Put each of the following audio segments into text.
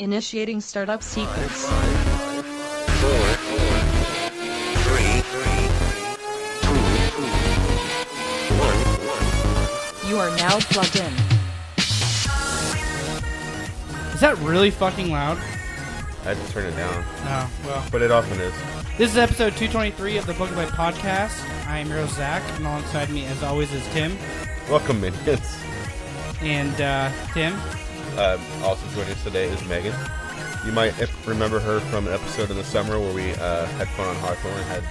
Initiating startup sequence. 5, 4, 3, 2, 1. You are now plugged in. Is that really fucking loud? I had to turn it down, Oh, well. but it often is. This is episode 223 of the Book Light Podcast. I am your host, Zach, and alongside me, as always, is Tim. Welcome, minions. And, Tim? Also joining us today is Megan. You might remember her from an episode in the summer where we had fun on Hawthorne.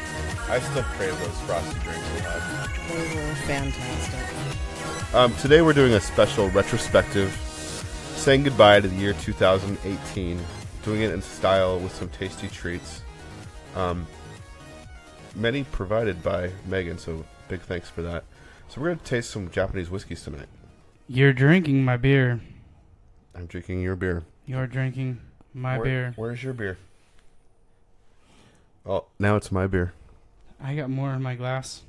I still crave those frosty drinks we had. They were fantastic. Today we're doing a special retrospective, saying goodbye to the year 2018, doing it in style with some tasty treats. Many provided by Megan, so big thanks for that. So we're going to taste some Japanese whiskeys tonight. You're drinking my beer. I'm drinking your beer. You're drinking my beer. Where's your beer? Oh, now it's my beer. I got more in my glass.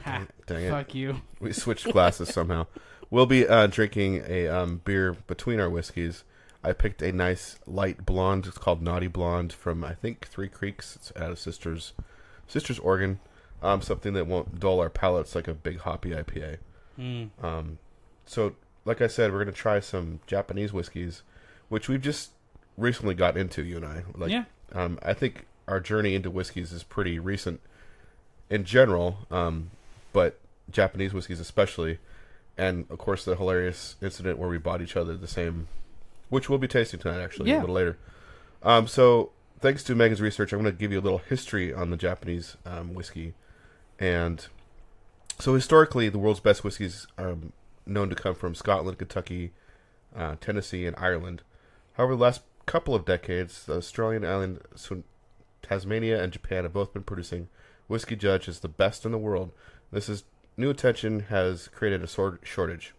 Ha. Dang it. Fuck you. We switched glasses somehow. We'll be drinking a beer between our whiskeys. I picked a nice light blonde. It's called Naughty Blonde from, I think, Three Creeks. It's out of Sisters, Oregon. Something that won't dull our palates like a big hoppy IPA. So, like I said, we're going to try some Japanese whiskeys, which we've just recently got into, you and I. Yeah. I think our journey into whiskeys is pretty recent in general, but Japanese whiskeys especially. And, of course, the hilarious incident where we bought each other the same, which we'll be tasting tonight, actually, a little later. So, thanks to Megan's research, I'm going to give you a little history on the Japanese whiskey. And so, historically, the world's best whiskeys are known to come from Scotland, Kentucky, Tennessee, and Ireland. However, the last couple of decades, the Australian island, Tasmania, and Japan have both been producing whiskey judged as the best in the world. This is new attention has created a shortage.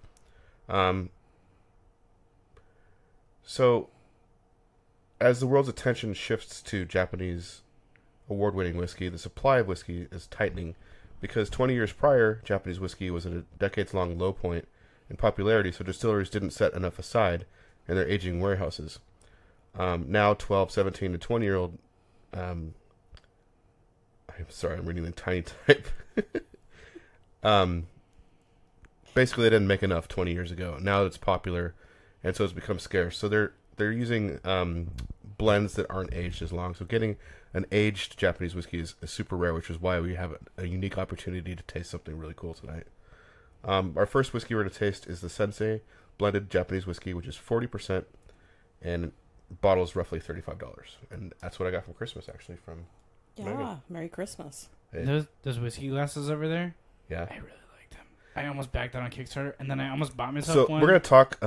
So, as the world's attention shifts to Japanese award-winning whiskey, the supply of whiskey is tightening because 20 years prior, Japanese whiskey was at a decades-long low point in popularity, so distilleries didn't set enough aside in their aging warehouses. Now, 12, 17, and 20-year-old... I'm sorry, I'm reading the tiny type. Basically, they didn't make enough 20 years ago. Now it's popular, and so it's become scarce. So they're using blends that aren't aged as long. So getting an aged Japanese whiskey is super rare, which is why we have a unique opportunity to taste something really cool tonight. Our first whiskey we're going to taste is the Sensei blended Japanese whiskey, which is 40%, and bottles roughly $35. And that's what I got from Christmas, actually, from Megan. Yeah, Merry Christmas. Hey. Those whiskey glasses over there? Yeah. I really like them. I almost backed that on Kickstarter, and then I almost bought myself So one. we're going to talk,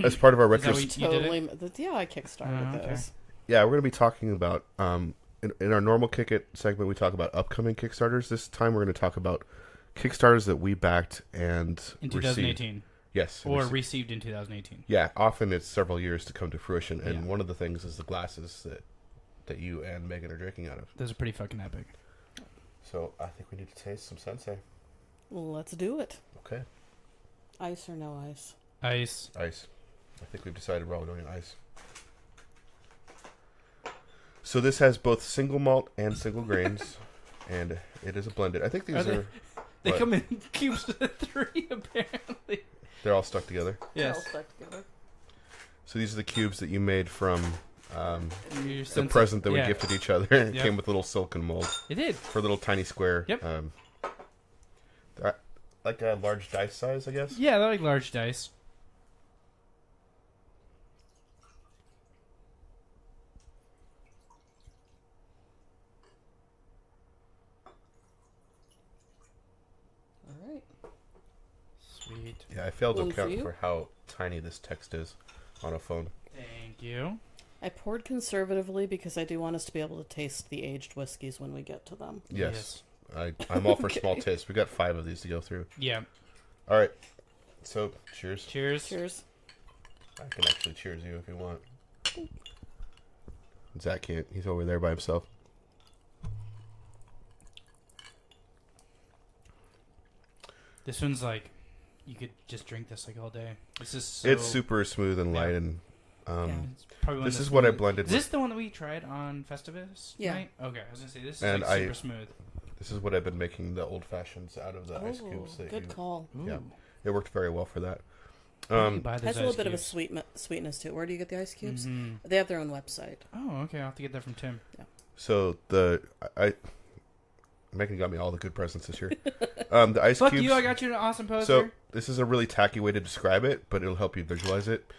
as part of our Is that retro... what you did it? Yeah, I kickstarted okay. those. Yeah, we're going to be talking about, in our normal Kick It segment, we talk about upcoming Kickstarters. This time we're going to talk about Kickstarters that we backed and In received. 2018. Yes. Or received in 2018. Yeah, often it's several years to come to fruition, and Yeah. one of the things is the glasses that you and Megan are drinking out of. Those are pretty fucking epic. So I think we need to taste some Sensei. Let's do it. Okay. Ice or no ice? Ice. Ice. I think we've decided we're all doing ice. So this has both single malt and single grains, and it is a blended. I think these are... They what? come in cubes of 3, apparently. They're all stuck together. They're all Yes. stuck together. So these are the cubes that you made from Your the Sensei- present that we yeah. gifted each other. It Yep. came with little silicone molds It did. for a little tiny square. Yep. Like a large dice size, I guess. Yeah, they're like large dice. All right. Sweet. Yeah, I failed to One for account you. for how tiny this text is on a phone. Thank you. I poured conservatively because I do want us to be able to taste the aged whiskeys when we get to them. Yes. I'm all for Okay. small taste. We got 5 of these to go through. Yeah. All right. So, cheers. Cheers. Cheers. I can actually cheers you if you want. Zach can't. He's over there by himself. This one's like, you could just drink this like all day. This is so... It's super smooth and light, Yeah. and It's probably one This that's is what I smooth. blended Is this the one that we tried on Festivus Yeah. night? Okay, I was gonna say this is And like super smooth. This is what I've been making the old fashions out of the ice cubes. That Good you- call. Yeah, Ooh. it worked very well for that. Where do you buy those Has a ice little bit of a cubes? sweetness to it. Where do you get the ice cubes? Mhm. They have their own website. Oh, okay. I'll have to get that from Tim. So Megan got me all the good presents this year. The ice Fuck cubes. you! I got you an awesome poster. So this is a really tacky way to describe it, but it'll help you visualize it.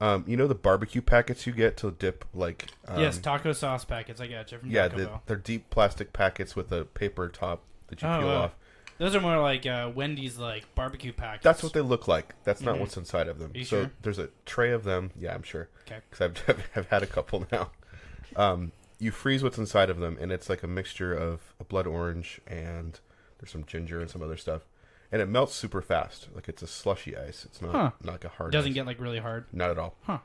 You know the barbecue packets you get to dip like yes, taco sauce packets. I got you from yeah, Taco Bell. they're deep plastic packets with a paper top that you peel off. Those are more like Wendy's like barbecue packets. That's what they look like. That's not Mhm. what's inside of them. Are you So sure? there's a tray of them. Yeah, I'm sure. Okay. Because I've had a couple now. You freeze what's inside of them, and it's like a mixture of a blood orange and there's some ginger and some other stuff, and it melts super fast. Like it's a slushy ice. It's not not like a hard. Doesn't ice. get like really hard. Not at all. Huh.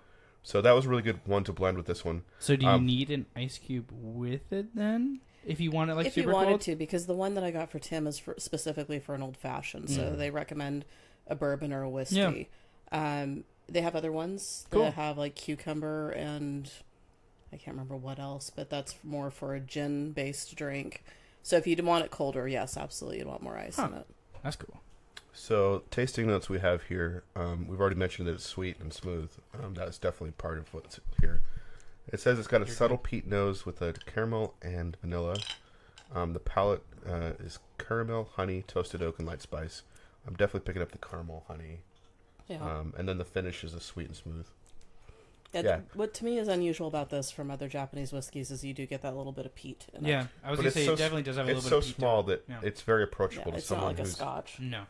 So that was a really good one to blend with this one. So do you need an ice cube with it then? If you want it like If you super wanted cold? to, because the one that I got for Tim is specifically for an old fashioned, so they recommend a bourbon or a whiskey. They have other ones Cool. that have like cucumber and I can't remember what else, but that's more for a gin based drink. So if you'd want it colder, yes, absolutely, you'd want more ice in it. That's cool. So tasting notes we have here. We've already mentioned that it's sweet and smooth. That's definitely part of what's here. It says it's got a subtle peat nose with a caramel and vanilla. The palate is caramel, honey, toasted oak, and light spice. I'm definitely picking up the caramel, honey. Yeah. And then the finish is a sweet and smooth. Yeah. What to me is unusual about this from other Japanese whiskeys is you do get that little bit of peat in it. Yeah, I was But gonna it's say so it definitely does have a little It's bit so of peat to small it. that Yeah. it's very approachable Yeah, to it's not someone like a who's scotch. No.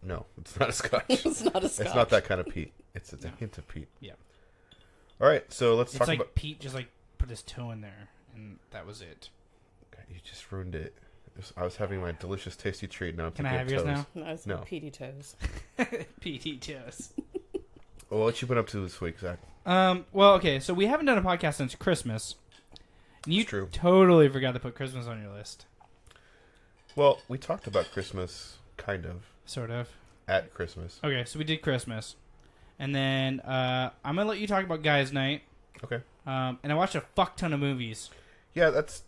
no, it's not a scotch. It's not a scotch. It's not that kind of peat. It's a No. hint of peat. Yeah. All right, so let's It's talk like about. Pete just like put his toe in there and that was it. God, you just ruined it. I was having my delicious, tasty treat. Now I'm Can I thinking have of yours toes. now? No, it's No. peaty toes. PT toes. Well, what you been up to this week, Zach? Well, okay, so we haven't done a podcast since Christmas. And you It's true. totally forgot to put Christmas on your list. Well, we talked about Christmas, kind of, Sort of. at Christmas. Okay, so we did Christmas. And then I'm going to let you talk about Guys' Night. Okay. And I watched a fuck ton of movies. Yeah, that's.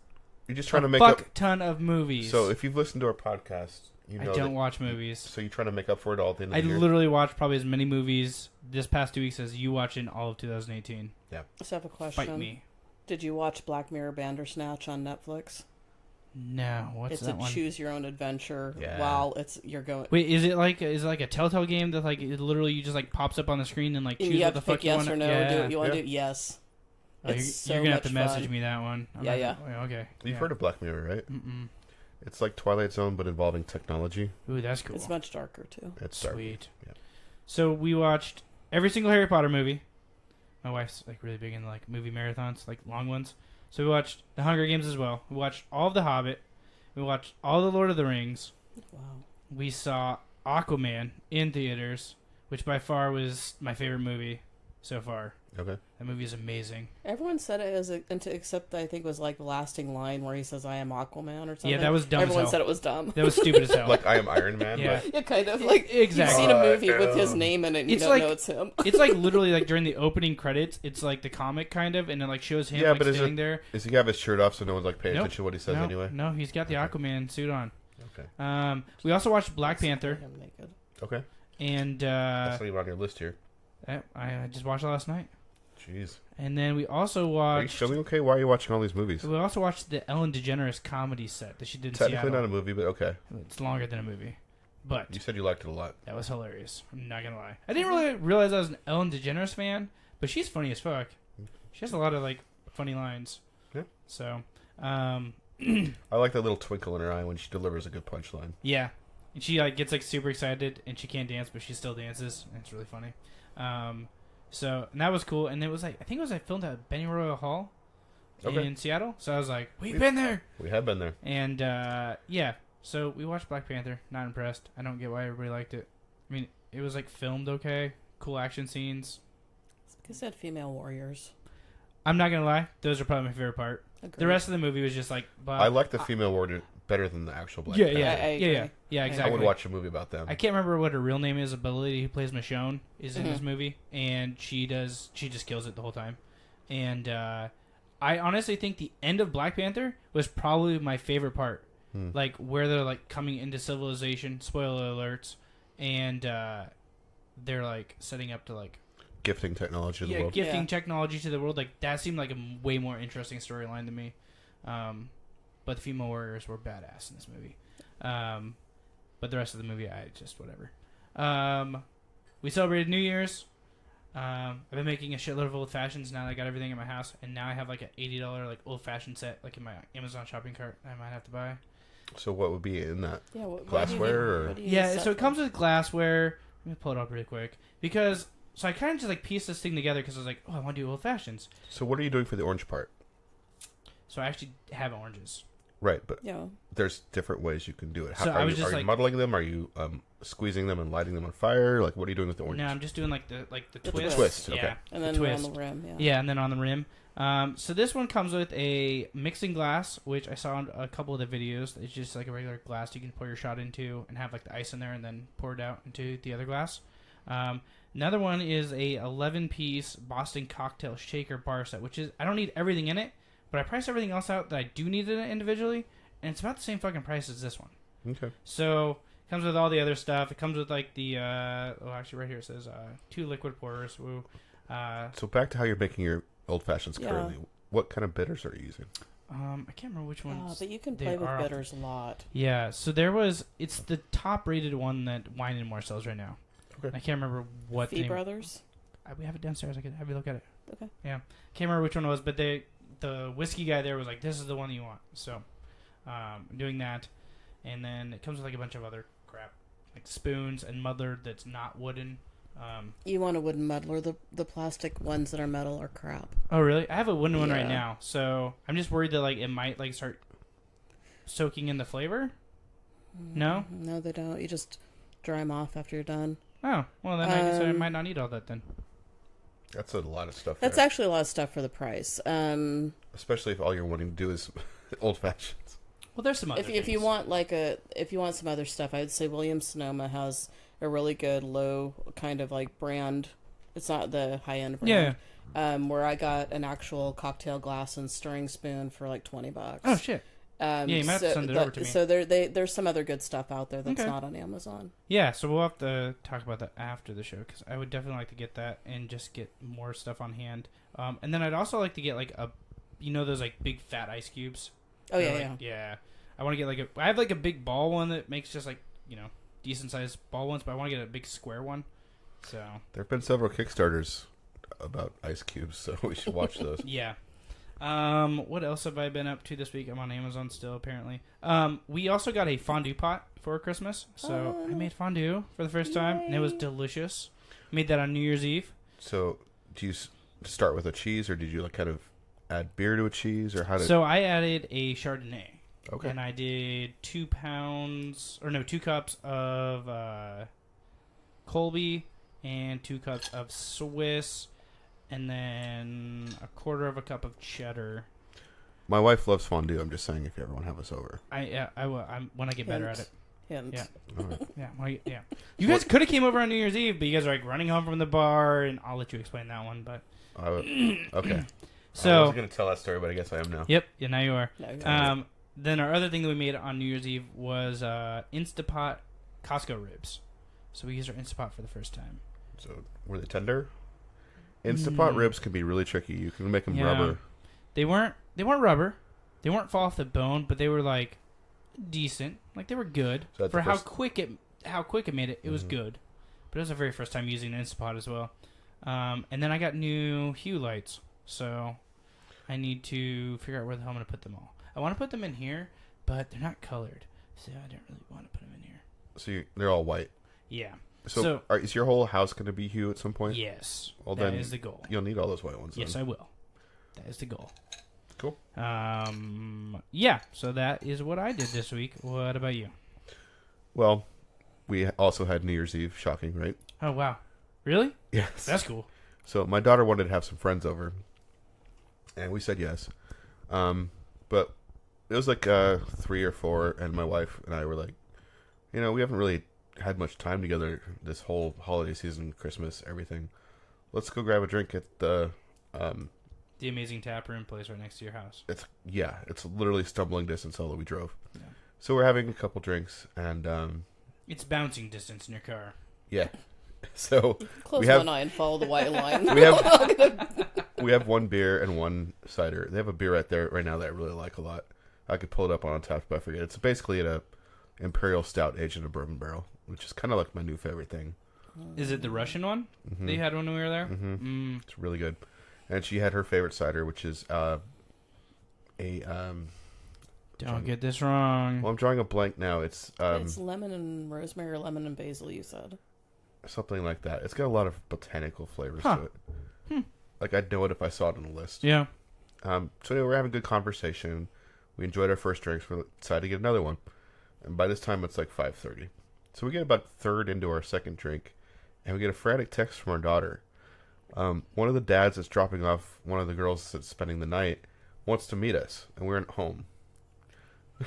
You're just trying to make fuck up. ton of movies. So if you've listened to our podcast, you I know don't that- watch movies. So you're trying to make up for it all at the end of I the year? literally watched probably as many movies this past 2 weeks as you watch in all of 2018. So I have a question. Fight me. Did you watch Black Mirror Bandersnatch on Netflix? No, what's It's that a one? choose your own adventure Yeah. while you're going. Wait, is it like a Telltale game that like it literally you just like pops up on the screen and like And choose you what have the to fuck pick you yes want or to no. yeah. Or do what you want to Yeah. do? Yes. Oh, It's you're so gonna have to much message fun. me that one. Yeah. Okay. You've yeah. heard of Black Mirror, right? Mm-mm. It's like Twilight Zone, but involving technology. Ooh, that's cool. It's much darker too. It's dark. Sweet. Yeah. So we watched every single Harry Potter movie. My wife's like really big in like movie marathons, like long ones. So we watched The Hunger Games as well. We watched all of The Hobbit. We watched all the Lord of the Rings. Wow. We saw Aquaman in theaters, which by far was my favorite movie so far. Okay. That movie is amazing. Everyone said it as except I think it was like the lasting line where he says "I am Aquaman" or something. Yeah, that was dumb as Everyone hell. said it was dumb. That was stupid as hell. Like I Am Iron Man. Yeah. But Yeah, kind of like Exactly. You've seen a movie with his name in it, and you It's don't like- know it's him. It's like literally like during the opening credits, it's like the comic kind of, and it like shows him Yeah, like but is standing it- there. Does he have his shirt off so no one's like paying Nope. attention to what he says no, anyway? no, he's got the Okay. Aquaman suit on. Okay. We also watched Black Panther, Him naked. Okay. and That's not even on your list here. I just watched it last night. Jeez. And then we also Are you watched. feeling okay? Why are you watching all these movies? We also watched the Ellen DeGeneres comedy set that she did in Technically Seattle. not a movie, but okay. It's longer than a movie, but You said you liked it a lot. that was hilarious. I'm not gonna lie. I didn't really realize I was an Ellen DeGeneres fan, but she's funny as fuck. She has a lot of like funny lines. Yeah. So, I like that little twinkle in her eye when she delivers a good punchline. yeah, and she like gets like super excited, and she can't dance, but she still dances. And it's really funny. So and that was cool, and it was like I think it was like filmed at Benny Royal Hall Okay. in Seattle. So I was like, we've been there, We have been there. and yeah. So we watched Black Panther. Not impressed. I don't get why everybody liked it. I mean, it was like filmed okay, cool action scenes. It's because it had female warriors. I'm not gonna lie; those are probably my favorite part. Agreed. The rest of the movie was just like, I like the female warrior better than the actual Black Yeah, Panther. yeah, I agree. yeah, I exactly. would watch a movie about them. I can't remember what her real name is, but the lady who plays Michonne is in Mm-hmm. this movie, and she just kills it the whole time. And I honestly think the end of Black Panther was probably my favorite part, like where they're like coming into civilization. Spoiler alerts, and they're like setting up to like Gifting technology to the world. gifting Yeah. technology to the world. Like that seemed like a way more interesting storyline to me. But the female warriors were badass in this movie. But the rest of the movie, I just whatever. We celebrated New Year's. I've been making a shitload of old fashions now that I got everything in my house, and now I have like an $80 like old fashioned set like in my Amazon shopping cart. I might have to buy. So what would be in that? Yeah, what Glassware or- what do you Yeah, set so it for? comes with glassware. Let me pull it up really quick because so I kind of just like pieced this thing together because I was like, oh, I want to do old fashions. So what are you doing for the orange part? So I actually have oranges. Right, but Yeah. there's different ways you can do it. So I was are just you like- muddling them? Are you squeezing them and lighting them on fire? Like, what are you doing with the oranges? No, I'm just doing like the The twist. twist, Yeah, okay. And the then twist. on the rim, yeah. Yeah, and then on the rim. So this one comes with a mixing glass, which I saw in a couple of the videos. It's just like a regular glass you can pour your shot into and have like the ice in there and then pour it out into the other glass. Another one is a 11-piece Boston cocktail shaker bar set, which is I don't need everything in it, but I priced everything else out that I do need in it individually, and it's about the same fucking price as this one. Okay. So it comes with all the other stuff. It comes with like the actually right here it says 2 liquid pourers. Woo. So back to how you're making your old fashions Yeah. currently. What kind of bitters are you using? I can't remember which ones. But you can they play with are off- bitters a lot. Yeah, so it's the top rated one that Wine and More sells right now. Okay. I can't remember what Fee the name. Brothers. We have it downstairs. I could have you look at it. Okay. Yeah, can't remember which one it was, but the whiskey guy there was like, "This is the one you want." So, I'm doing that, and then it comes with like a bunch of other crap, like spoons and muddler that's not wooden. You want a wooden muddler. The plastic ones that are metal are crap. Oh, really? I have a wooden one right Yeah. now, so I'm just worried that like it might like start soaking in the flavor. No. No, they don't. You just dry them off after you're done. Oh, well then I guess I Um, might not need all that then. That's a lot of stuff. That's there. actually a lot of stuff for the price. Especially if all you're wanting to do is old fashions. Well, there's some other If you things. want if you want some other stuff, I would say Williams Sonoma has a really good low kind of like brand. It's not the high end brand. Where I got an actual cocktail glass and stirring spoon for like $20. Oh shit. Yeah, you might have to send it over to me. So there's some other good stuff out there that's Okay. not on Amazon. Yeah, so we'll have to talk about that after the show because I would definitely like to get that and just get more stuff on hand. And then I'd also like to get like those like big fat ice cubes. Oh yeah, They're, like, yeah. I want to get like I have like a big ball one that makes just like decent sized ball ones, but I want to get a big square one. So There have been several Kickstarters about ice cubes, so we should watch those. yeah. What else have I been up to this week? I'm on Amazon still, apparently. We also got a fondue pot for Christmas, so I made fondue for the first time, and it was delicious. Made that on New Year's Eve. So, do you start with a cheese, or did you like kind of add beer to a cheese, or how did? So I added a Chardonnay, Okay. and I did 2 cups of Colby and 2 cups of Swiss, and then a quarter of a cup of cheddar. My wife loves fondue. I'm just saying, if you ever want to have us over. I will. When I get better at it. Hint. Yeah. All right. Yeah. You guys could have came over on New Year's Eve, but you guys are like running home from the bar, and I'll let you explain that one. But Okay. I so, wasn't going to tell that story, but I guess I am now. yep. Yeah, now you are. No, you're right. Then our other thing that we made on New Year's Eve was Instapot Costco ribs. So we used our Instapot for the first time. So, were they tender? Instapot ribs can be really tricky. You can make them Yeah. rubber. They weren't rubber. They weren't fall off the bone, but they were like decent. Like they were good So that's for the how first- quick it made it. It was good, but it was the very first time using an Instapot as well. And then I got new hue lights, so I need to figure out where the hell I'm gonna put them all. I want to put them in here, but they're not colored, so I don't really want to put them in here. So they're all white. Yeah. So, is your whole house going to be hue at some point? Yes, Well, that then is the goal. You'll need all those white ones. Yes, then. I will. That is the goal. Cool. Yeah. So that is what I did this week. What about you? Well, we also had New Year's Eve. Shocking, right? Oh wow, really? Yes. That's cool. So my daughter wanted to have some friends over, and we said yes. But It was like 3 or 4, and my wife and I were like, we haven't really had much time together this whole holiday season, Christmas, everything. Let's go grab a drink at the amazing tap room place right next to your house. It's literally stumbling distance, although we drove. Yeah. So we're having a couple drinks, and it's bouncing distance in your car. yeah. So Close one eye and follow the white line. we have 1 beer and 1 cider. They have a beer right now that I really like a lot. I could pull it up on Untappd, but I forget. It's basically an Imperial Stout aged in a bourbon barrel, which is kind of like my new favorite thing. Is it the Russian one that you had when we were there? Mm-hmm. It's really good. And she had her favorite cider, which is Don't get this wrong. Well, I'm drawing a blank now. It's lemon and rosemary or lemon and basil, you said. Something like that. It's got a lot of botanical flavors to it. Like, I'd know it if I saw it on the list. Yeah. So anyway, we're having a good conversation. We enjoyed our first drinks. We decided to get another one. And by this time, it's like 5:30. So we get about a third into our second drink, and we get a frantic text from our daughter. One of the dads that's dropping off one of the girls that's spending the night wants to meet us, and we're at home.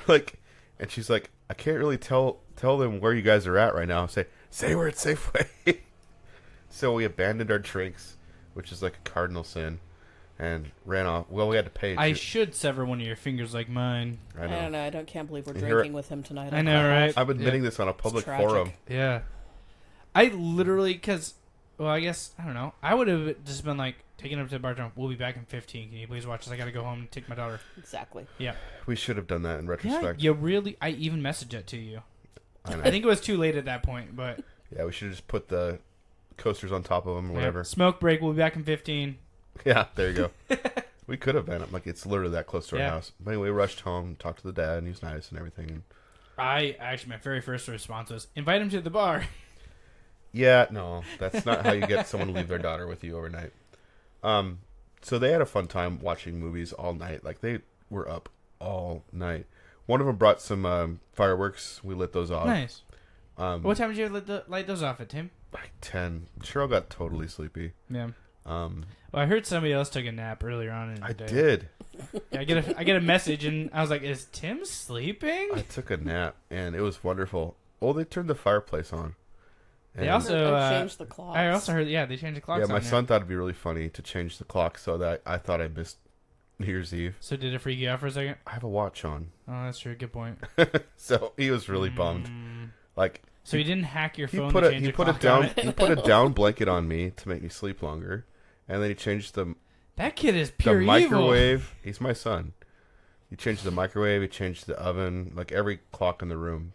And she's like, I can't really tell them where you guys are at right now. Say we're at Safeway. So we abandoned our drinks, which is like a cardinal sin, and ran off. Well, we had to pay. I should sever one of your fingers like mine. I don't know. I can't believe we're And drinking with him tonight. I know, right? I'm admitting this on a public forum. Yeah. I literally, I guess, I don't know. I would have just been like, taking him to the bar, we'll be back in 15. Can you please watch this? I got to go home and take my daughter. Exactly. Yeah. We should have done that in retrospect. Yeah, I even messaged it to you. I know. I think it was too late at that point, but... Yeah, we should have just put the coasters on top of them or whatever. Smoke break, we'll be back in 15. Yeah, there you go. We could have been. Like, it's literally that close to our Yeah. house. But anyway, we rushed home, talked to the dad, and he was nice and everything. My very first response was, invite him to the bar. Yeah, no, that's not how you get someone to leave their daughter with you overnight. So they had a fun time watching movies all night. Like, they were up all night. One of them brought some fireworks. We lit those off. Nice. What time did you light those off at, Tim? Like 10. Cheryl got totally sleepy. Yeah. Well, I heard somebody else took a nap earlier on in the day. I did. Yeah, I get a message, and I was like, is Tim sleeping? I took a nap, and it was wonderful. Oh, they turned the fireplace on. They also changed the clocks. I also heard, they changed the clocks. Yeah, my on there. son thought it'd be really funny to change the clock so that I thought I missed New Year's Eve. So did it freak you out for a second? I have a watch on. Oh, that's true. Good point. So he was really bummed. Like, so he didn't hack your he phone put to a change he the put a clock down on it? he put a down blanket on me to make me sleep longer, and then he changed the That kid is pure microwave. evil. He's my son. He changed the microwave. He changed the oven. Like, every clock in the room.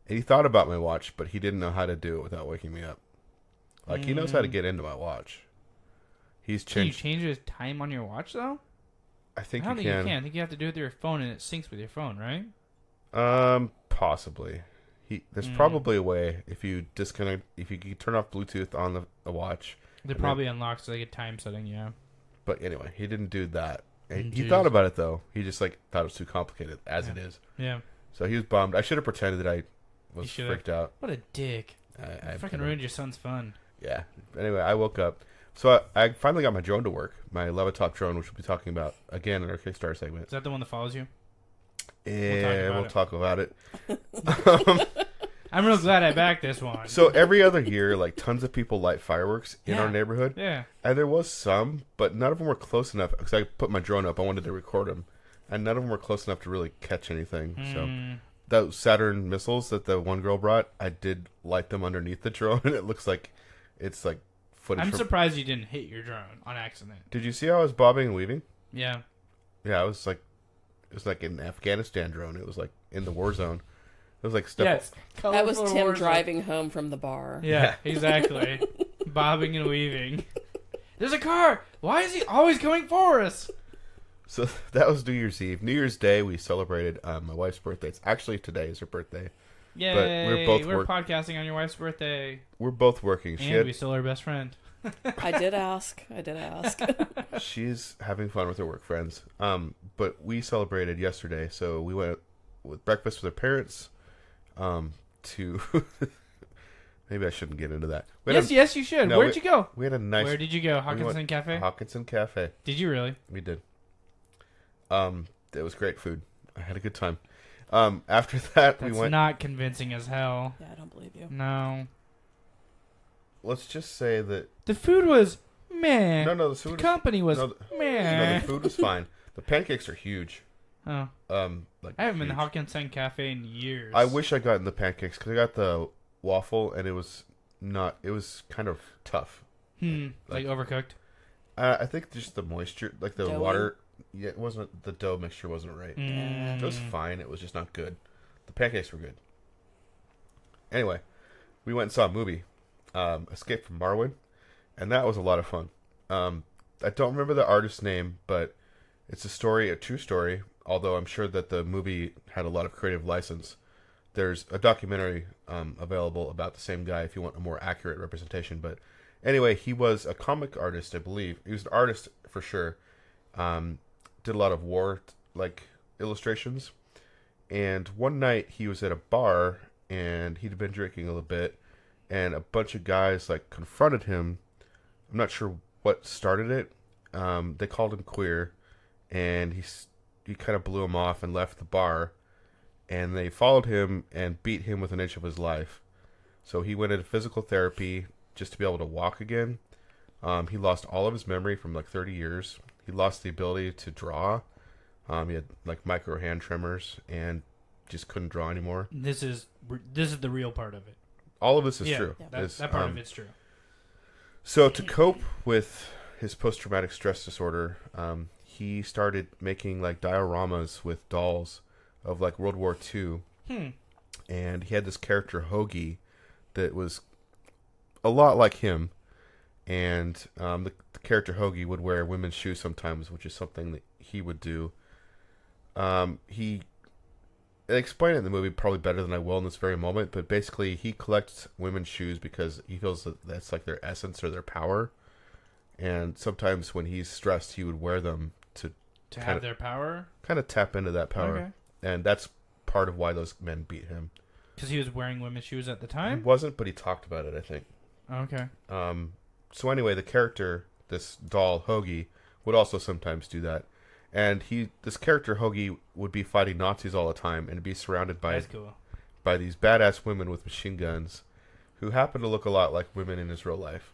And he thought about my watch, but he didn't know how to do it without waking me up. Like, he knows how to get into my watch. He's Can you changed. change the time on your watch though? I think I don't you think can. you can. I think you have to do it with your phone, and it syncs with your phone, right? Possibly. There's probably a way if you disconnect. If you turn off Bluetooth on the watch. They probably unlock so like a time setting. Yeah. But anyway, he didn't do that. And he Jeez. thought about it though. He just thought it was too complicated as it is. Yeah. So he was bummed. I should have pretended that I was You should've. freaked out. What a dick! I Fucking ruined your son's fun. Yeah. Anyway, I woke up. So I finally got my drone to work. My Levitop drone, which we'll be talking about again in our Kickstarter segment. Is that the one that follows you? Yeah, we'll talk about it. I'm real glad I backed this one. So every other year, like, tons of people light fireworks in our neighborhood. Yeah. And there was some, but none of them were close enough. Because I put my drone up, I wanted to record them. And none of them were close enough to really catch anything. So those Saturn missiles that the one girl brought, I did light them underneath the drone. And it looks like it's like footage. I'm surprised you didn't hit your drone on accident. Did you see how I was bobbing and weaving? Yeah. Yeah, it was like an Afghanistan drone. It was like in the war zone. It was like stuff. Yes. That was Tim driving home from the bar. Yeah, exactly. Bobbing and weaving. There's a car! Why is he always coming for us? So that was New Year's Eve. New Year's Day, we celebrated my wife's birthday. It's actually today is her birthday. Yay! But we're podcasting on your wife's birthday. We're both working. And we still are best friend. I did ask. She's having fun with her work friends. But we celebrated yesterday, so we went with breakfast with her parents. To maybe I shouldn't get into that. Yes, you should. No, Where'd you go? We had a nice. Where did you go? Hawkinson Cafe? Hawkinson Cafe. Did you really? We did. It was great food. I had a good time. After that, we That's went. not convincing as hell. Yeah, I don't believe you. No. Let's just say that. The food was meh. No, the food. The company was no, meh. the food was fine. The pancakes are huge. Oh. Like I haven't been to huge. Hawkinson Cafe in years. I wish I got in the pancakes because I got the waffle and it was not. It was kind of tough. Like overcooked? I think just the moisture, like the Doughy? water. Yeah, it wasn't. The dough mixture wasn't right. It was fine. It was just not good. The pancakes were good. Anyway, we went and saw a movie, Escape from Marwin, and that was a lot of fun. I don't remember the artist's name, but it's a true story, although I'm sure that the movie had a lot of creative license. There's a documentary available about the same guy if you want a more accurate representation. But anyway, he was a comic artist, I believe. He was an artist for sure. Did a lot of war illustrations. And one night he was at a bar and he'd been drinking a little bit, and a bunch of guys confronted him. I'm not sure what started it. They called him queer, and he kind of blew him off and left the bar. And they followed him and beat him with an inch of his life. So he went into physical therapy just to be able to walk again. He lost all of his memory from 30 years. He lost the ability to draw. He had micro hand tremors and just couldn't draw anymore. This is the real part of it. All of this is Yeah, true. that part of it's true. So to cope with his post-traumatic stress disorder, he started making dioramas with dolls of World War II. And he had this character Hoagie that was a lot like him. And the character Hoagie would wear women's shoes sometimes, which is something that he would do. He explained it in the movie probably better than I will in this very moment, but basically he collects women's shoes because he feels that that's their essence or their power. And sometimes when he's stressed, he would wear them to have their power? Kind of tap into that power. Okay. And that's part of why those men beat him. Because he was wearing women's shoes at the He this wasn't, but he talked about it, I think. Okay. So anyway, the character, this doll, Hoagie, would also sometimes do that. And this character, Hoagie, would be fighting Nazis all the time and be surrounded by That's cool. by these badass women with machine guns who happen to look a lot like women in his real life.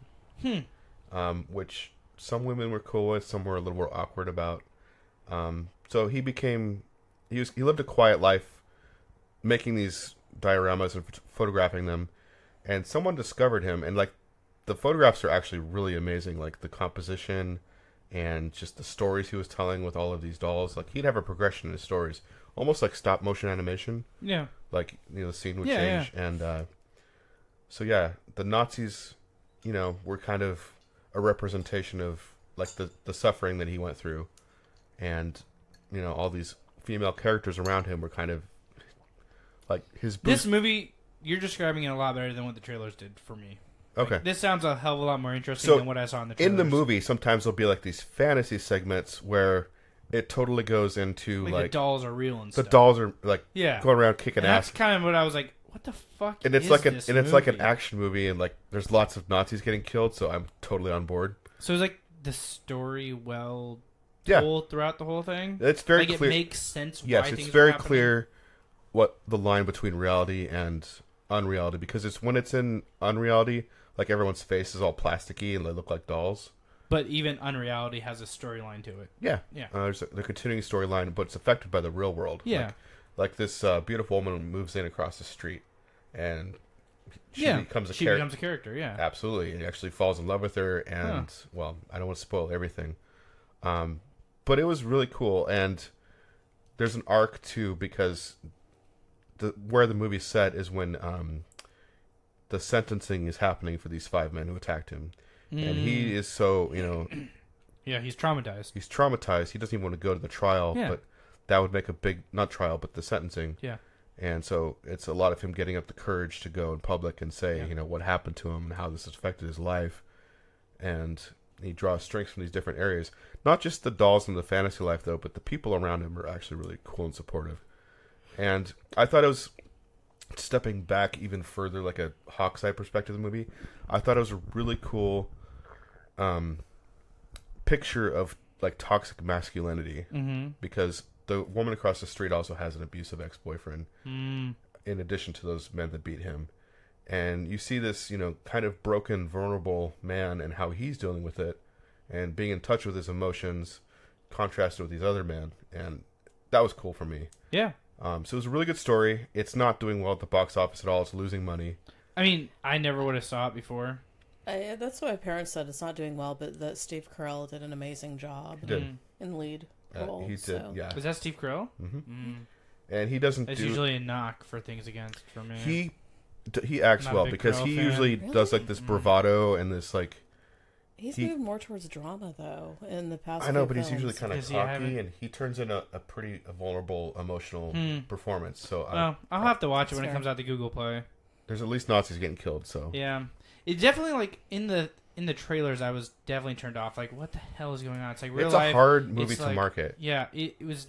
Which some women were cool with, some were a little more awkward about. So he lived a quiet life making these dioramas and photographing them. And someone discovered him, and the photographs are actually really amazing, the composition and just the stories he was telling with all of these dolls. He'd have a progression in his stories, almost like stop motion animation. Yeah. The scene would change. Yeah. And so yeah, the Nazis, were kind of a representation of the suffering that he went through, and all these female characters around him were kind of his. This movie, you're describing it a lot better than what the trailers did for me. Okay. This sounds a hell of a lot more interesting than what I saw in the trailers. In the movie, sometimes there'll be these fantasy segments where it totally goes into the dolls are real and the stuff. dolls are going around kicking and ass. That's kind of what I was like, what the fuck? And it's is it's this like an movie? action movie, and there's lots of Nazis getting killed, so I'm totally on board. So it's the story told throughout the whole thing. It's very clear. It makes sense. Yes, why it's things are very happening. clear what the line between reality and unreality, because it's when it's in unreality, everyone's face is all plasticky and they look like dolls. But even unreality has a storyline to it. Yeah, yeah. There's the continuing storyline, but it's affected by the real world. Yeah, this beautiful woman moves in across the street, and she becomes a character. Yeah, absolutely. He actually falls in love with her, and well, I don't want to spoil everything, but it was really cool. And there's an arc too, because where the movie's set is when the sentencing is happening for these 5 men who attacked him. And he is so, yeah, he's traumatized. He's traumatized. He doesn't even want to go to the trial, but that would make a big, not trial, but the sentencing. Yeah. And so it's a lot of him getting up the courage to go in public and say, what happened to him and how this has affected his life. And he draws strengths from these different areas. Not just the dolls in the fantasy life, though, but the people around him are actually really cool and supportive. And I thought it was, stepping back even further, like a hawk's eye perspective of the movie, I thought it was a really cool picture of toxic masculinity, because the woman across the street also has an abusive ex-boyfriend, Mm. in addition to those men that beat him. And you see this, kind of broken, vulnerable man and how he's dealing with it and being in touch with his emotions, contrasted with these other men. And that was cool for me. Yeah. So it was a really good story. It's not doing well at the box office at all. It's losing money. I mean, I never would have saw it before. That's what my parents said. It's not doing well, but that Steve Carell did an amazing job He did. in lead role. He did, so. yeah. Is that Steve Carell? Mm-hmm. And he doesn't It's do... usually a knock for things against for me. He acts Not a well big because Carell he fan. usually Really? does like this bravado and this like... He's moved more towards drama, though, in the past I know, few but he's films. usually kind of Does he have cocky, it? and he turns in a pretty vulnerable, emotional performance. So Well, I'll have to watch it when That's it comes out to Google Play. there's at least Nazis getting killed. So Yeah, it definitely like in the trailers, I was definitely turned off. Like, what the hell is going on? It's like real it's life. a hard movie it's to like- market. Yeah, it was.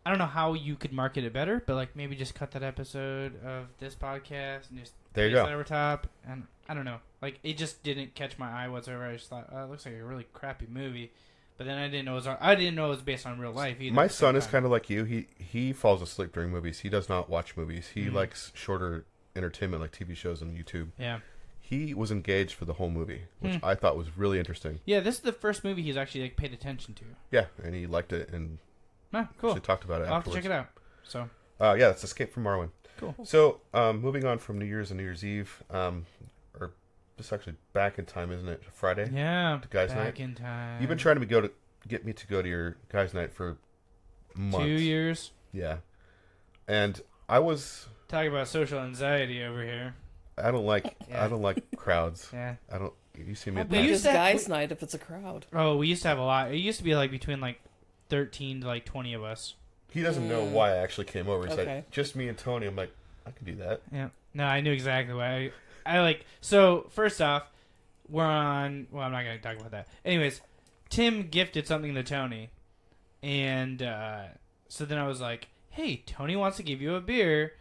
I don't know how you could market it better, but like maybe just cut that episode of this podcast and just There you paste go. that over top. And I don't know, like it just didn't catch my eye whatsoever. I just thought, oh, it looks like a really crappy movie. But then I didn't know it was based on real life either. My son is kind of like you. He falls asleep during movies. He does not watch movies. He Mhm. likes shorter entertainment like TV shows on YouTube. Yeah. He was engaged for the whole movie, which Hmm. I thought was really interesting. Yeah, this is the first movie he's actually like paid attention to. Yeah, and he liked it and Ah, cool. actually talked about it I'll have to afterwards. check it out. So Yeah, that's Escape from Marwin. cool. So, moving on from New Year's and New Year's Eve, or this actually back in time, isn't it? Friday? Yeah, To guys' back night? in time. You've been trying to get me to go to your guys' night for months. 2 years. Yeah. And I Talk about social anxiety over here. don't like Yeah. I don't like crowds. Yeah. You see me How at big used is to- guys' night if it's a crowd? Oh, we used to have a lot. It used to be like between like 13 to like 20 of us. He doesn't know why I actually came over. He's Okay. like, just me and Tony. I'm like, I can do that. Yeah. No, I knew exactly why. I like. So first off, we're on. Well, I'm not gonna talk about that. Anyways, Tim gifted something to Tony, and so then I was like, "Hey, Tony wants to give you a beer.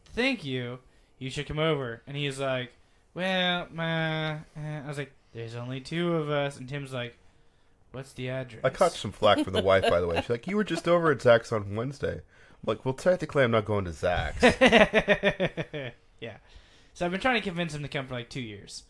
Thank you. You should come over." And he's like, "Well, I was like, there's only 2 of us." And Tim's like, "What's the address?" I caught some flack from the wife, by the way. She's like, you were just over at Zach's on Wednesday. I'm like, well, technically, I'm not going to Zach's. Yeah. So I've been trying to convince him to come for like 2 years.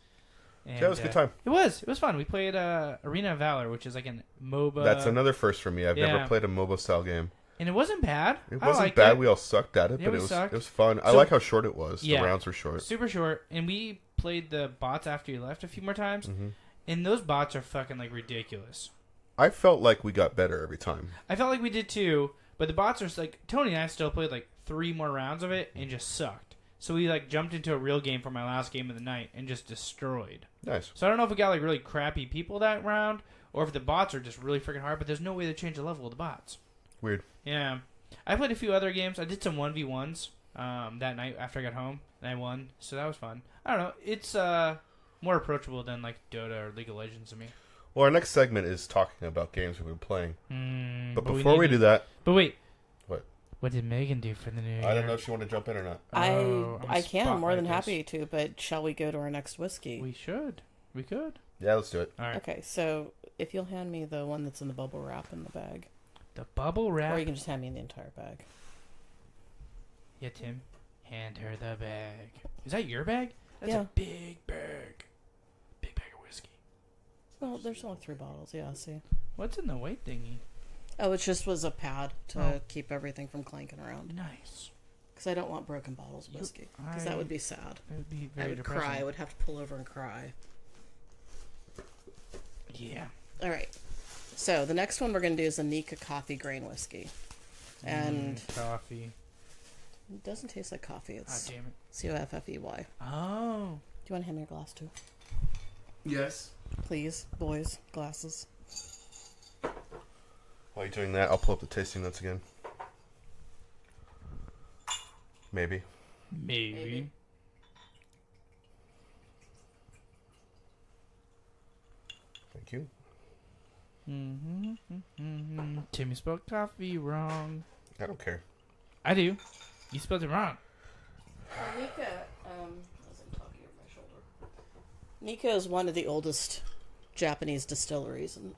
And, That was a good time. It was fun. We played Arena of Valor, which is like an MOBA. That's another first for me. I've yeah. never played a MOBA style game. And it wasn't bad. It I wasn't liked bad. it. We all sucked at it, Yeah, but we it sucked. was fun. I So- like how short it was. Yeah. The rounds were short. Super short. And we played the bots after you left a few more times. Mm-hmm. And those bots are fucking like ridiculous. I felt like we got better every time. I felt like we did too, but the bots are like Tony and I still played like 3 more rounds of it and just sucked. So we like jumped into a real game for my last game of the night and just destroyed. Nice. So I don't know if we got like really crappy people that round or if the bots are just really freaking hard, but there's no way to change the level of the bots. Weird. Yeah. I played a few other games. I did some 1v1s that night after I got home and I won. So that was fun. I don't know. It's more approachable than like Dota or League of Legends to me. Well, our next segment is talking about games we've been playing. But before we need do that, But wait. What? What did Megan do for the new year? I don't know if you want to jump in or not. Oh, I'm I can. I'm more than spotlight this. happy to, but shall we go to our next whiskey? We should. We could. Yeah, let's do it. All right. Okay, so if you'll hand me the one that's in the bubble wrap in the bag. The bubble wrap. Or you can just hand me the entire bag. Yeah, Tim. Hand her the bag. Is that your bag? That's Yeah. a big bag. Big bag of whiskey. Well, there's only 3 bottles, yeah, see. What's in the white thingy? Oh, it just was a pad to keep everything from clanking around. Nice. Because I don't want broken bottles of whiskey. Because that would be sad. It would be I very would depressing. cry. I would have to pull over and cry. Yeah. All right. So the next one we're going to do is a Nika coffee grain whiskey. And coffee. it doesn't taste like coffee. Ah, It's damn it. Coffey. Oh. Do you want to hand me your glass too? Yes. Please, boys, glasses. While you're doing that, I'll pull up the tasting notes again. Maybe. Maybe. Thank you. Timmy spelled coffee wrong. I don't care. I do. You spelled it wrong. Nika, as I'm talking over my shoulder. Nika is one of the oldest Japanese distilleries, and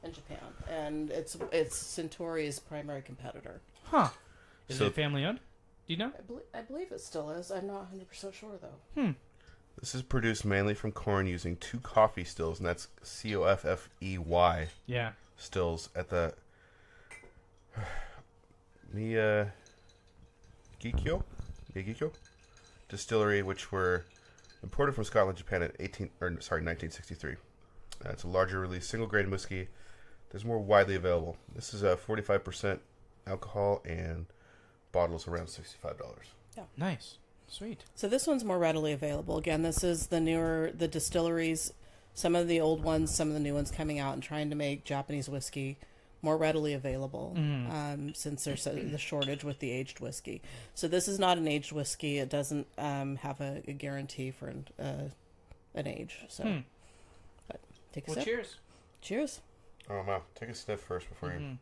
in Japan, and it's Suntory's primary competitor. Huh. Is So- it family owned? Do you know? I believe it still is. I'm not 100% sure though. This is produced mainly from corn using 2 coffee stills, and that's COFFEY Yeah. stills at the Miyagikyo distillery, which were imported from Scotland, Japan at 1963. It's a larger release, single grain whiskey. There's more widely available. This is a 45% alcohol, and bottles around $65. Nice. Sweet. So this one's more readily available. Again, this is the distilleries, some of the old ones, some of the new ones coming out and trying to make Japanese whiskey more readily available since there's the shortage with the aged whiskey. So this is not an aged whiskey. It doesn't have a guarantee for an age. So, but take a sip. Cheers. Cheers. Oh, wow. Take a sniff first before you...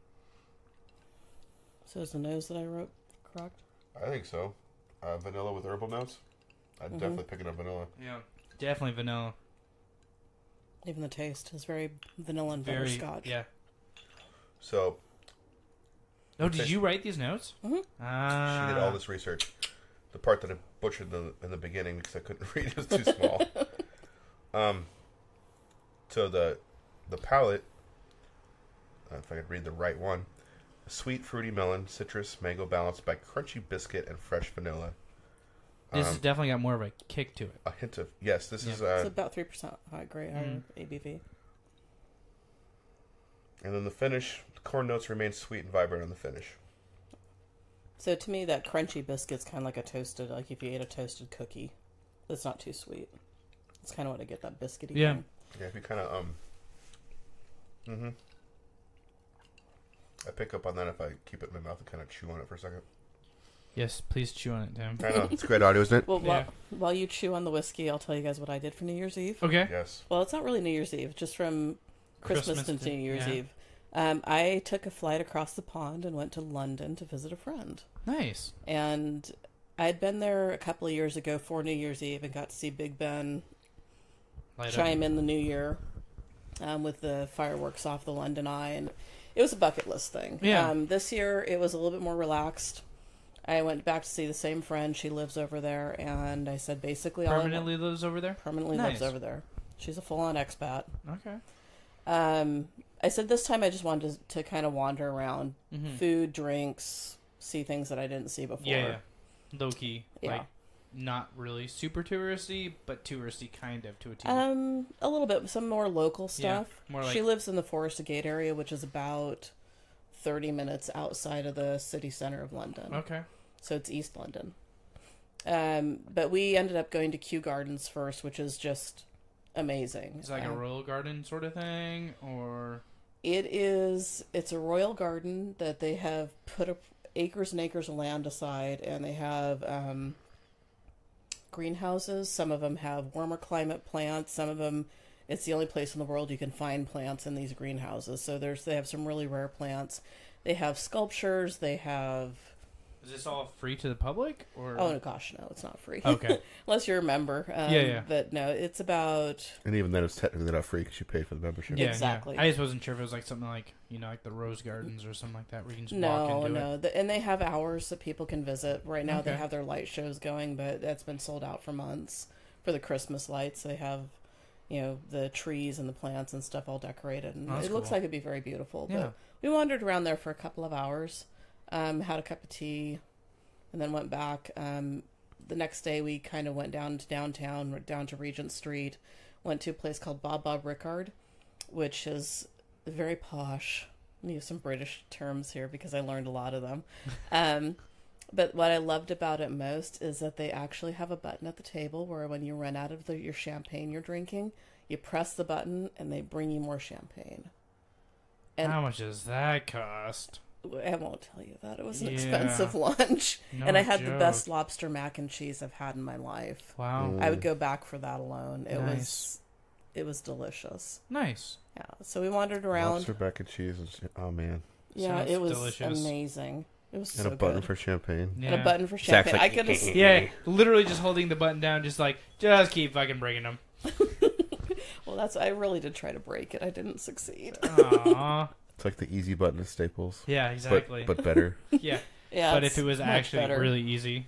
So is the nose that I wrote correct? I think so. Vanilla with herbal notes. I'm definitely picking up vanilla. Yeah. Definitely vanilla. Even the taste is very vanilla and Very. butterscotch. Yeah. So, Oh, did you write these notes? Mhm. she did all this research. The part that I butchered in the beginning because I couldn't read, it was too small. So the palate, if I could read the right one, sweet fruity melon, citrus, mango, balanced by crunchy biscuit and fresh vanilla. This has definitely got more of a kick to it. A hint of this is It's about 3% high ABV. and then the finish. The corn notes remain sweet and vibrant on the finish. So to me, that crunchy biscuit's kind of like a toasted, like if you ate a toasted cookie. It's not too sweet. It's kind of what I get, that biscuity Yeah. thing. Yeah, if you kind of I pick up on that if I keep it in my mouth and kind of chew on it for a second. Yes, please chew on it, Tim. I know it's great audio, isn't it? Well, Yeah. while you chew on the whiskey, I'll tell you guys what I did for New Year's Eve. Okay. Yes. Well, it's not really New Year's Eve, just from Christmas to New Year's yeah. Eve. I took a flight across the pond and went to London to visit a friend. Nice. And I had been there a couple of years ago for New Year's Eve and got to see Big Ben Light chime up. in the new year with the fireworks off the London Eye, and it was a bucket list thing. Yeah. This year it was a little bit more relaxed. I went back to see the same friend. She lives over there, and I said basically Permanently lives over there? permanently Nice. lives over there. She's a full-on expat. Okay. I said this time I just wanted to kind of wander around, Mm-hmm. food, drinks, see things that I didn't see before. Yeah. Low key. Yeah. Like, not really super touristy, but touristy kind of to a T. A little bit, some more local Yeah, stuff. more like- She lives in the Forest Gate area, which is about 30 minutes outside of the city center of London. Okay. So it's East London. But we ended up going to Kew Gardens first, which is just amazing. Is it like a royal garden sort of thing, or... It's a royal garden that they have put acres and acres of land aside, and they have greenhouses. Some of them have warmer climate plants. Some of them, it's the only place in the world you can find plants in these greenhouses. So they have some really rare plants. They have sculptures. They have... Is this all free to the public, or... Oh, no, gosh, no, it's not free. Okay. Unless you're a member. Yeah. But no, it's about... And even then, it's technically not free because you paid for the membership. Yeah, Exactly. Yeah. I just wasn't sure if it was like something like, like the Rose Gardens or something like that, where you can just walk into it. No. And they have hours that people can visit. Right now they Okay. have their light shows going, but that's been sold out for months. For the Christmas lights, they have, the trees and the plants and stuff all decorated. And That's it looks cool. like it'd be very beautiful. Yeah. But we wandered around there for a couple of hours, had a cup of tea, and then went back. The next day we kind of went down to downtown, down to Regent Street, went to a place called Bob Rickard, which is very posh. I'm use some British terms here because I learned a lot of them. But what I loved about it most is that they actually have a button at the table where when you run out of your champagne you're drinking, you press the button and they bring you more champagne. And How much does that cost? I won't tell you that. It was an Yeah. expensive lunch. No And I had the joke. best lobster mac and cheese I've had in my life. Wow. I would go back for that alone. Nice. It was delicious. Nice. Yeah. So we wandered around. Lobster mac and cheese. Oh, man. Yeah, Sounds it was delicious. amazing. It was And so a button good. for champagne. Yeah. And a button for Zach's champagne. like, I could have. Yeah, literally just holding the button down, just keep fucking bringing them. Well, I really did try to break it. I didn't succeed. Aww. It's like the easy button of Staples. Yeah, exactly. But better. Yeah. Yeah, But it's if it was much actually better. really easy.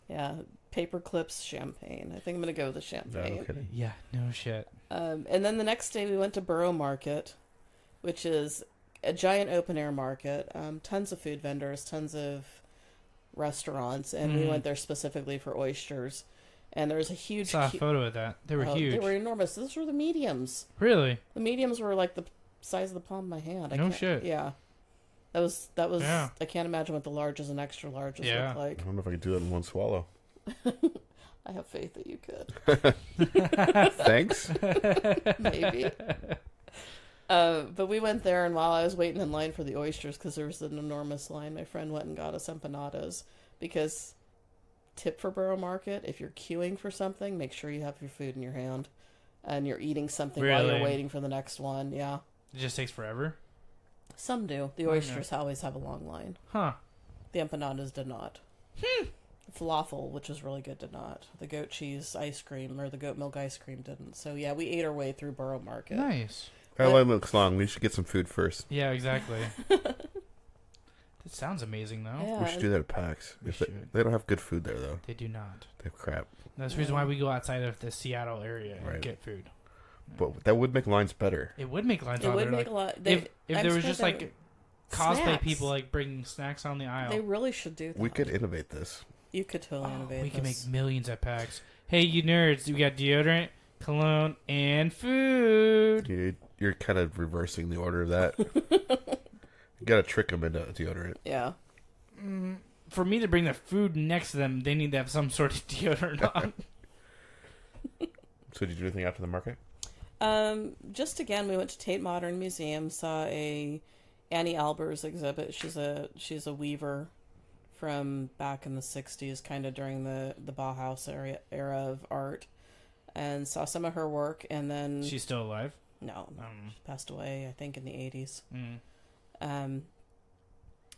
Yeah, paper clips, champagne. I think I'm going to go with the champagne. No kidding. Yeah, no shit. And then the next day we went to Borough Market, which is a giant open air market. Tons of food vendors, tons of restaurants, and we went there specifically for oysters. And there was a huge... Saw a photo of that. They were huge. They were enormous. Those were the mediums. Really? The mediums were like the size of the palm of my hand. No shit. Yeah. That was. Yeah. I can't imagine what the larges and extra larges look like. I don't know if I could do it in one swallow. I have faith that you could. Thanks. Maybe. But we went there, and while I was waiting in line for the oysters, because there was an enormous line, my friend went and got us empanadas. Because, tip for Borough Market, if you're queuing for something, make sure you have your food in your hand. And you're eating something while Really? you're waiting for the next one. Yeah. It just takes forever? Some do. The oysters always have a long line. Huh. The empanadas did not. Falafel, which was really good, did not. The goat cheese ice cream or the goat milk ice cream didn't. So yeah, we ate our way through Borough Market. Nice. Our line looks long. We should get some food first. Yeah, exactly. That sounds amazing, though. Yeah, We should do that at PAX. We If should. they don't have good food there, though. They do not. They have crap. That's the reason why we go outside of the Seattle area and Right. get food. But that would make lines better. It would make lines It out would there. make Like, a lot. if I'm there was just surprised like cosplay snacks. people like bringing snacks on the aisle, They really should do that. We could innovate this. You could totally innovate. we could make this. millions at PAX. Hey, you nerds, we got deodorant, cologne, and food. You're kind of reversing the order of that. You got to trick them into deodorant. Yeah. For me to bring the food next to them, they need to have some sort of deodorant on. So did you do anything after the market? Just again, we went to Tate Modern Museum, saw a Annie Albers exhibit. She's a weaver from back in the 60s, kind of during the Bauhaus era of art, and saw some of her work. And then She's still alive? no, she passed away, I think, in the 80s. Mm.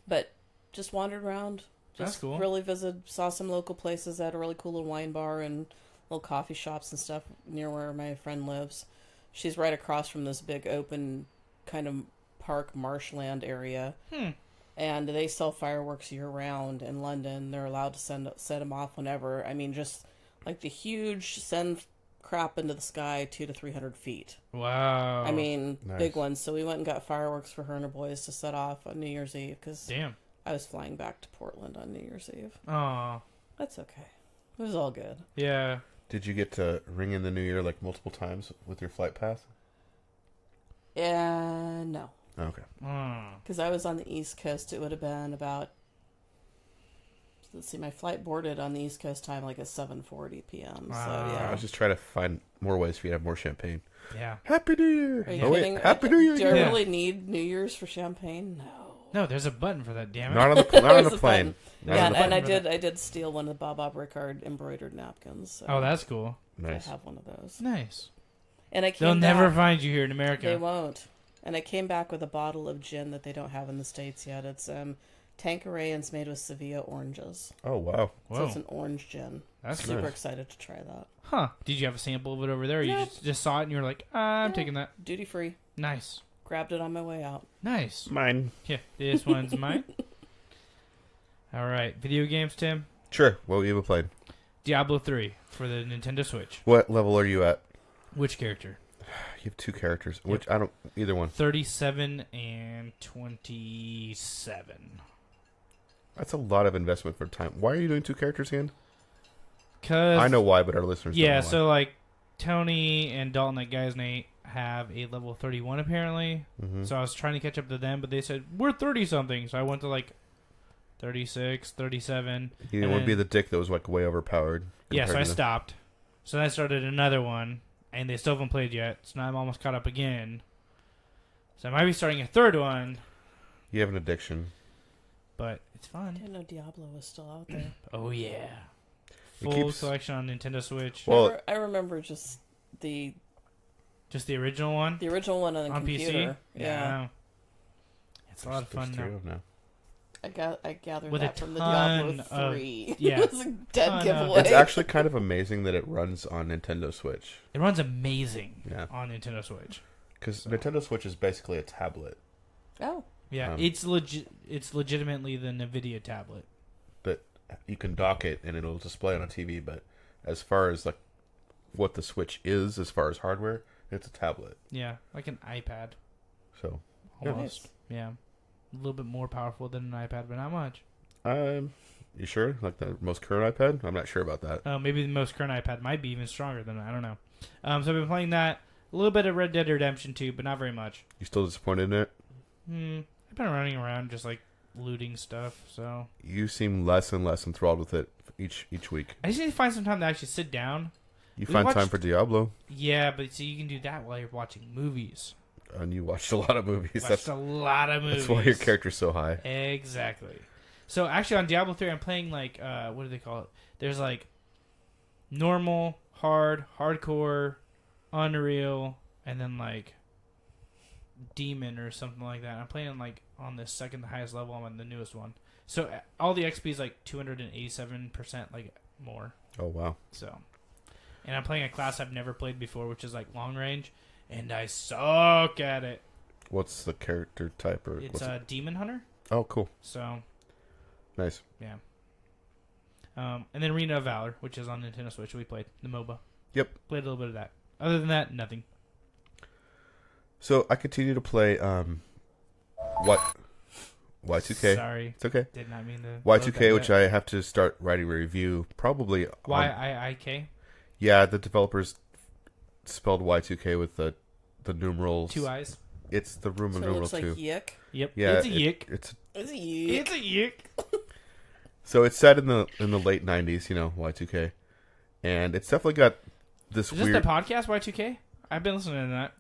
But just wandered around. That's Just cool. really saw some local places that had a really cool little wine bar and little coffee shops and stuff near where my friend lives. She's right across from this big open kind of park marshland area. And they sell fireworks year round in London. They're allowed to set them off whenever. I mean, just like the huge send crap into the sky 200 to 300 feet. Wow. I mean, Nice. big ones. So we went and got fireworks for her and her boys to set off on New Year's Eve because Damn. I was flying back to Portland on New Year's Eve. Aw. That's okay. It was all good. Yeah. Did you get to ring in the new year like multiple times with your flight pass? No. Okay. Because I was on the East Coast, it would have been about... Let's see, my flight boarded on the East Coast time like at 7:40 p.m. So, Wow. I yeah. was just trying to find more ways for you to have more champagne. Yeah. Happy New Year! Are you Oh, kidding? wait. Happy New Year! Do I again. really need New Year's for champagne? No. No, there's a button for that, damn it. Not on the, not on There's the a plane. button. Not Yeah, on the and plane. I did steal one of the Bob Ricard embroidered napkins. So Oh, that's cool. Nice. I have one of those. Nice. And I came They'll back, never find you here in America. They won't. And I came back with a bottle of gin that they don't have in the States yet. It's Tanqueray, and it's made with Sevilla oranges. Oh, wow. So Whoa. it's an orange gin. That's Super cool. excited to try that. Huh. Did you have a sample of it over there? Or Yeah. you just saw it and you were like, I'm taking that. Duty free. Nice. Grabbed it on my way out. Nice. Mine. Yeah, this one's mine. All right. Video games, Tim? Sure. What have you played? Diablo 3 for the Nintendo Switch. What level are you at? Which character? You have two characters. Which I don't... Either one. 37 and 27. That's a lot of investment for time. Why are you doing two characters again? Cause I know why, but our listeners don't Yeah, know why. so like Tony and Dalton, that guy's Nate, have a level 31 apparently. Mhm. So I was trying to catch up to them, but they said we're 30 something. So I went to like 36, 37. You and would then- be the dick that was like way overpowered. Yeah, so I compared to stopped. So then I started another one, and they still haven't played yet. So now I'm almost caught up again. So I might be starting a third one, You have an addiction. but it's I fun. didn't know Diablo was still out there. Oh yeah, It full keeps- collection on Nintendo Switch. Well- I remember just the Just the original one original one on the on computer. PC. Yeah. It's a lot of fun There's now. two now. I gathered With a that from the ton Diablo of- 3. yeah, It was a dead ton of- giveaway. It's actually kind of amazing that it runs on Nintendo Switch. It runs amazing Yeah. on Nintendo Switch. Because Nintendo Switch is basically a tablet. Oh. Yeah, Um, it's legitimately the NVIDIA tablet. But you can dock it and it'll display on a TV. But as far as like what the Switch is, as far as hardware, it's a tablet. Yeah, like an iPad. So, Almost. Yeah. A little bit more powerful than an iPad, but not much. you sure? Like the most current iPad? I'm not sure about that. Maybe the most current iPad might be even stronger than that. I don't know. So I've been playing that. A little bit of Red Dead Redemption 2, but not very much. You still disappointed in it? I've been running around just like looting stuff, so... You seem less and less enthralled with it each week. I just need to find some time to actually sit down. You We find watched- time for Diablo, Yeah, but see, you can do that while you're watching movies. and you watched a lot of movies. Watched a lot of movies. That's why your character's so high. Exactly. So actually on Diablo 3 I'm playing like what do they call it? There's like normal, hard, hardcore, unreal, and then like demon or something like that. I'm playing like on the second highest level. I'm on the newest one. So all the XP is like 287% like more. Oh wow! So, and I'm playing a class I've never played before, which is like long range, and I suck at it. What's the character type? Or It's what's a demon hunter. Oh, cool, So nice. yeah. And then Arena of Valor, which is on Nintendo Switch. We played the MOBA. Yep. Played a little bit of that. Other than that, nothing. So I continue to play. What? Y2K. Sorry, It's okay. did not mean to. Y2K, which I have to start writing a review probably. YIIK. Yeah, the developers spelled Y2K with the numerals. 2 eyes. It's the Roman So it numeral looks like 2. yick. Yep. Yeah, It's a yick. It's It's a yick. It's a yick. so it's set in the late 90s, you know, Y2K, and it's definitely got this Is this weird. the podcast Y2K? I've been listening to that.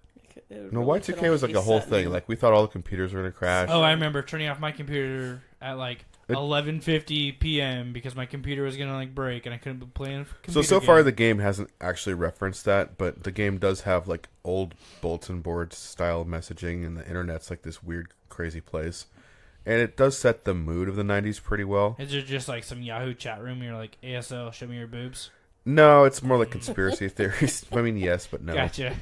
No, Y2K was like a whole thing. Like we thought all the computers were gonna crash. Oh, I remember turning off my computer at like It- 11:50 p.m. because my computer was gonna like break and I couldn't be playing. So far the game hasn't actually referenced that, but the game does have like old bulletin board style messaging, and the internet's like this weird, crazy place, and it does set the mood of the 90s pretty well. Is it just like some Yahoo chat room? You're like ASL, show me your boobs. No, it's more like conspiracy theories. I mean, yes, but no. Gotcha.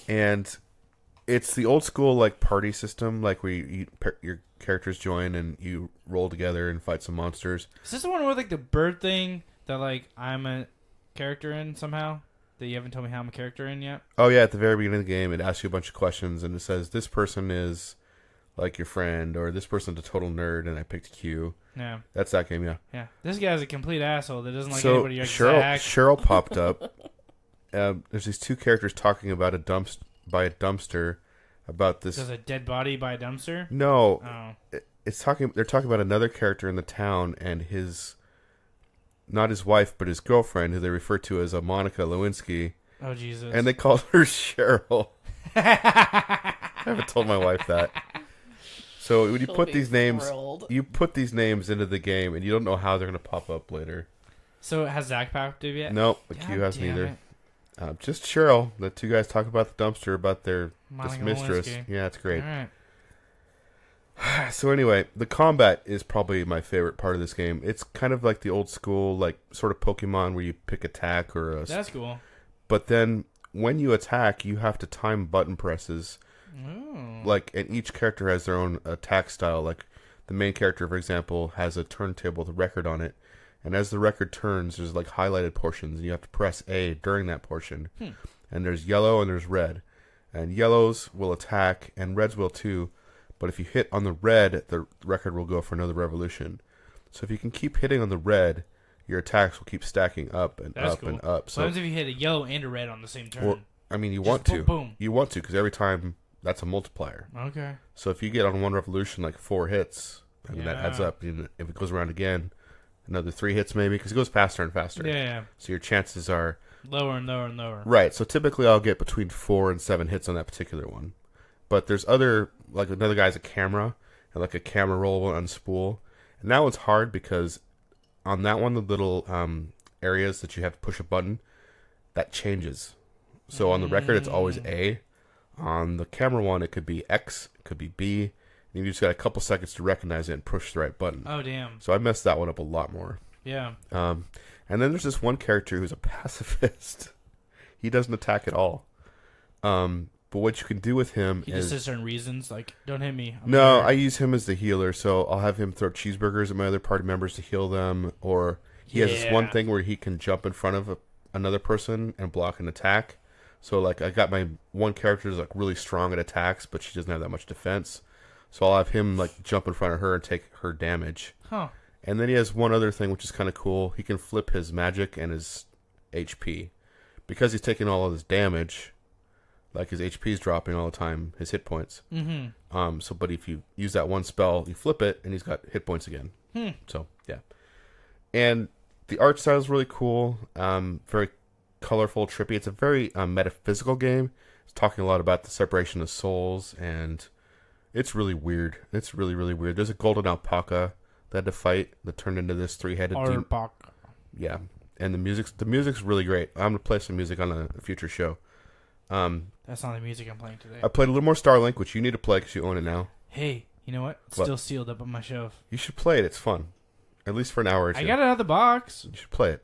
And it's the old school like party system, like where your characters join and you roll together and fight some monsters. Is this the one with like the bird thing that like I'm a character in somehow? That you haven't told me how I'm a character in yet? Oh yeah, at the very beginning of the game, it asks you a bunch of questions and it says this person is like your friend, or this person's a total nerd, and I picked Q. Yeah. That's that game, yeah. Yeah. This guy's a complete asshole that doesn't like So anybody like Cheryl Zach. Cheryl popped up. There's these two characters talking about a dumpster about this. There's a dead body by a dumpster? No, Oh. They're talking about another character in the town and not his wife, but his girlfriend, who they refer to as a Monica Lewinsky, Oh, Jesus. and they called her Cheryl. I haven't told my wife that. So when you She'll put be these names, thrilled. you put these names into the game, and you don't know how they're going to pop up later. So has Zach popped up yet? Nope, the God Q has damn neither. it. Just Cheryl. The two guys talk about the dumpster, about their Monica mistress. Lewinsky. Yeah, it's great. All right. So anyway, the combat is probably my favorite part of this game. It's kind of like the old school, like sort of Pokemon where you pick attack or a. That's cool. But then when you attack, you have to time button presses. Ooh. Like, and each character has their own attack style. Like the main character, for example, has a turntable with a record on it, and as the record turns, there's like highlighted portions, and you have to press A during that portion. And there's yellow and there's red, and yellows will attack, and reds will too. But if you hit on the red, the record will go for another revolution. So if you can keep hitting on the red, your attacks will keep stacking up and That's up cool. and up. So, what happens if you hit a yellow and a red on the same turn? Or, I mean, you Just want boom, to. boom. You want to, because every time that's a multiplier. Okay. So if you get on one revolution like 4 hits, and that adds Yeah. up. And if it goes around again, another 3 hits maybe, because it goes faster and faster. Yeah. So your chances are Lower and lower and lower. right. So typically I'll get between 4 and 7 hits on that particular one. But there's other, like another guy's a camera, and like a camera roll will unspool. And that one's hard because on that one, the little areas that you have to push a button, that changes. So on the record, it's always A. On the camera one, it could be X, it could be B. And You just got a couple seconds to recognize it and push the right button. Oh, damn. So I messed that one up a lot more. Yeah. And then there's this one character who's a pacifist. He doesn't attack at all. But what you can do with him He is... just says certain reasons, like, don't hit me. No, I use him as the healer, so I'll have him throw cheeseburgers at my other party members to heal them, or he has this one thing where he can jump in front of another person and block an attack. So, like, I got my one character who's, like, really strong at attacks, but she doesn't have that much defense. So I'll have him, like, jump in front of her and take her damage. Huh. And then he has one other thing, which is kind of cool. He can flip his magic and his HP. Because he's taking all of his damage, like, his HP is dropping all the time, his hit points. Mm-hmm. But if you use that one spell, you flip it, and he's got hit points again. So, yeah. And the art style is really cool. Very colorful, trippy. It's a very metaphysical game. It's talking a lot about the separation of souls, and it's really weird. It's really, really weird. There's a golden alpaca that had to fight that turned into this three-headed demon. Alpaca. Yeah. And the music's really great. I'm going to play some music on a future show. That's not the music I'm playing today. I played a little more Starlink, which you need to play because you own it now. Hey, you know what? It's What? still sealed up on my shelf. You should play it. It's fun. At least for an hour or two. I got it out of the box. You should play it.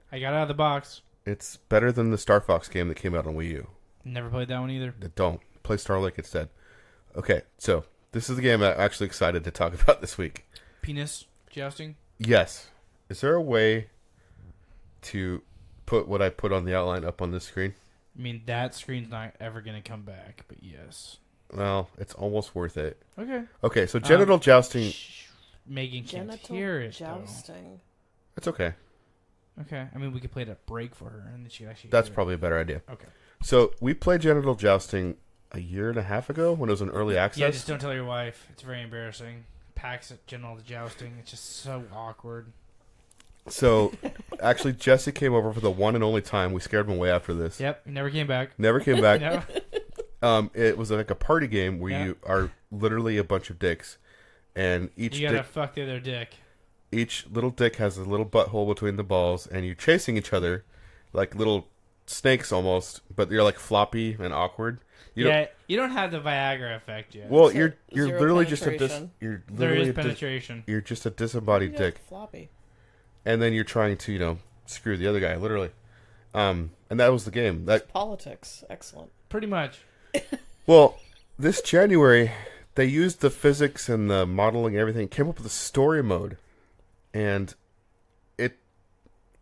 It's better than the Star Fox game that came out on Wii U. Never played that one either. Don't. Play Starlink instead. Okay, so this is the game I'm actually excited to talk about this week. Penis jousting? Yes. Is there a way to put what I put on the outline up on this screen? I mean, that screen's not ever going to come back, but yes. Well, it's almost worth it. Okay. Okay, so genital jousting... Megan can't Genital hear it, jousting. It's okay. though. Okay. I mean, we could play it at break for her, and then she could actually That's hear probably a better idea. it. Okay. So we played genital jousting a year and a half ago when it was in early access. Yeah, just don't tell your wife. It's very embarrassing. PAX at genital jousting. It's just so awkward. So, actually, Jesse came over for the one and only time. We scared him away after this. Yep. He never came back. Never came back. No. It was like a party game where Yeah. you are literally a bunch of dicks, and each You gotta dick, fuck the other dick. each little dick has a little butthole between the balls, and you're chasing each other like little snakes almost, but you're like floppy and awkward. You You don't have the Viagra effect yet. well, So, you're zero literally just a penetration. you're there literally is penetration. you're just a disembodied Yeah, dick, floppy. and then you're trying to screw the other guy literally. And that was the game. That Politics. Excellent. Pretty much. Well, this January, they used the physics and the modeling and everything, came up with a story mode. And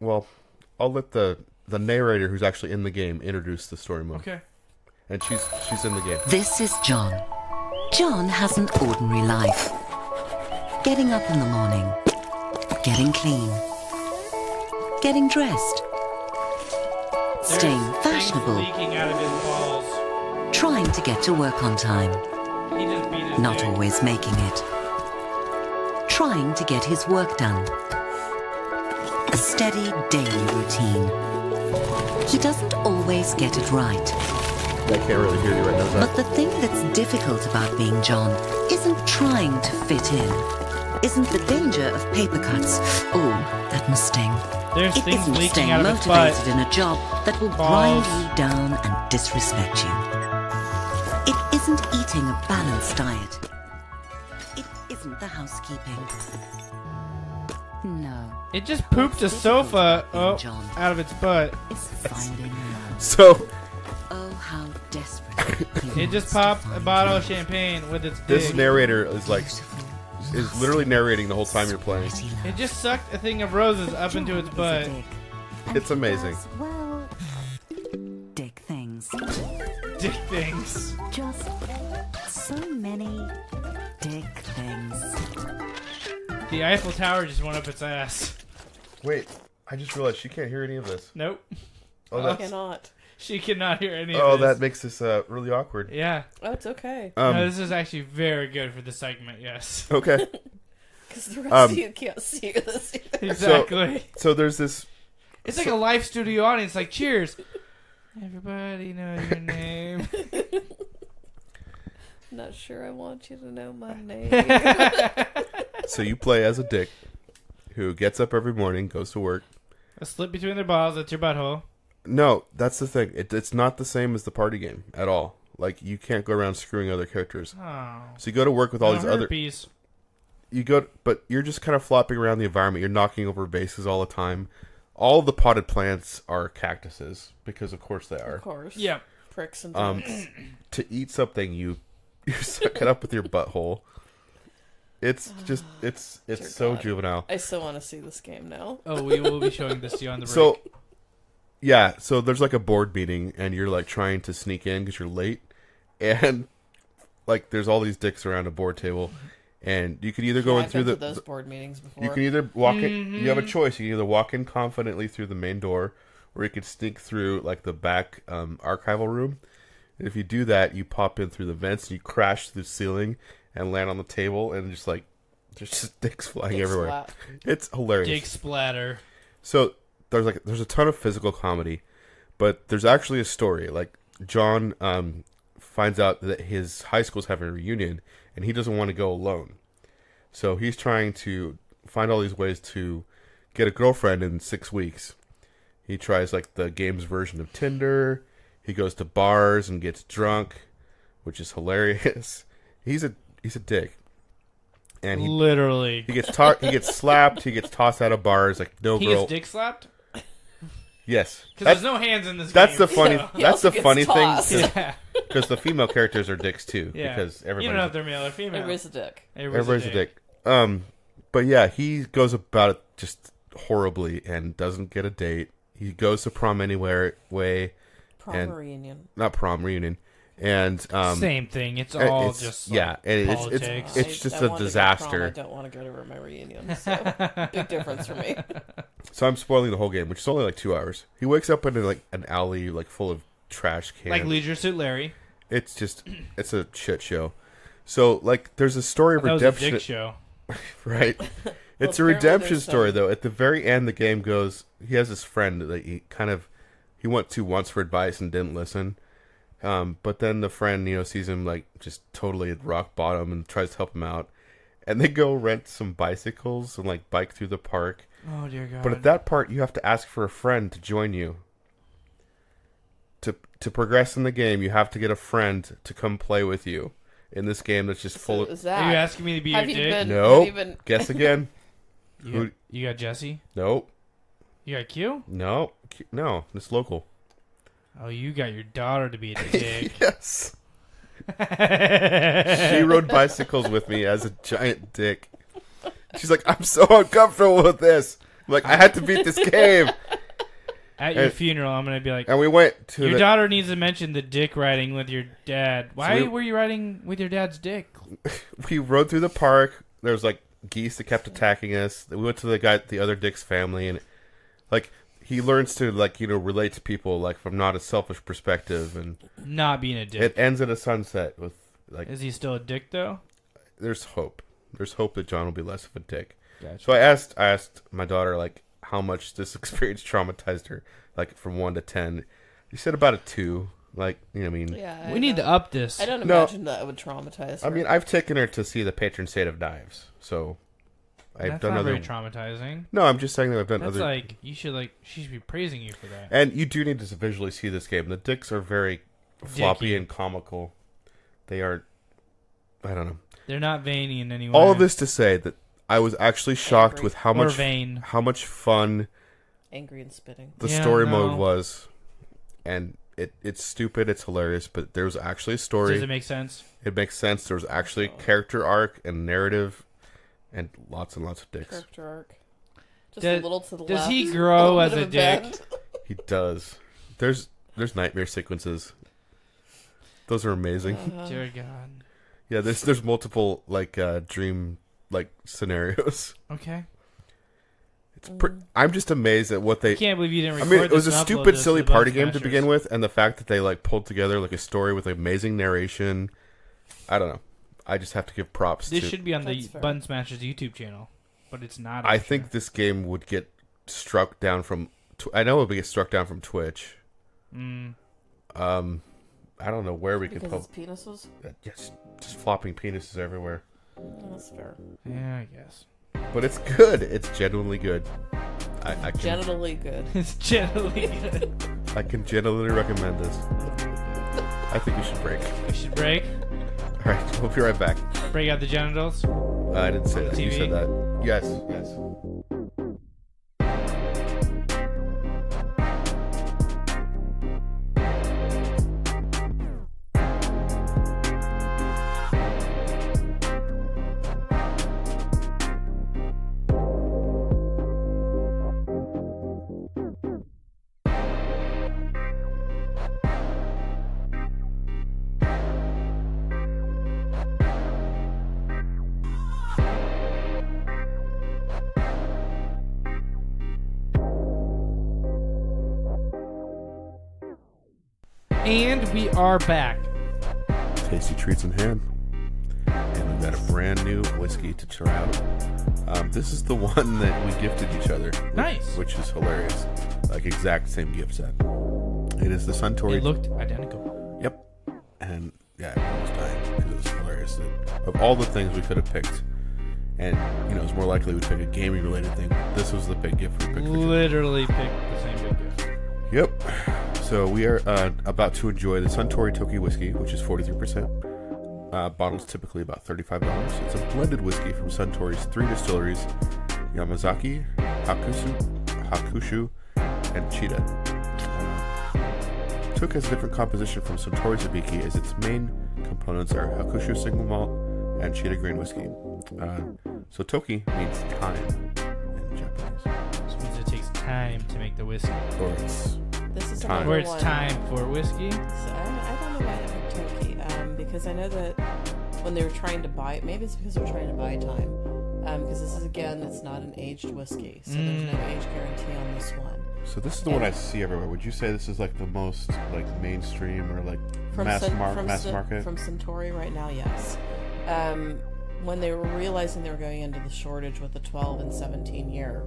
I'll let the narrator who's actually in the game introduce the story mode. Okay. And she's in the game. This is John. John has an ordinary life. Getting up in the morning, getting clean, getting dressed, staying There's things fashionable, leaking out of his balls. trying to get to work on time, He just beat his not dick. always making it, trying to get his work done. A steady daily routine. He doesn't always get it right. I can't really hear you right now, Zach. But the thing that's difficult about being John isn't trying to fit in, isn't the danger of paper cuts. Oh, that must sting. There's It things isn't leaking staying out of his motivated butt. in a job that will Balls. grind you down and disrespect you. It isn't eating a balanced diet. It isn't the housekeeping. No. It just pooped a sofa out of its butt. It's finding love. So, Oh, how desperate. It just popped a bottle of champagne with its this dick. narrator is literally narrating the whole time you're playing. It just sucked a thing of roses up into its butt. It's amazing. Well, dick things. Dick things. Just so many dick things. The Eiffel Tower just went up its ass. Wait, I just realized she can't hear any of this. Nope. Oh, I that's, cannot. She cannot hear any of this. that makes this really awkward. Yeah. Oh, it's okay. No, this is actually very good for the segment, yes. Okay. Because the rest of you can't see this either. Exactly. So there's this. It's like a live studio audience, like, cheers. Everybody know your name. Not sure I want you to know my name. So you play as a dick who gets up every morning, goes to work. A slip between their balls, that's your butthole. No, that's the thing. It's not the same as the party game at all. like you can't go around screwing other characters. Oh. So you go to work with all these other. Herpes. But you're just kind of flopping around the environment. You're knocking over bases all the time. All of the potted plants are cactuses because, of course, they are. Of course. Yeah. Pricks and To eat something, you suck it up with your butthole. It's just it's Dear so God. juvenile. I still want to see this game now. Oh, we will be showing this to you on the break. So yeah, so there's like a board meeting, and you're like trying to sneak in because you're late, and like there's all these dicks around a board table. And you can either go in I've through been the to those board meetings before. you can either walk in. You have a choice. You can either walk in confidently through the main door, or you could sneak through like the back archival room. And if you do that, you pop in through the vents, and you crash through the ceiling and land on the table, and just like there's just dicks flying Dick everywhere. splat. It's hilarious. Dick splatter. So there's a ton of physical comedy, but there's actually a story. Like John finds out that his high school's having a reunion, and he doesn't want to go alone. So he's trying to find all these ways to get a girlfriend in 6 weeks. He tries like the game's version of Tinder. He goes to bars and gets drunk, which is hilarious. He's a dick. And Literally. he gets slapped, he gets tossed out of bars like no He girl. gets dick slapped? Yes. Because there's no hands in this That's game. the funny. He That's also the gets funny tossed. thing Yeah. because the female characters are dicks too. Yeah. Because You don't know if they're male or female. Everybody's a dick. everybody's a dick. But yeah, he goes about it just horribly and doesn't get a date. He goes to prom anywhere way, Prom And- reunion. not prom reunion, and Same thing. It's all it's, just yeah, like, and politics. it's just I a wanted to go to disaster. prom, I don't want to go to my reunion. So big difference for me. So I'm spoiling the whole game, which is only like 2 hours. He wakes up in like an alley like full of trash cans. like Leisure Suit Larry. It's a shit show. So like there's a story of That was a redemption. dick show. Right. It's a apparently redemption there's story, some- though. At the very end, the game goes. He has this friend that he went to once for advice and didn't listen. But then the friend, sees him like just totally at rock bottom and tries to help him out. And they go rent some bicycles and like bike through the park. Oh dear God. But at that part, you have to ask for a friend to join you. To progress in the game, you have to get a friend to come play with you in this game that's just full So of. is Are you that? asking me to be your Have you dick? been? No. Have you been? Guess again. You got Jesse? Nope. You got Q? No. No. It's local. Oh, you got your daughter to be a dick. Yes. She rode bicycles with me as a giant dick. She's like, I'm so uncomfortable with this. I'm like, I had to beat this game. At your And- funeral, I'm going to be like, And we went to your the. daughter needs to mention the dick riding with your dad. Why we- were you riding with your dad's dick? We rode through the park. There was like geese that kept attacking us. We went to the other dick's family, and like he learns to relate to people like from not a selfish perspective, and Not being a dick. it ends at a sunset with like. Is he still a dick, though? There's hope. There's hope that John will be less of a dick. Gotcha. So I asked my daughter like how much this experience traumatized her, like from 1 to 10. She said about a 2. Like, I mean, Yeah. We need to up this. I don't No. imagine that would traumatize her. I mean, I've taken her to see the patron saint of knives, so I've That's done not other. very traumatizing. No, I'm just saying that I've done That's other. like, she should be praising you for that. And you do need to visually see this game. The dicks are very floppy Dicky. and comical. They are. I don't know. They're not veiny in any way. All of this to say that I was actually shocked Angry. with how Or much vain. fun Angry and spitting. the Yeah, story no. mode was, and it's stupid, it's hilarious, but there was actually a story. Does it make sense? It makes sense. There was actually a character arc and narrative, and lots of dicks. Character arc. Just Does- a little to the does left. he grow little as bit a of dick? bend. He does. There's nightmare sequences. Those are amazing. Dear God. Yeah, there's multiple dream scenarios. Okay. I'm just amazed at what they. I can't believe you didn't I record mean, it was a this and upload stupid, this silly to the party Button game to Smashers. begin with, and the fact that they pulled together a story with amazing narration. I don't know. I just have to give props This to. should be on the That's fair. Button Smashers YouTube channel, but it's not. I I'm think sure. this game would get struck down from. I know it would get struck down from Twitch. I don't know where we could Because pub. it's penises? Yes, just flopping penises everywhere. That's fair. Yeah, I guess. But it's good. It's genuinely good. I can Genitally good. It's generally good. I can genuinely recommend this. I think we should break. We should break. All right, we'll be right back. Break out the genitals. I didn't say that. You TV? said that. Yes. And we are back. Tasty treats in hand. And we've got a brand new whiskey to try out. This is the one that we gifted each other. Nice. Which is hilarious. Like exact same gift set. It is the Suntory. It looked identical. Yep. And yeah, everyone was dying because it was hilarious. That of all the things we could have picked, and you know, it's more likely we'd pick a gaming related thing. This was the big gift we picked. Literally picked the same big gift. Yep. So we are about to enjoy the Suntory Toki whiskey, which is 43%. Bottles typically about $35. It's a blended whiskey from Suntory's 3 distilleries: Yamazaki, Hakushu, and Chita. Toki has a different composition from Suntory Hibiki, as its main components are Hakushu single malt and Chita grain whiskey. So Toki means time in Japanese. This means it takes time to make the whiskey. Or it's This is Time. another Where it's one. time for whiskey. So I don't know why they picked Toki, because I know that when they were trying to buy it, maybe it's because they're trying to buy time. Because this is, again, it's not an aged whiskey, so there's no age guarantee on this one. So this is the one I see everywhere. Would you say this is like the most like mainstream or like mass market? From Suntory right now, yes. When they were realizing they were going into the shortage with the 12 and 17 year,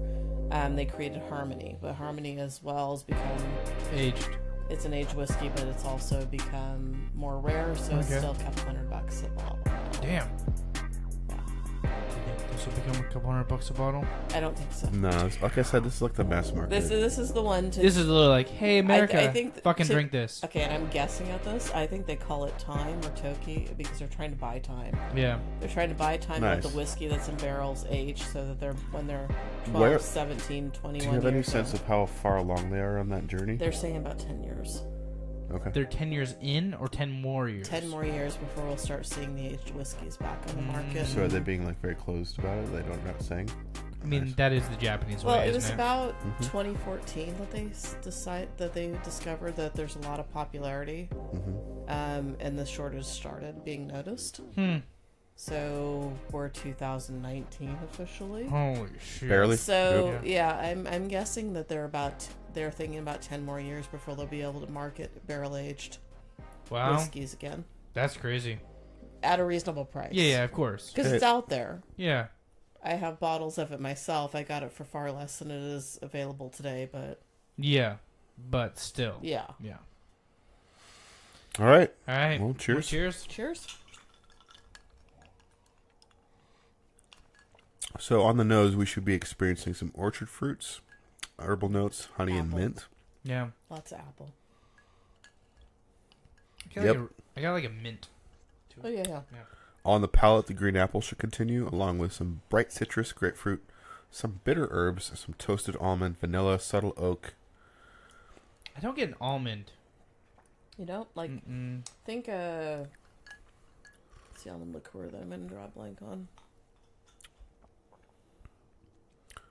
they created Harmony. But Harmony as well has become Aged. It's an aged whiskey, but it's also become more rare, so it's still a couple $100 a bottle. Damn. Do you think this will become a couple $100 a bottle? I don't think so. No, like I said, this is like the mass market. This is the one to. This is a little like, hey, America, I think fucking drink this. Okay, and I'm guessing at this. I think they call it time or Toki because they're trying to buy time. Yeah. They're trying to buy time Nice. with the whiskey that's in barrels aged so that when they're 12, 17, 21 Do you have any years sense old. of how far along they are on that journey? They're saying about 10 years. Okay. They're 10 years in or 10 more years? 10 more years before we'll start seeing the aged whiskeys back on the market. So are they being like very closed about it? They don't not saying. I mean, that is the Japanese Well, way, it was isn't it? about 2014 that they discovered that there's a lot of popularity, and the shortage started being noticed. So we're 2019 officially. Holy shit. Barely. So yeah, I'm guessing that they're thinking about 10 more years before they'll be able to market barrel aged Wow. whiskeys again That's crazy. at a reasonable price. Yeah, of course. because it's out there. Yeah. I have bottles of it myself. I got it for far less than it is available today, but Yeah. But still. yeah. Yeah. All right. All right. Well, cheers. Cheers. Cheers. So on the nose, we should be experiencing some orchard fruits, herbal notes, honey, and Apple. mint. Yeah. Lots of apple. I got like a mint. Oh yeah. On the palate, the green apple should continue, along with some bright citrus, grapefruit, some bitter herbs, some toasted almond, vanilla, subtle oak. I don't get an almond. You don't like think it's the almond liqueur that I'm gonna draw a blank on.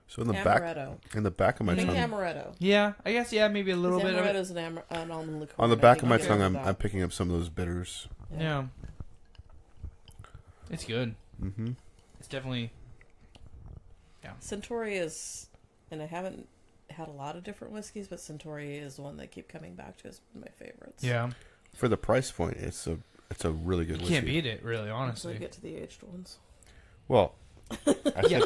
So in the Amaretto. back of my I think tongue, amaretto. Yeah, I guess, yeah, maybe a little bit of it. Amaretto's an almond liqueur. on the and I back think of my you get tongue, rid I'm of that. I'm picking up some of those bitters. Yeah. It's good. Mm-hmm. It's definitely... Suntory is, and I haven't had a lot of different whiskeys, but Suntory is the one that I keep coming back to as my favorites. Yeah. For the price point, it's a really good You whiskey. can't beat it, really, Until honestly. I get to the aged ones. Well, Yeah,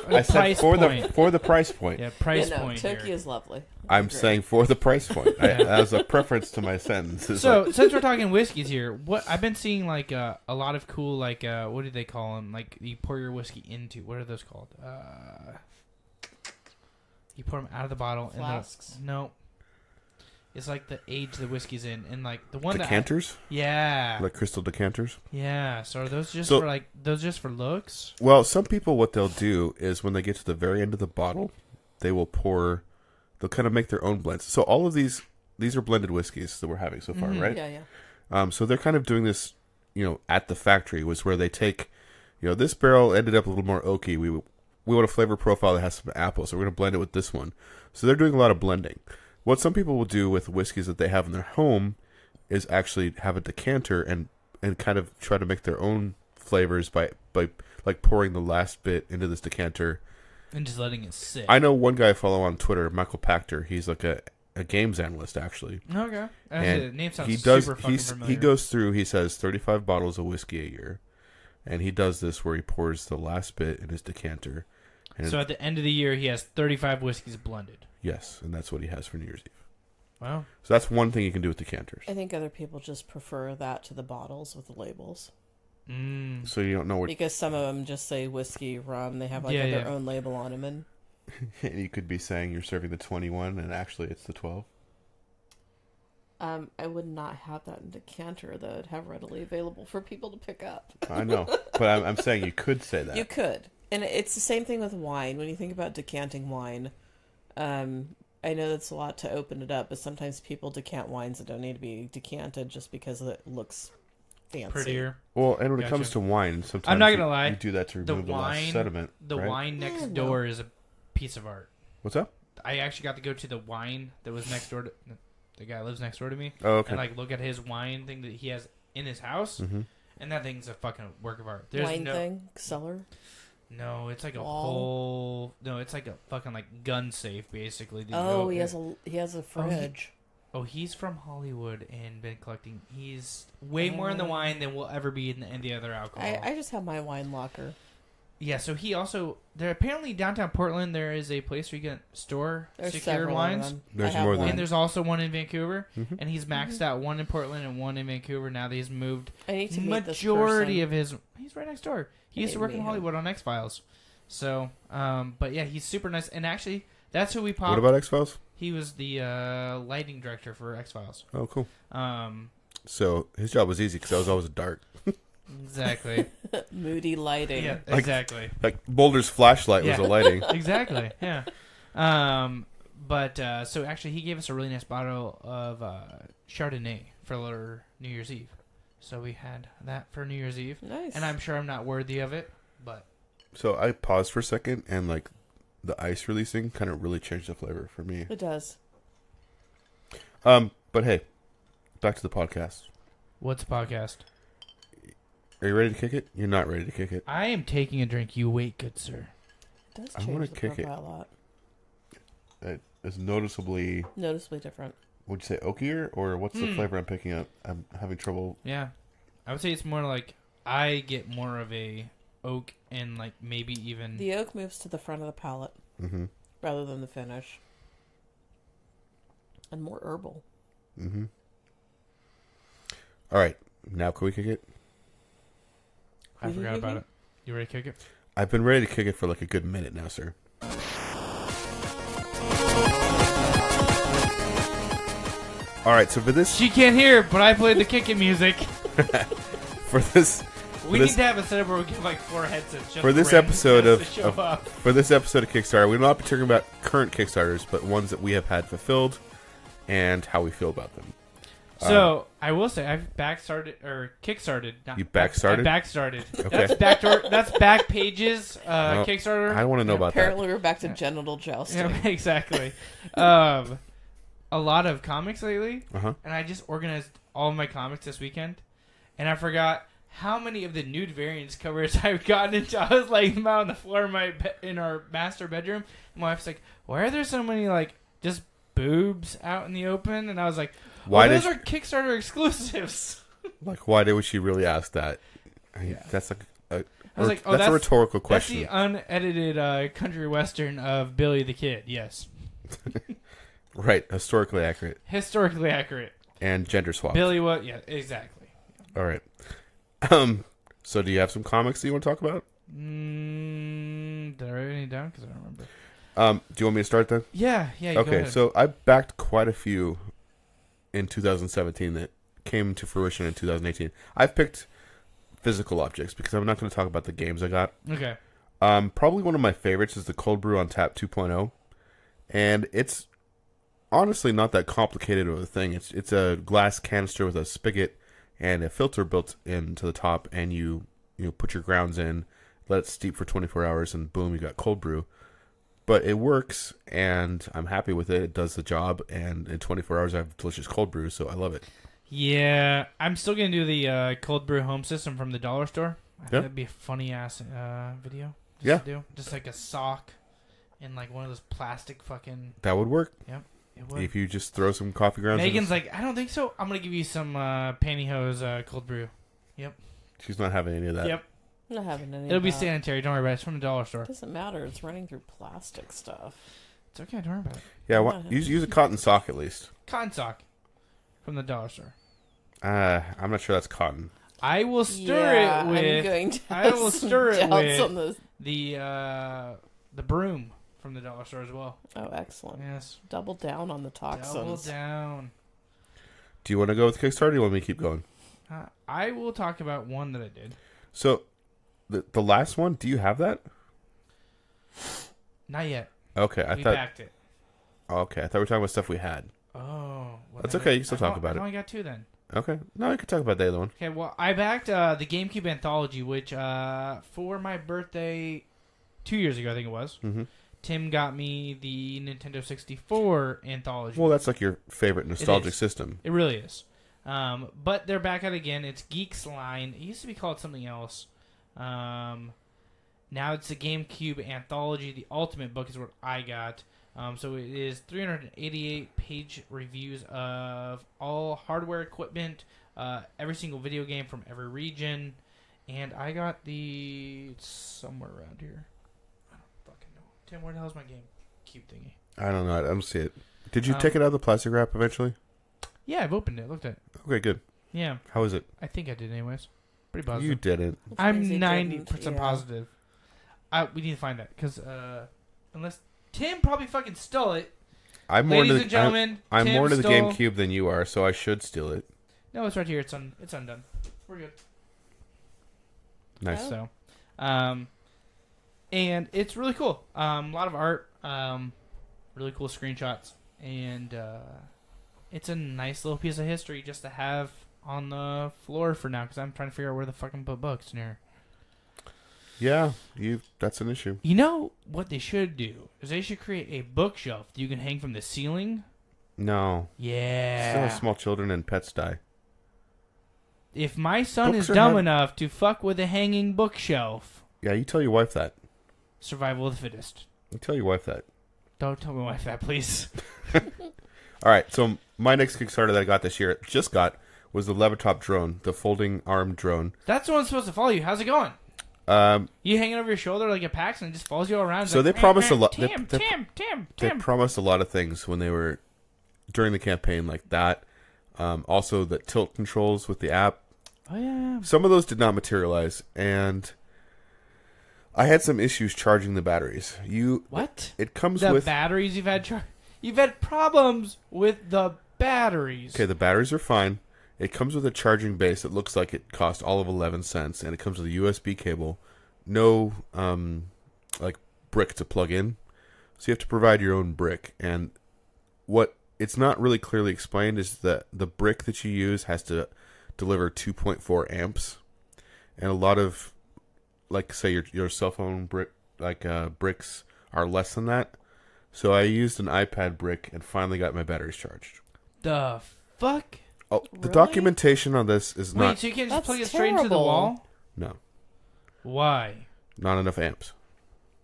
I said price for point. the price point. Yeah, price yeah, no, point Toki here. is lovely. I'm Great. saying for the price point. That was a preference to my sentence. It's So, like, since we're talking whiskeys here, what I've been seeing like a lot of cool like what do they call them? Like you pour your whiskey into. What are those called? You pour them out of the bottle. Flasks? No. is like the age the whiskey's in, and like the one Decanters? yeah, Like crystal decanters? yeah. So are those just So- for like those just for looks? Well, some people, what they'll do is when they get to the very end of the bottle, they will pour, they'll kind of make their own blends. So all of these are blended whiskeys that we're having so far, right? Yeah. So they're kind of doing this, at the factory, was where they take, this barrel ended up a little more oaky. We want a flavor profile that has some apple, so we're going to blend it with this one. So they're doing a lot of blending. What some people will do with whiskeys that they have in their home is actually have a decanter and kind of try to make their own flavors by like pouring the last bit into this decanter. And just letting it sit. I know one guy I follow on Twitter, Michael Pachter. He's like a games analyst, actually. Okay. And the name sounds super fucking familiar. he goes through, he says 35 bottles of whiskey a year. And he does this where he pours the last bit in his decanter. And So at the end of the year, he has 35 whiskeys blended. yes, and that's what he has for New Year's Eve. Wow. So that's one thing you can do with decanters. I think other people just prefer that to the bottles with the labels. So you don't know what Because some of them just say whiskey, rum. They have like Yeah, their yeah. own label on them. And you could be saying you're serving the 21 and actually it's the 12. I would not have that in decanter that I'd have readily available for people to pick up. I know, but I'm saying you could say that. You could. And it's the same thing with wine. When you think about decanting wine, I know that's a lot to open it up, but sometimes people decant wines that don't need to be decanted just because it looks fancy. Prettier. Well, and when it Gotcha. comes to wine, sometimes I'm not gonna lie. you do that to remove the last sediment. The right? wine next Yeah, door is a piece of art. What's up? I actually got to go to the wine that was next door to the guy lives next door to me. Oh, okay. And like look at his wine thing that he has in his house, and that thing's a fucking work of art. There's Wine no, thing? Cellar? No, it's like a Wall? whole. No, it's like a fucking like gun safe basically. that you Oh, go- he has a fridge. Oh, he's from Hollywood and been collecting. He's way more in the wine than will ever be in any other alcohol. I just have my wine locker. Yeah, so he also there apparently downtown Portland there is a place where you can store There's secured several wines. of them. There's I have more than one. And there's also one in Vancouver, Mm-hmm. and he's maxed out one in Portland and one in Vancouver. Now that he's moved, I need to meet this majority person. of his he's right next door. He used to work in meet him. Hollywood on X Files, so but yeah, he's super nice. And actually, that's who we popped. What about X-Files? He was the lighting director for X Files. Oh, cool. So his job was easy because I was always dark. Exactly. Moody lighting. Yeah, Like- exactly. Like Boulder's flashlight was Yeah. a lighting. Exactly. Yeah. But so actually, he gave us a really nice bottle of Chardonnay for New Year's Eve. So we had that for New Year's Eve. Nice. And I'm sure I'm not worthy of it, but So I paused for a second, and like the ice releasing kind of really changed the flavor for me. It does. But hey, back to the podcast. what's a podcast? Are you ready to kick it? You're not ready to kick it. I am taking a drink. You wait, good sir. It does I change wanna the kick it. profile a lot. It is noticeably. Noticeably different. Would you say oakier, or what's the flavor I'm picking up? I'm having trouble. Yeah, I would say it's more like I get more of a oak and like maybe even The oak moves to the front of the palate Mm-hmm. rather than the finish. And more herbal. Mm-hmm. All right, now can we kick it? I forgot about it. You ready to kick it? I've been ready to kick it for like a good minute now, sir. All right, so for this, She can't hear, but I played the kicking music. for this, We this- need to have a setup where we give like 4 headsets just for this random episode just of, to show up. for this episode of Kickstarter, we will not be talking about current Kickstarters, but ones that we have had fulfilled and how we feel about them. So I will say I've kickstarted. Not, You backstarted? I backstarted. Okay. That's backdoor. That's back pages. Kickstarter. I don't want to know about that. Apparently, we're back to genital jousting. Yeah, exactly. A lot of comics lately, Uh-huh. and I just organized all of my comics this weekend, and I forgot how many of the nude variants covers I've gotten into. I was laying them out on the floor in our master bedroom. And my wife's like, "Why are there so many like just boobs out in the open?" And I was like, Why those did are Kickstarter exclusives." Like, why did she really ask that? I mean, Yeah. that's like a I was like, "Oh, that's a rhetorical question. That's the unedited country western of Billy the Kid." Yes, Right, historically accurate historically accurate. and gender swapped. Billy, what? Yeah, exactly. All right. So do you have some comics that you want to talk about? Did I write any down? Because I don't remember. Do you want me to start then? Yeah. You go Okay, ahead. so I backed quite a few in 2017 that came to fruition in 2018. I've picked physical objects because I'm not going to talk about the games I got. Okay. Probably one of my favorites is the Cold Brew on Tap 2.0, and it's honestly not that complicated of a thing. It's a glass canister with a spigot and a filter built into the top, and you put your grounds in, let it steep for 24 hours, and boom, you got cold brew. But it works, and I'm happy with it. It does the job, and in 24 hours I have delicious cold brew, so I love it. Yeah, I'm still gonna do the cold brew home system from the dollar store. I think Yeah. that'd be a funny ass video. Yeah. To do. Just like a sock and like one of those plastic fucking. That would work. Yep, it would. If you just throw some coffee grounds Megan's in. like, I don't think so. I'm gonna give you some pantyhose cold brew. Yep. She's not having any of that. Yep. I'm not having any. It'll be of that. sanitary. Don't worry about it. It's from the dollar store. It doesn't matter. It's running through plastic stuff. It's okay. Don't worry about it. Yeah, use a cotton sock at least. Cotton sock from the dollar store. I'm not sure that's cotton. I will stir it with. I'm going to I will have some stir it doubts with on this. the broom from the dollar store as well. Oh, excellent. Yes. Double down on the toxins. Double down. Do you want to go with Kickstarter or do you want me to keep going? I will talk about one that I did. So, the last one, do you have that? Not yet. Okay, I We thought. backed it. Okay, I thought we were talking about stuff we had. Oh. well, That's then okay, you can still talk about I it. only got two then. Okay, no, I could talk about the other one. Okay, well, I backed the GameCube Anthology, which for my birthday 2 years ago, I think it was, Mm-hmm. Tim got me the Nintendo 64 Anthology. Well, that's like your favorite nostalgic is. system. It really is. But they're back out again. It's Geeks Line. It used to be called something else. Now it's the GameCube Anthology. The Ultimate Book is what I got. So it is 388 page reviews of all hardware equipment, every single video game from every region, and I got it's somewhere around here. I don't fucking know. Tim, where the hell's my GameCube thingy? I don't know. I don't see it. Did you Um, take it out of the plastic wrap eventually? Yeah, I've opened it. Looked at it. Okay, good. Yeah, How is it? I think I did anyways. Pretty positive. You didn't. Which means he I'm didn't, 90% yeah. positive. We need to find that because unless Tim probably fucking stole it. I'm more Ladies into and gentlemen, I'm Tim more into the stole- GameCube than you are, so I should steal it. No, it's right here. It's undone. We're good. Nice. So, and it's really cool. A lot of art, really cool screenshots, and it's a nice little piece of history just to have on the floor for now because I'm trying to figure out where the fucking put books in here. Yeah, that's an issue. You know what they should do is they should create a bookshelf that you can hang from the ceiling. No. Yeah. Still have small children and pets die. If my son Books is are dumb heavy. enough to fuck with a hanging bookshelf, Yeah, you tell your wife that. survival of the fittest. You tell your wife that. Don't tell my wife that, please. All right, so my next Kickstarter that I got this year, was the Levitop drone, the folding arm drone. That's the one that's supposed to follow you. How's it going? You hanging over your shoulder like a Pax and it just follows you all around. It's So like, they promised a lot. Tim. They promised a lot of things when they were during the campaign, like that. Also, the tilt controls with the app. Oh yeah. Some of those did not materialize, and I had some issues charging the batteries. What? It comes The with batteries you've had. You've had problems with the batteries. okay. The batteries are fine. It comes with a charging base that looks like it cost all of 11 cents, and it comes with a USB cable, no like brick to plug in, so you have to provide your own brick. And what it's not really clearly explained is that the brick that you use has to deliver 2.4 amps, and a lot of, like, say your cell phone brick bricks are less than that. So I used an iPad brick and finally got my batteries charged. The fuck? Oh, the Really? documentation on this is Wait, not. so you can't just That's plug it straight into the terrible. wall? No, Why? not enough amps.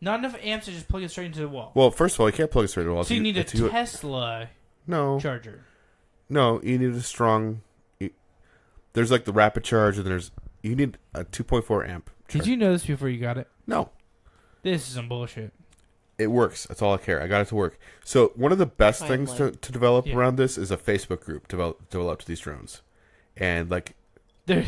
Not enough amps to just plug it straight into the wall. Well, first of all, you can't plug it straight to the wall. So you need a It's U- Tesla No, charger. no, you need a strong. There's like the rapid charge, and you need a 2.4 amp. Did charge. you know this before you got it? No, This is some bullshit. it works. That's all I care. I got it to work. So one of the best things Finally. to develop Yeah. around this is a Facebook group developed these drones, and like There,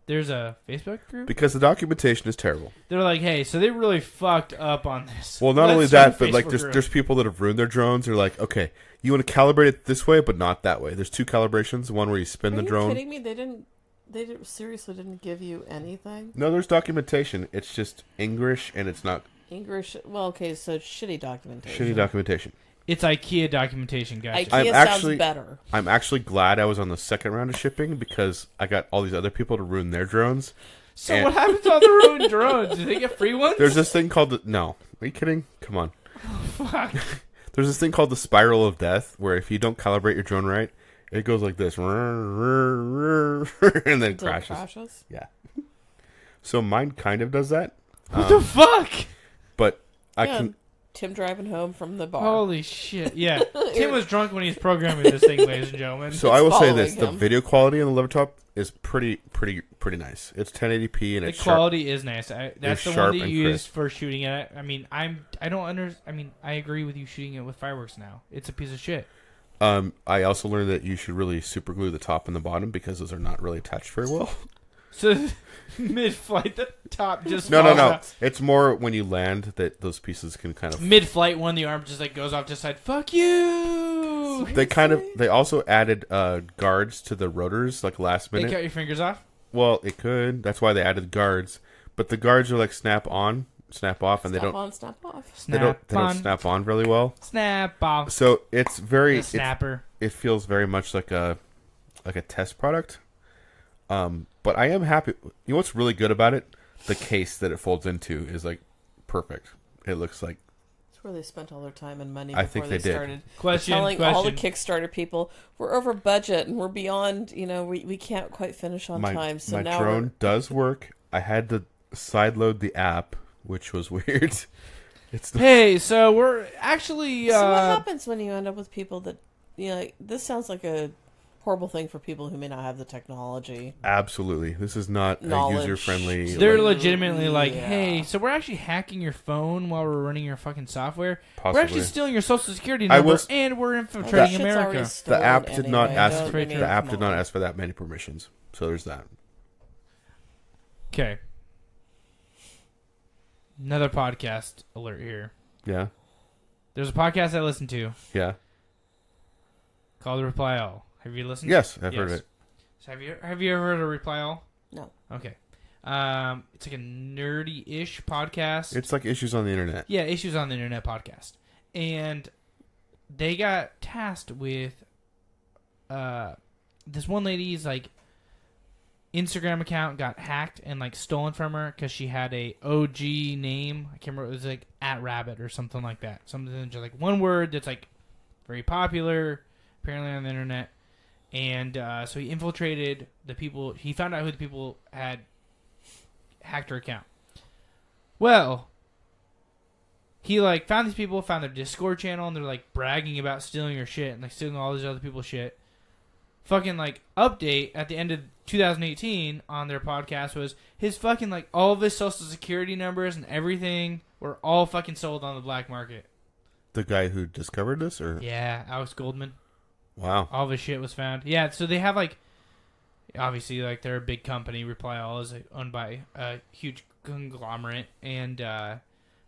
There's a Facebook group? Because the documentation is terrible. They're like, hey, so they really fucked up on this. Well, not Let's only start that, a but like Facebook group. there's people that have ruined their drones. They're like, okay, you want to calibrate it this way, but not that way. There's 2 calibrations. One where you spin the drone. Are you kidding me? They seriously didn't give you anything? No, there's documentation. It's just English, and it's not English. Well, okay, so shitty documentation. shitty documentation. It's IKEA documentation, guys. IKEA sounds better. I'm actually glad I was on the second round of shipping because I got all these other people to ruin their drones. So and what happens to all the ruined drones? Do they get free ones? There's this thing called no. Are you kidding? Come on. Fuck. There's this thing called the spiral of death, where if you don't calibrate your drone right, it goes like this, and then Until it crashes. Yeah. So mine kind of does that. What the fuck? But I Yeah, can. Tim driving home from the bar. Holy shit. Yeah. Tim was drunk when he was programming this thing, ladies and gentlemen. So I will say this: following the him. video quality on the laptop is pretty nice. It's 1080p and The it's quality is nice. That's It's the sharp one that and you use crisp. for shooting it. I mean, I agree with you shooting it with fireworks now. It's a piece of shit. Sharp. I also learned that you should really super glue the top and the bottom because those are not really attached very well. So mid-flight, the top just No. falls out. It's more when you land that those pieces can kind of. Mid-flight, one of the arms just like goes off to the side. Fuck you! They also added guards to the rotors like last They minute. cut your fingers off? Well, it could. That's why they added guards. But the guards are like snap on, snap off, and Snap they don't on, snap off. they don't snap on really well. Snap off. So it's very The snapper. it feels very much like a test product. But I am happy. You know what's really good about it? The case that it folds into is like perfect. It looks like That's where they spent all their time and money I before think they they did. started Question. telling all the Kickstarter people, we're over budget and we're beyond, we can't quite finish on time. So my now drone does work. I had to sideload the app, which was weird. It's the, Hey, so we're actually... So what happens when you end up with people that, this sounds like a horrible thing for people who may not have the technology. absolutely. This is not Knowledge. a user-friendly... They're like, legitimately like, Yeah. hey, so we're actually hacking your phone while we're running your fucking software. Possibly. We're actually stealing your social security I number, will- and we're That infiltrating shit's already America. stolen the app did not anyway. ask. Don't for- even- The app come did not on. ask for that many permissions. So there's that. Okay. Another podcast alert here. Yeah. There's a podcast I listen to Yeah. called Reply All. Have you listened? Yes, I've heard of it. So have you ever heard of Reply All? No. Okay. It's like a nerdy-ish podcast. It's like issues on the internet. Yeah, Issues on the Internet podcast. And they got tasked with this one lady's like Instagram account got hacked and like stolen from her because she had a OG name. I can't remember. It was like @rabbit or something like that. Something just like one word that's like very popular apparently on the internet. And so he infiltrated the people. He found out who the people had hacked her account. Well, he like found these people, found their Discord channel, and they're like bragging about stealing her shit and like stealing all these other people's shit. Fucking like update at the end of 2018 on their podcast was his fucking like all of his social security numbers and everything were all fucking sold on the black market. The guy who discovered this, or Yeah, Alex Goldman. wow, All of his shit was found. Yeah, so they have like obviously like they're a big company. Reply All is like, owned by a huge conglomerate, and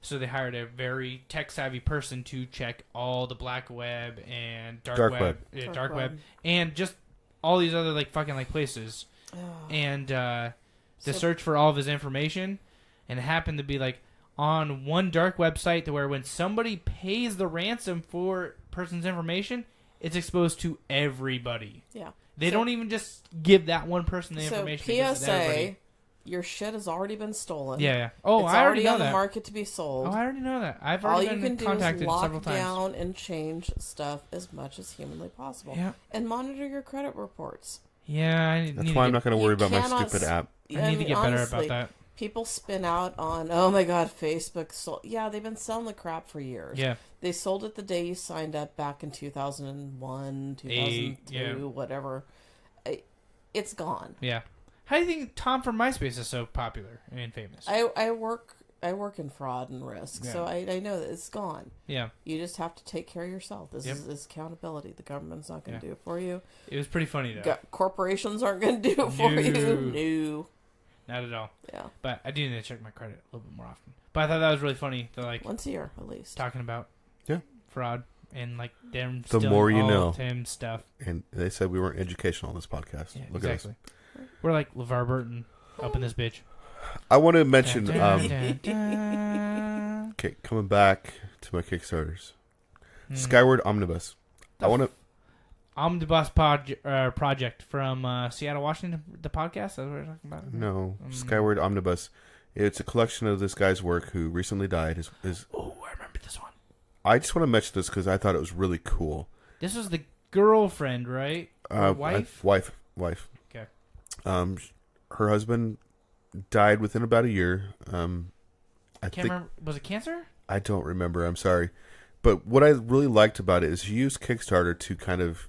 so they hired a very tech savvy person to check all the black web and dark web. Yeah, Dark dark web, web. and just all these other like fucking like places, and to So- search for all of his information, and it happened to be like on one dark website to where when somebody pays the ransom for person's information, it's exposed to everybody. Yeah. They So- don't even just give that one person the So information. it gives it to everybody. PSA, your shit has already been stolen. Yeah, yeah. Oh, it's I already already know on that. the market to be sold. Oh, I already know that. I've All already you can been do contacted is lock several times. down and change stuff as much as humanly possible. Yeah. And monitor your credit reports. Yeah, I that's need why to I'm not going to worry You about my cannot stupid app. I need to get better about that. People spin out on, oh my god, Facebook sold. Yeah, they've been selling the crap for years. Yeah. They sold it the day you signed up back in 2001, 2002, yeah. whatever. It's gone. Yeah. How do you think Tom from MySpace is so popular and famous? I work in fraud and risk, so Yeah. I know that it's gone. Yeah. You just have to take care of yourself. This Yep. is accountability. The government's not going to Yeah. do it for you. It was pretty funny, though. Corporations aren't going to do it for No. you. No. not at all. Yeah. But I do need to check my credit a little bit more often. But I thought that was really funny to like Once a year, at least. talking about Yeah. fraud and like them The stealing more you all know. of Tim's stuff. And they said we weren't educational on this podcast. Yeah, Look exactly. at us. We're like LeVar Burton up in this bitch. I want to mention, Dun, dun, dun. okay, coming back to my Kickstarters. Hmm. Skyward Omnibus. I want to. Omnibus Project from Seattle, Washington, the podcast? That's what we're talking about? No, Skyward Omnibus. It's a collection of this guy's work who recently died. Oh, I remember this one. I just want to mention this because I thought it was really cool. This was the girlfriend, right? Or wife? Wife. Okay. Her husband died within about a year. I Can't remember. Was it cancer? I don't remember. I'm sorry. But what I really liked about it is she used Kickstarter to kind of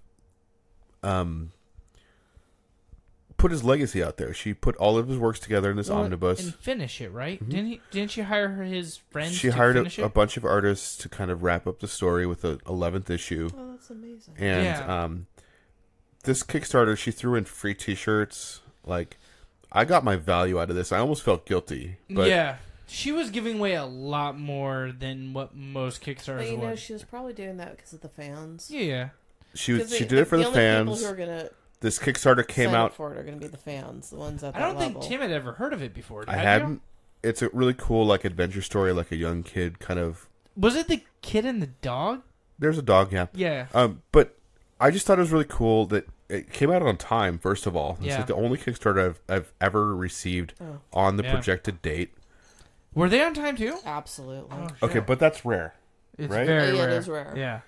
put his legacy out there. She put all of his works together in this omnibus. And finish it, right? Mm-hmm. Didn't she hire his friends She to hired finish it? a bunch of artists to kind of wrap up the story with the 11th issue. Oh, that's amazing. And this Kickstarter, she threw in free T-shirts. Like, I got my value out of this. I almost felt guilty. But yeah. She was giving away a lot more than what most Kickstarters But would. she was probably doing that because of the fans. Yeah. she did it for the only fans. People who are gonna This Kickstarter came sign out. up for it are going to be the fans, the ones at I that don't level. think Tim had ever heard of it before. I Had hadn't. you? It's a really cool, like, adventure story, like a young kid kind of. Was it the kid and the dog? There's a dog, yeah. Yeah. But I just thought it was really cool that it came out on time. First of all, it's Yeah. like the only Kickstarter I've ever received on the Yeah. projected date. Were they on time too? Absolutely. Oh, Okay, shit. but that's rare. It's right? very Yeah, rare. it is rare. Yeah.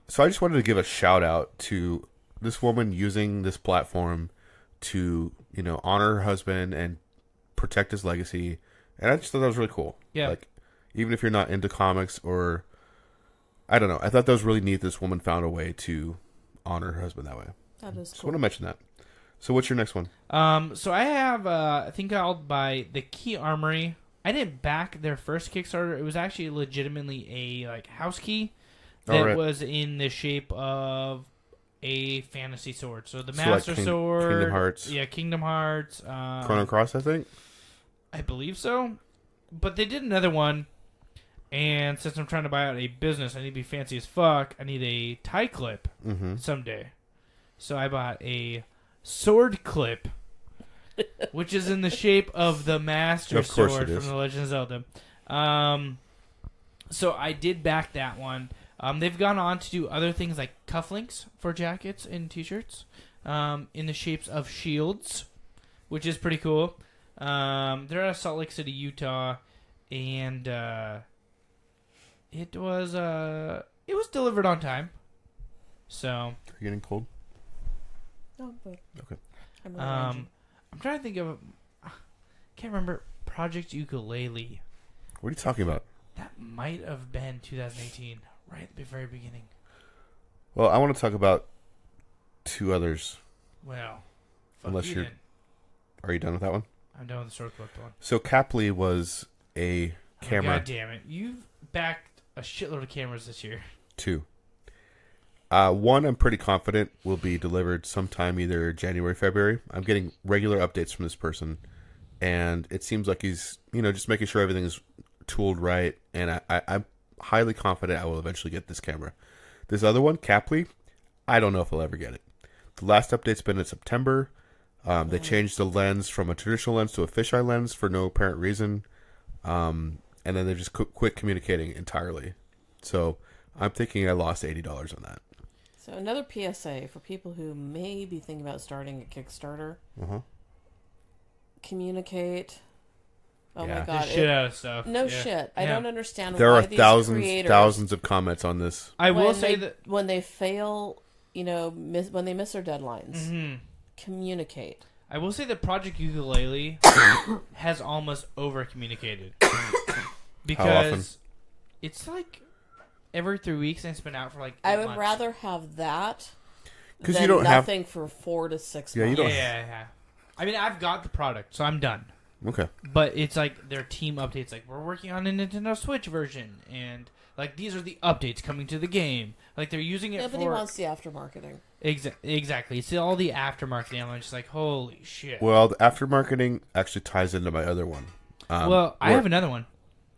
So I just wanted to give a shout out to this woman using this platform to, honor her husband and protect his legacy. And I just thought that was really cool. Yeah. Like, even if you're not into comics or, I don't know, I thought that was really neat. This woman found a way to honor her husband that way. That is Just cool. want to mention that. So what's your next one? So I have, I think I'll buy the Key Armory. I didn't back their first Kickstarter. It was actually legitimately a house key that was in the shape of a fantasy sword. So the Master Sword, Kingdom Hearts. Yeah, Kingdom Hearts. Chrono Cross, I think. I believe so. But they did another one, and since I'm trying to buy out a business, I need to be fancy as fuck. I need a tie clip someday. So I bought a sword clip, which is in the shape of the Master Of course Sword it from is. The Legend of Zelda. So I did back that one. They've gone on to do other things like cufflinks for jackets and t-shirts in the shapes of shields, which is pretty cool. They're out of Salt Lake City, Utah, and it was delivered on time. So Are you getting cold? No, but Okay. I'm arranging. I'm trying to think of can't remember Project Ukulele. What are you talking about? That might have been 2018, right at the very beginning. Well, I want to talk about two others. Well, Unless you you're- then. Are you done with that one? I'm done with the sword clip one. So Capley was a camera. God damn it! You've backed a shitload of cameras this year. 2. One, I'm pretty confident will be delivered sometime either January, February. I'm getting regular updates from this person, and it seems like he's, just making sure everything's tooled right, and I'm highly confident I will eventually get this camera. This other one, Capley, I don't know if I'll ever get it. The last update's been in September. They changed the lens from a traditional lens to a fisheye lens for no apparent reason, and then they just quit communicating entirely. So I'm thinking I lost $80 on that. So another PSA for people who may be thinking about starting a Kickstarter. Communicate. Oh Yeah. my god! Just shit out of stuff. No Yeah. shit. I Yeah. don't understand There why are these thousands creators, of comments on this. I will when say they, that. when they fail, when they miss their deadlines, Mhm. communicate. I will say that Project Ukulele has almost over communicated because it's like every 3 weeks and it's been out for like 8 I would months. rather have that 'Cause than you don't have- nothing for 4 to 6 Yeah, you months. don't- Yeah. I mean, I've got the product, so I'm done. Okay. But it's like their team updates. Like, we're working on a Nintendo Switch version, and like these are the updates coming to the game. Like, they're using it Nobody for wants the aftermarketing. Exactly. It's all the aftermarket. I'm just like, holy shit. Well, the aftermarketing actually ties into my other one. I have another one.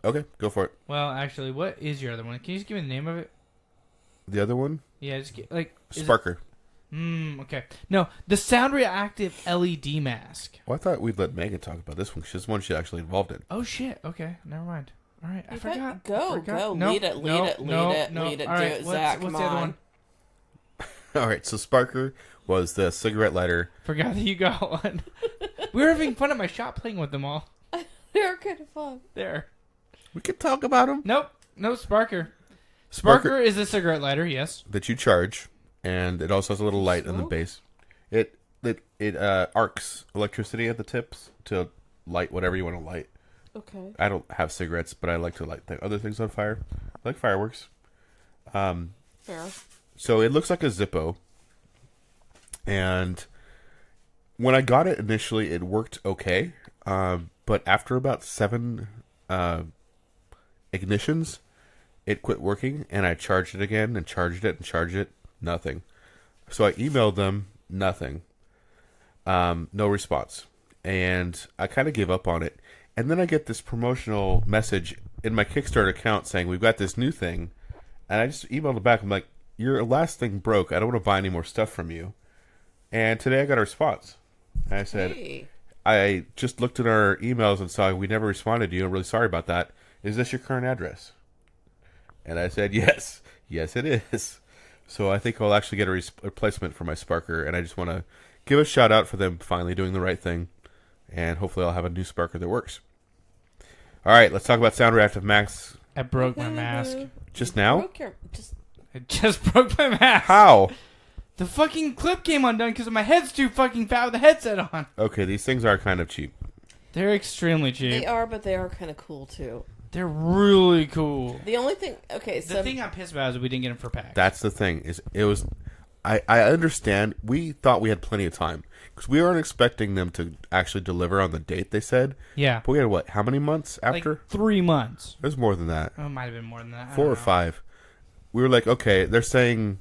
Okay, go for it. Well, actually, what is your other one? Can you just give me the name of it? The other one? Yeah, just like Sparker. Okay. No, the sound reactive LED mask. Well, I thought we'd let Megan talk about this one because this one she's actually involved in. Oh shit. Okay, never mind. All right, I forgot. Go. Nope, Lead it. nope, Lead it. All right, Do it, Zach. what's Come the other on. one? All right, so Sparker was the cigarette lighter. Forgot that you got one. We were having fun at my shop playing with them all. They're kind of fun. There. We could talk about them. Nope. No Sparker. Sparker is a cigarette lighter. Yes. That you charge, and it also has a little light in the base. It arcs electricity at the tips to light whatever you want to light. Okay. I don't have cigarettes, but I like to light other things on fire, I like fireworks. Fair. So it looks like a Zippo, and when I got it initially, it worked okay. But after about 7 ignitions, it quit working, and I charged it again and charged it and charged it. Nothing. So I emailed them. Nothing. No response. And I kind of gave up on it. And then I get this promotional message in my Kickstarter account saying, we've got this new thing. And I just emailed it back. I'm like, your last thing broke. I don't want to buy any more stuff from you. And today I got a response. And I said, Hey. I just looked at our emails and saw we never responded to you. I'm really sorry about that. Is this your current address? And I said, yes. Yes, it is. So I think I'll actually get a replacement for my Sparker. And I just want to give a shout out for them finally doing the right thing. And hopefully I'll have a new Sparker that works. All right, let's talk about sound reactive masks. I broke my mask. Just now? I just broke my mask. How? The fucking clip came undone because my head's too fucking fat with the headset on. Okay, these things are kind of cheap. They're extremely cheap. They are, but they are kind of cool too. They're really cool. The only thing, okay, so The thing I'm pissed about is we didn't get them for PAX. That's the thing. I understand. We thought we had plenty of time because we weren't expecting them to actually deliver on the date they said. Yeah. But we had what? How many months after? Like 3 months. There's more than that. Oh, it might have been more than that. 4 or 5. We were like, okay, they're saying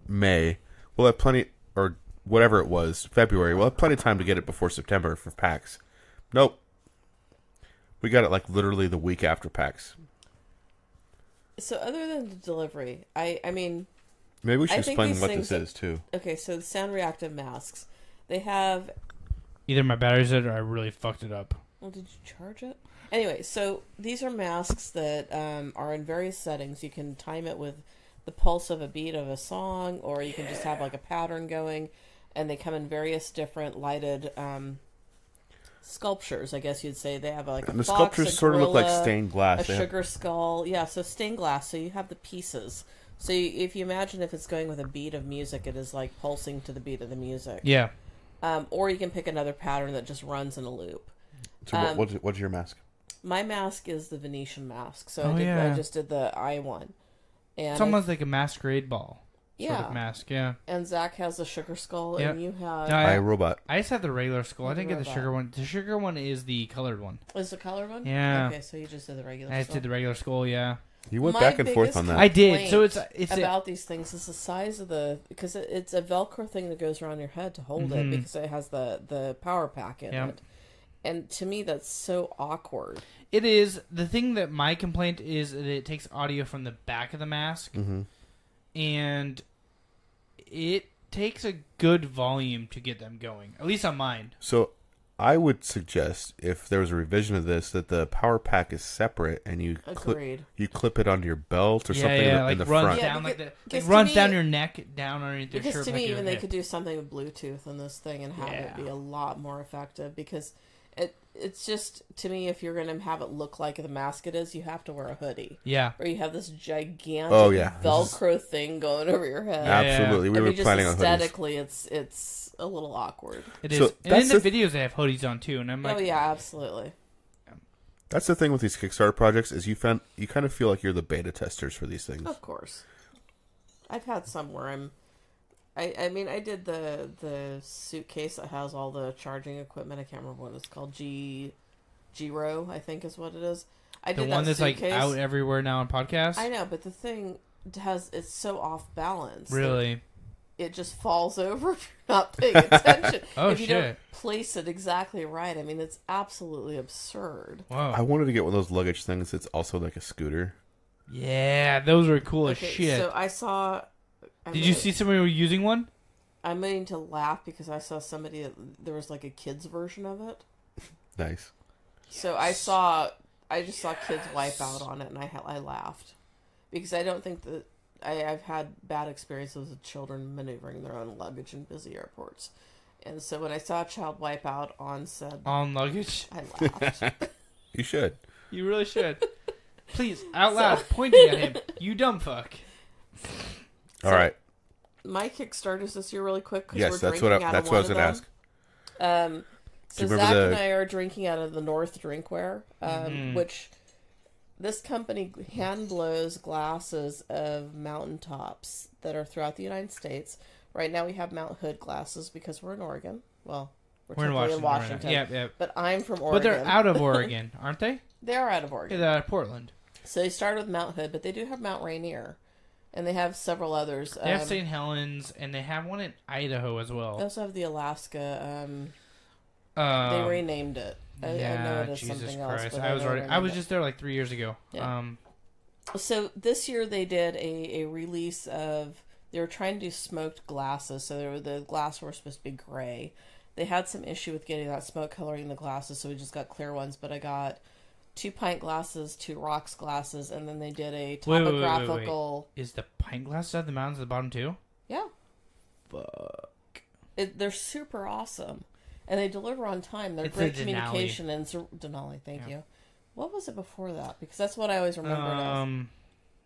May. We'll have plenty, or whatever it was, February. We'll have plenty of time to get it before September for PAX. Nope. We got it like literally the week after PAX. So other than the delivery, I mean... Maybe we should I think explain these what things this is, too. Okay, so the sound reactive masks, they have... Either my battery's dead or I really fucked it up. Well, did you charge it? Anyway, so these are masks that are in various settings. You can time it with the pulse of a beat of a song, or you can just have like a pattern going, and they come in various different lighted sculptures, I guess you'd say. They have like a And the fox, sculptures a sort of look like gorilla, stained glass. a sugar skull. Yeah, so stained glass. So you have the pieces. So if you imagine if it's going with a beat of music, it is like pulsing to the beat of the music. Yeah. Or you can pick another pattern that just runs in a loop. So what's your mask? My mask is the Venetian mask. So Oh, I just did the eye one. And It's almost like a masquerade ball. Sort Yeah. of mask, yeah. And Zach has the sugar skull, Yep. and you have... No, iRobot. I just have the regular skull. I The didn't get the robot. sugar one. The sugar one is the colored one. Is the color one? Yeah. Okay, so you just did the regular I just skull. did the regular skull, yeah. You went My back and forth biggest on that. I did. So it's about these things is the size of the... Because it's a Velcro thing that goes around your head to hold it, because it has the power pack in Yep. it. And to me, that's so awkward. It is. The thing that my complaint is that it takes audio from the back of the mask, and it takes a good volume to get them going. At least on mine. So I would suggest, if there was a revision of this, that the power pack is separate and you Agreed. clip it onto your belt or something like in the runs front. Yeah, down like because- the because like to runs me- down your neck, down underneath your Because shirt. to back me, your even they hip. could do something with Bluetooth in this thing and have it be a lot more effective. Because it's just, to me, if you're going to have it look like the mask it is, you have to wear a hoodie. Yeah. Or you have this gigantic This Velcro thing going over your head. Absolutely. We I were mean, just planning on hoodies. aesthetically, it's a little awkward. It is. So And in that's the videos, they have hoodies on too. And I'm like, Oh, yeah, absolutely. That's the thing with these Kickstarter projects is you kind of feel like you're the beta testers for these things. Of course. I've had some where I mean, I did the suitcase that has all the charging equipment. I can't remember what it's called. Giro, I think is what it is. I The did one that that's like suitcase. out everywhere now on podcasts. I know, but the thing it's so off balance. Really? It just falls over if you're not paying attention. Oh, if you don't shit. place it exactly right. I mean, it's absolutely absurd. Wow. I wanted to get one of those luggage things that's also like a scooter. Yeah, those were cool as Okay, shit. so I saw. Did you see somebody using one? I'm meaning to laugh because I saw somebody. There was like a kids version of it. Nice. So I just saw kids wipe out on it, and I laughed because I don't think that I've had bad experiences with children maneuvering their own luggage in busy airports, and so when I saw a child wipe out on said luggage. I laughed. You should. You really should. Please, out loud, pointing at him. You dumb fuck. All right. My Kickstarters this year, really quick. Yes, we're that's what I drinking out of was one going to of ask. them. So Do you Zach remember and I are drinking out of the North Drinkware, which this company hand blows glasses of mountaintops that are throughout the United States. Right now we have Mount Hood glasses because we're in Oregon. Well, We're in technically Washington. Right now. Yep. But I'm from Oregon. But they're out of Oregon, aren't they? They are out of Yeah, Oregon. they're out of Portland. So they started with Mount Hood, but they do have Mount Rainier. And they have several others. They have St. Helens, and they have one in Idaho as well. They also have the Alaska. They renamed it. I know it is Jesus something Christ. else. But I was just there like 3 years ago. Yeah. So this year they did a release of. They were trying to do smoked glasses, so the glasses were supposed to be gray. They had some issue with getting that smoke coloring in the glasses, so we just got clear ones. But I got 2 pint glasses, 2 rocks glasses, and then they did a topographical. Wait. Is the pint glass at the mountains at the bottom too? Yeah. Fuck. They're super awesome. And they deliver on time. They're It's great a Denali. communication. And Denali, thank you. What was it before that? Because that's what I always remembered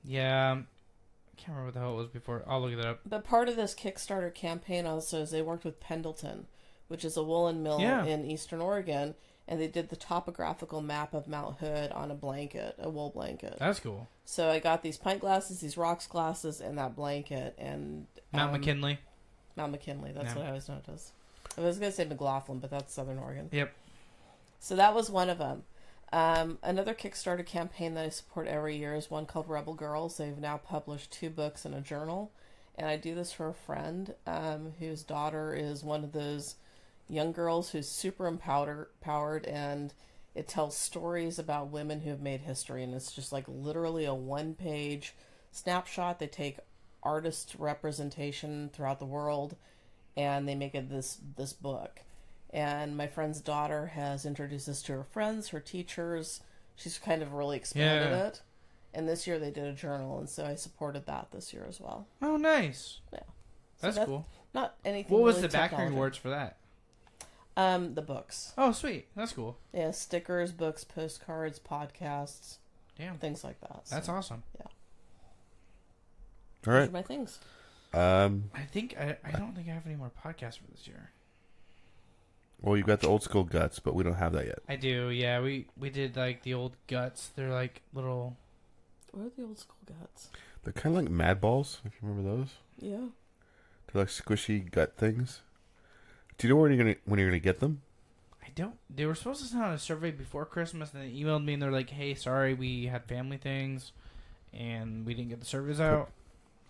Yeah. I can't remember what the hell it was before. I'll look it up. But part of this Kickstarter campaign also is they worked with Pendleton, which is a woolen mill in Eastern Oregon. And they did the topographical map of Mount Hood on a blanket, a wool blanket. That's cool. So I got these pint glasses, these rocks glasses, and that blanket. And Mount McKinley. Mount McKinley, that's what I always know it is. I was going to say McLaughlin, but that's Southern Oregon. Yep. So that was one of them. Another Kickstarter campaign that I support every year is one called Rebel Girls. They've now published 2 books and a journal. And I do this for a friend whose daughter is one of those young girls who's super empowered, and it tells stories about women who have made history. And it's just like literally a 1-page snapshot. They take artist representation throughout the world and they make it this book. And my friend's daughter has introduced this to her friends, her teachers. She's kind of really expanded it. And this year they did a journal, and so I supported that this year as well. Oh, nice. Yeah. That's cool. Not anything. What was really the background technology. words for that? The books. Oh, sweet. That's cool. Yeah, stickers, books, postcards, podcasts. Damn. Things like that. So, That's awesome. Yeah. All Those right. are my things. I think I don't think I have any more podcasts for this year. Well, you've got the old school guts, but we don't have that yet. I do, yeah. We did like the old guts. They're like little. What are the old school guts? They're kind of like Mad Balls, if you remember those. Yeah. They're like squishy gut things. Do you know when you're gonna get them? I don't. They were supposed to send out a survey before Christmas, and they emailed me and they're like, "Hey, sorry, we had family things, and we didn't get the surveys out."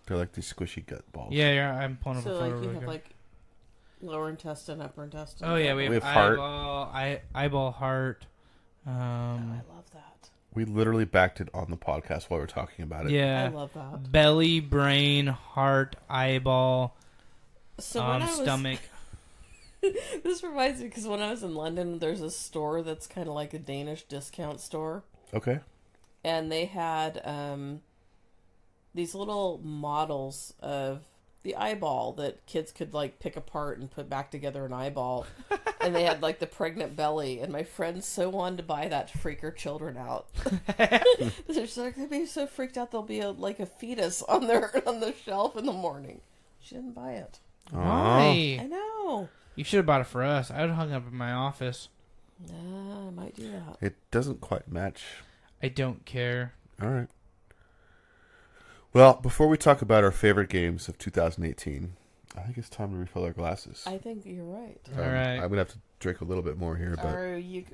They're like these squishy gut balls. Yeah. I'm pulling up a So photo. like you really have good. like lower intestine, upper intestine. Oh yeah, we have heart. eyeball, heart. Oh, I love that. We literally backed it on the podcast while we were talking about it. Yeah, I love that. belly, brain, heart, eyeball, So when I was, stomach. This reminds me because when I was in London, there's a store that's kind of like a Danish discount store, Okay. and they had these little models of the eyeball that kids could like pick apart and put back together an eyeball, and they had like the pregnant belly. And my friends so wanted to buy that to freak her children out. They're so, they'd be so freaked out they'll be like a fetus on the shelf in the morning. She didn't buy it. Why? I know. You should have bought it for us. I would have hung it up in my office. I might do that. It doesn't quite match. I don't care. All right. Well, before we talk about our favorite games of 2018, I think it's time to refill our glasses. I think you're right. All right. I'm gonna have to drink a little bit more here, but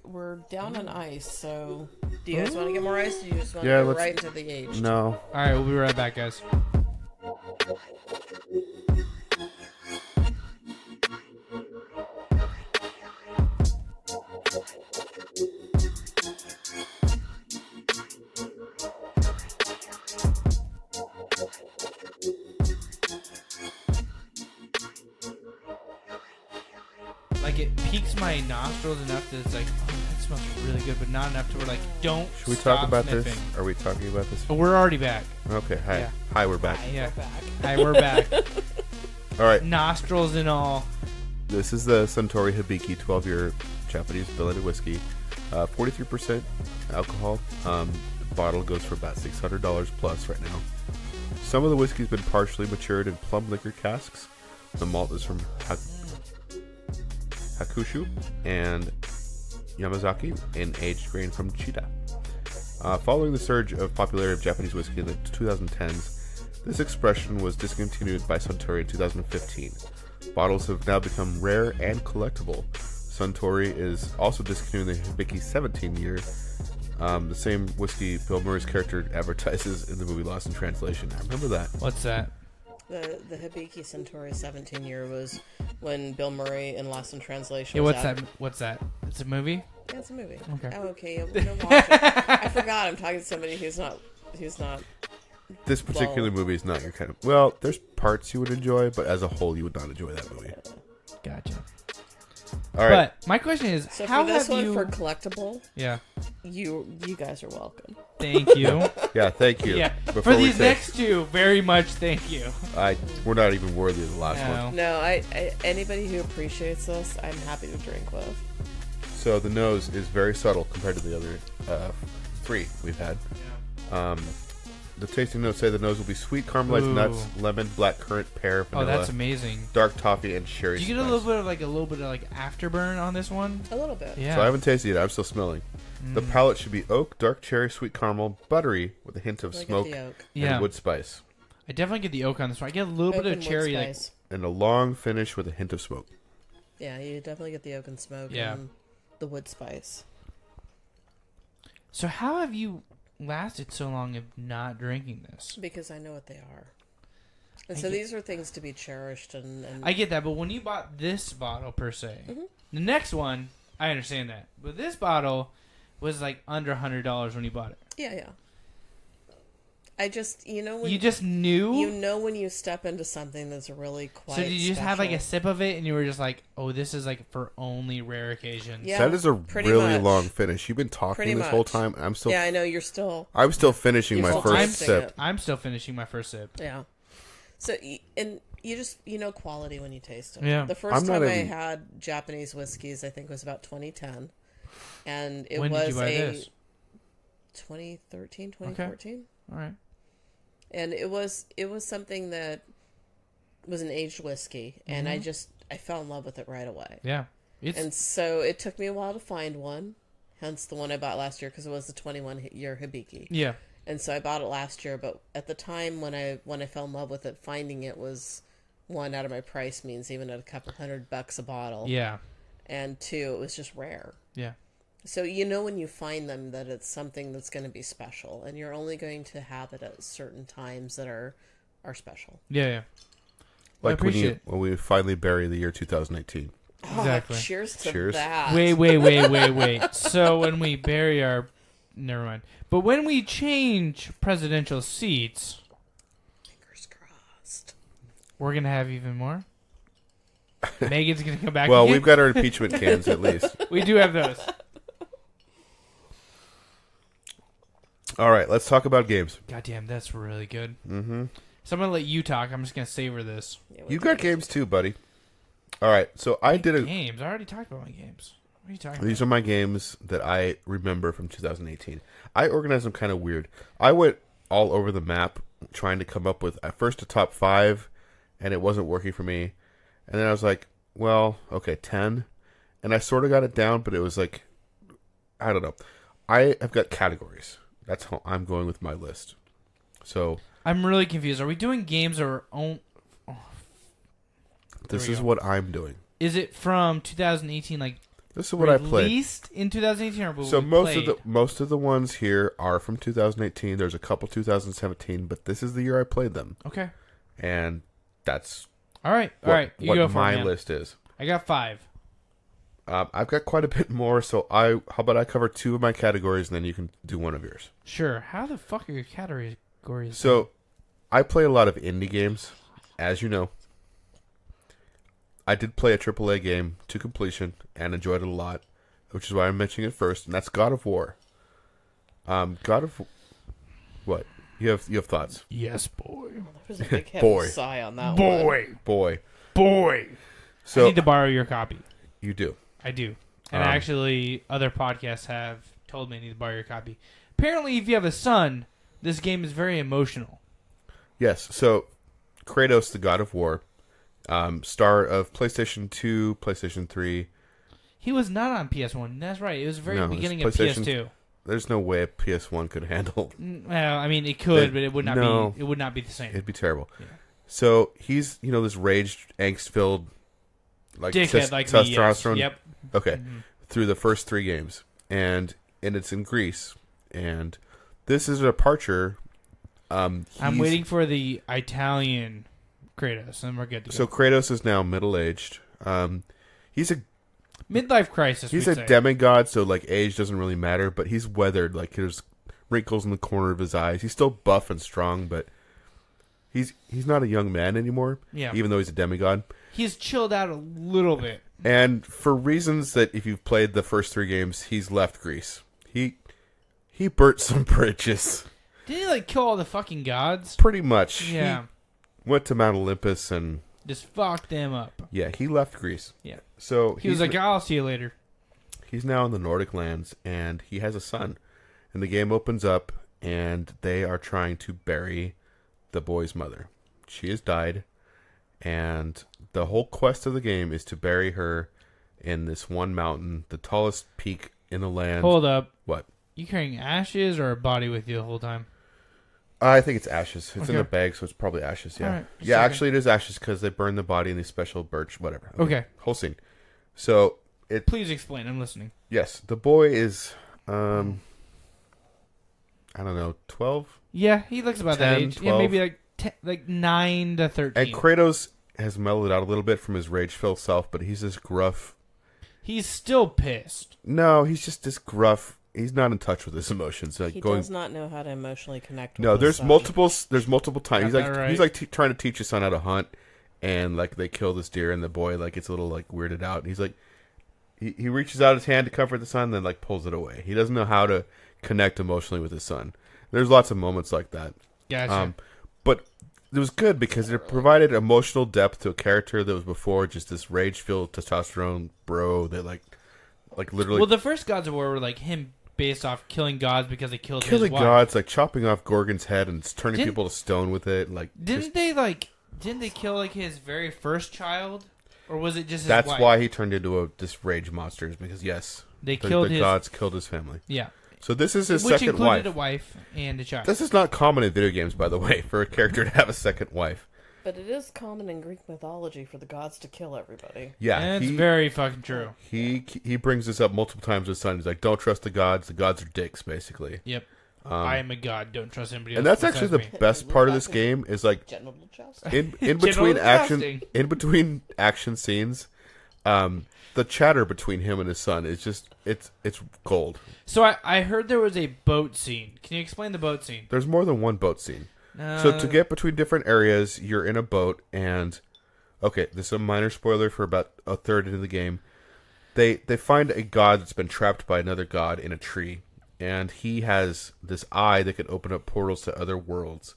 We're down on ice, so do you guys want to get more ice? Or do you just want Yeah, to go let's- right into the aged? no. All right, we'll be right back, guys. Like, it piques my nostrils enough that it's like, oh, that smells really good, but not enough to where, like, don't Should we stop talk about sniffing. this? Are we talking about this? But we're already back. Okay. Hi. Yeah. Hi. We're back. Yeah. We're back. Hi, we're back. All right. Nostrils and all. This is the Suntory Hibiki 12-year Japanese blended whiskey. 43% alcohol. The bottle goes for about $600 plus right now. Some of the whiskey's been partially matured in plum liquor casks. The malt is from Hakushu and Yamazaki, and aged grain from Chita. Following the surge of popularity of Japanese whiskey in the 2010s, this expression was discontinued by Suntory in 2015. Bottles have now become rare and collectible. Suntory is also discontinuing the Hibiki 17 year, the same whiskey Bill Murray's character advertises in the movie Lost in Translation. I remember that. What's that? The Hibiki Centauri 17 year was when Bill Murray in Lost in Translation. Yeah, was what's out. that? What's that? It's a movie? Yeah, it's a movie. Okay. Oh, okay. Yeah, we're gonna watch it. I forgot. I'm talking to somebody who's not. This particular movie is not your kind of... Well, there's parts you would enjoy, but as a whole, you would not enjoy that movie. Gotcha. All right. But my question is, So how for this have one, you... for collectible, Yeah. you guys are welcome. Thank you. Yeah, thank you. Yeah. Before For we these say- next two, very much thank you. we're not even worthy of the last one. No. No, I anybody who appreciates this, I'm happy to drink with. So the nose is very subtle compared to the other three we've had. The tasting notes say the nose will be sweet caramelized Ooh. nuts, lemon, blackcurrant, pear, Oh, vanilla, that's amazing. dark toffee, and cherry Do you get a spice. little bit of afterburn on this one? A little bit. Yeah. So I haven't tasted it. I'm still smelling. The palate should be oak, dark cherry, sweet caramel, buttery with a hint of I get smoke the oak. Yeah. and wood spice, I definitely get the oak on this one. I get a little Oak bit of and wood cherry. Like, spice. and a long finish with a hint of smoke. Yeah, you definitely get the oak and smoke Yeah. and the wood spice. so how have you lasted so long of not drinking this? Because I know what they are. And I so get- these are things to be cherished and I get that, but when you bought this bottle per se, Mm-hmm. the next one, I understand that. But this bottle was like under $100 when you bought it. yeah. I just when You just knew? you know when you step into something that's really quite So did you just have like a special. sip of it and you were just like, oh, this is like for only rare occasions? Yeah, That is a pretty really much. long finish. You've been talking Pretty this whole much. time. And I'm still Yeah, I know you're still I'm still finishing You're my still first tasting sip. it. I'm still finishing my first sip. Yeah. So and you just know quality when you taste it. Yeah. The I'm first not time I even- had Japanese whiskeys, I think was about 2010, and it When was did you buy a this? 2013, 2014, All right. and it was something that was an aged whiskey, and Mm-hmm. I fell in love with it right away. Yeah. It's And so it took me a while to find one, hence the one I bought last year because it was the 21-year Hibiki. yeah. And so I bought it last year, but at the time when I fell in love with it, finding it was one, out of my price means, even at a couple $100 a bottle. Yeah. And two, it was just rare. Yeah. So when you find them that it's something that's going to be special, and you're only going to have it at certain times that are special. Yeah. Yeah. Like appreciate when we finally bury the year 2018. Exactly. Oh, cheers to Cheers. that. Wait. So when we bury our... Never mind. But when we change presidential seats, Fingers crossed. we're going to have even more? Megan's going to come back Well, again? we've got our impeachment cans at least. We do have those. All right, let's talk about games. Goddamn, that's really good. Mm-hmm. So I'm going to let you talk. I'm just going to savor this. Yeah, You got games too, buddy. All right, so I did a. Games? I already talked about my games. What are you talking These about? are my games that I remember from 2018. I organized them kind of weird. I went all over the map trying to come up with at first a top 5, and it wasn't working for me. And then I was like, well, okay, 10. And I sort of got it down, but it was like, I don't know. I have got categories. That's how I'm going with my list. So I'm really confused. Are we doing games or own... This we is go. what I'm doing. Is it from 2018? Like This is what I played. released in 2018, or So played? most of the ones here are from 2018. There's a couple 2017, but this is the year I played them, Okay. and that's All right. All right. You what go for my it, man. list is. I got 5. I've got quite a bit more, so how about I cover 2 of my categories, and then you can do one of yours. Sure. How the fuck are your categories? So, I play a lot of indie games, as you know. I did play a AAA game to completion and enjoyed it a lot, which is why I'm mentioning it first, and that's God of War. What? You have thoughts? Yes, boy. There's a big heavy Boy. sigh on that one. Boy. I So need to borrow your copy. you do. I do. And Um, actually, other podcasts have told me I need to borrow your copy. Apparently, if you have a son, this game is very emotional. Yes. So Kratos, the God of War, star of PlayStation 2, PlayStation 3. He was not on PS1. That's right. It was the very No, it's beginning of PlayStation. PS2. There's no way a PS1 could handle. Well, I mean, it could, but it would not No. be. It would not be the same. It'd be terrible. Yeah. So he's this raged, angst-filled, like Dickhead like me. Yes. testosterone. Yep. Okay, Mhm. through the first 3 games, and it's in Greece, and this is a departure. I'm waiting for the Italian Kratos, and we're good to go. So Kratos is now middle-aged. He's a Midlife crisis. He's we'd a say. demigod, so like age doesn't really matter. But he's weathered. Like there's wrinkles in the corner of his eyes. He's still buff and strong, but he's not a young man anymore. Yeah. Even though he's a demigod. He's chilled out a little bit. And for reasons that if you've played the first 3 games, he's left Greece. He burnt some bridges. Didn't he like kill all the fucking gods? Pretty much. Yeah. He went to Mount Olympus and Just fucked them up. yeah, he left Greece. Yeah. So He was like, I'll see you later. he's now in the Nordic lands, and he has a son. And the game opens up, and they are trying to bury the boy's mother. She has died, and the whole quest of the game is to bury her in this one mountain, the tallest peak in the land. Hold up. What? You carrying ashes or a body with you the whole time? I think it's ashes. It's in Okay. a bag, so it's probably ashes, yeah. Alright, Yeah, second. actually it is ashes because they burn the body in these special birch, whatever. Okay. Whole scene. So, Please explain. I'm listening. yes, the boy is, I don't know, 12? Yeah, he looks about 10, that age. 12. Yeah, maybe like 9 to 13. And Kratos has mellowed out a little bit from his rage-filled self, but he's this gruff. He's still pissed. No, he's just this gruff. He's not in touch with his emotions. Like He going. does not know how to emotionally connect with No, his there's son. multiple. There's multiple times. Got that right. He's like trying to teach his son how to hunt, and like they kill this deer, and the boy like gets a little like weirded out. And he's like, he reaches out his hand to comfort the son, then like pulls it away. He doesn't know how to connect emotionally with his son. There's lots of moments like that. Gotcha. But it was good because it provided emotional depth to a character that was before just this rage-filled testosterone bro that like literally well, the first Gods of War were like him based off killing gods because they killed killing his wife. gods, like chopping off Gorgon's head and turning Didn't- people to stone with it. Like Didn't they kill like his very first child, or was it just his that's wife? why he turned into this rage monster. Is because yes, They killed the his gods killed his family. Yeah, So this is his which second included wife. a wife and a child. This is not common in video games, by the way, for a character to have a second wife. But it is common in Greek mythology for the gods to kill everybody. Yeah, and it's very fucking true. he brings this up multiple times with his son. He's like, "Don't trust the gods. The gods are dicks, basically." Yep. I am a god. Don't trust anybody else. And that's actually the besides me. best part of this game is like Genital jousting. in between jousting. action scenes, the chatter between him and his son is just it's gold. So I heard there was a boat scene. Can you explain the boat scene? There's more than one boat scene. So to get between different areas, you're in a boat, and okay, this is a minor spoiler for about a third into the game. They find a god that's been trapped by another god in a tree, and he has this eye that can open up portals to other worlds.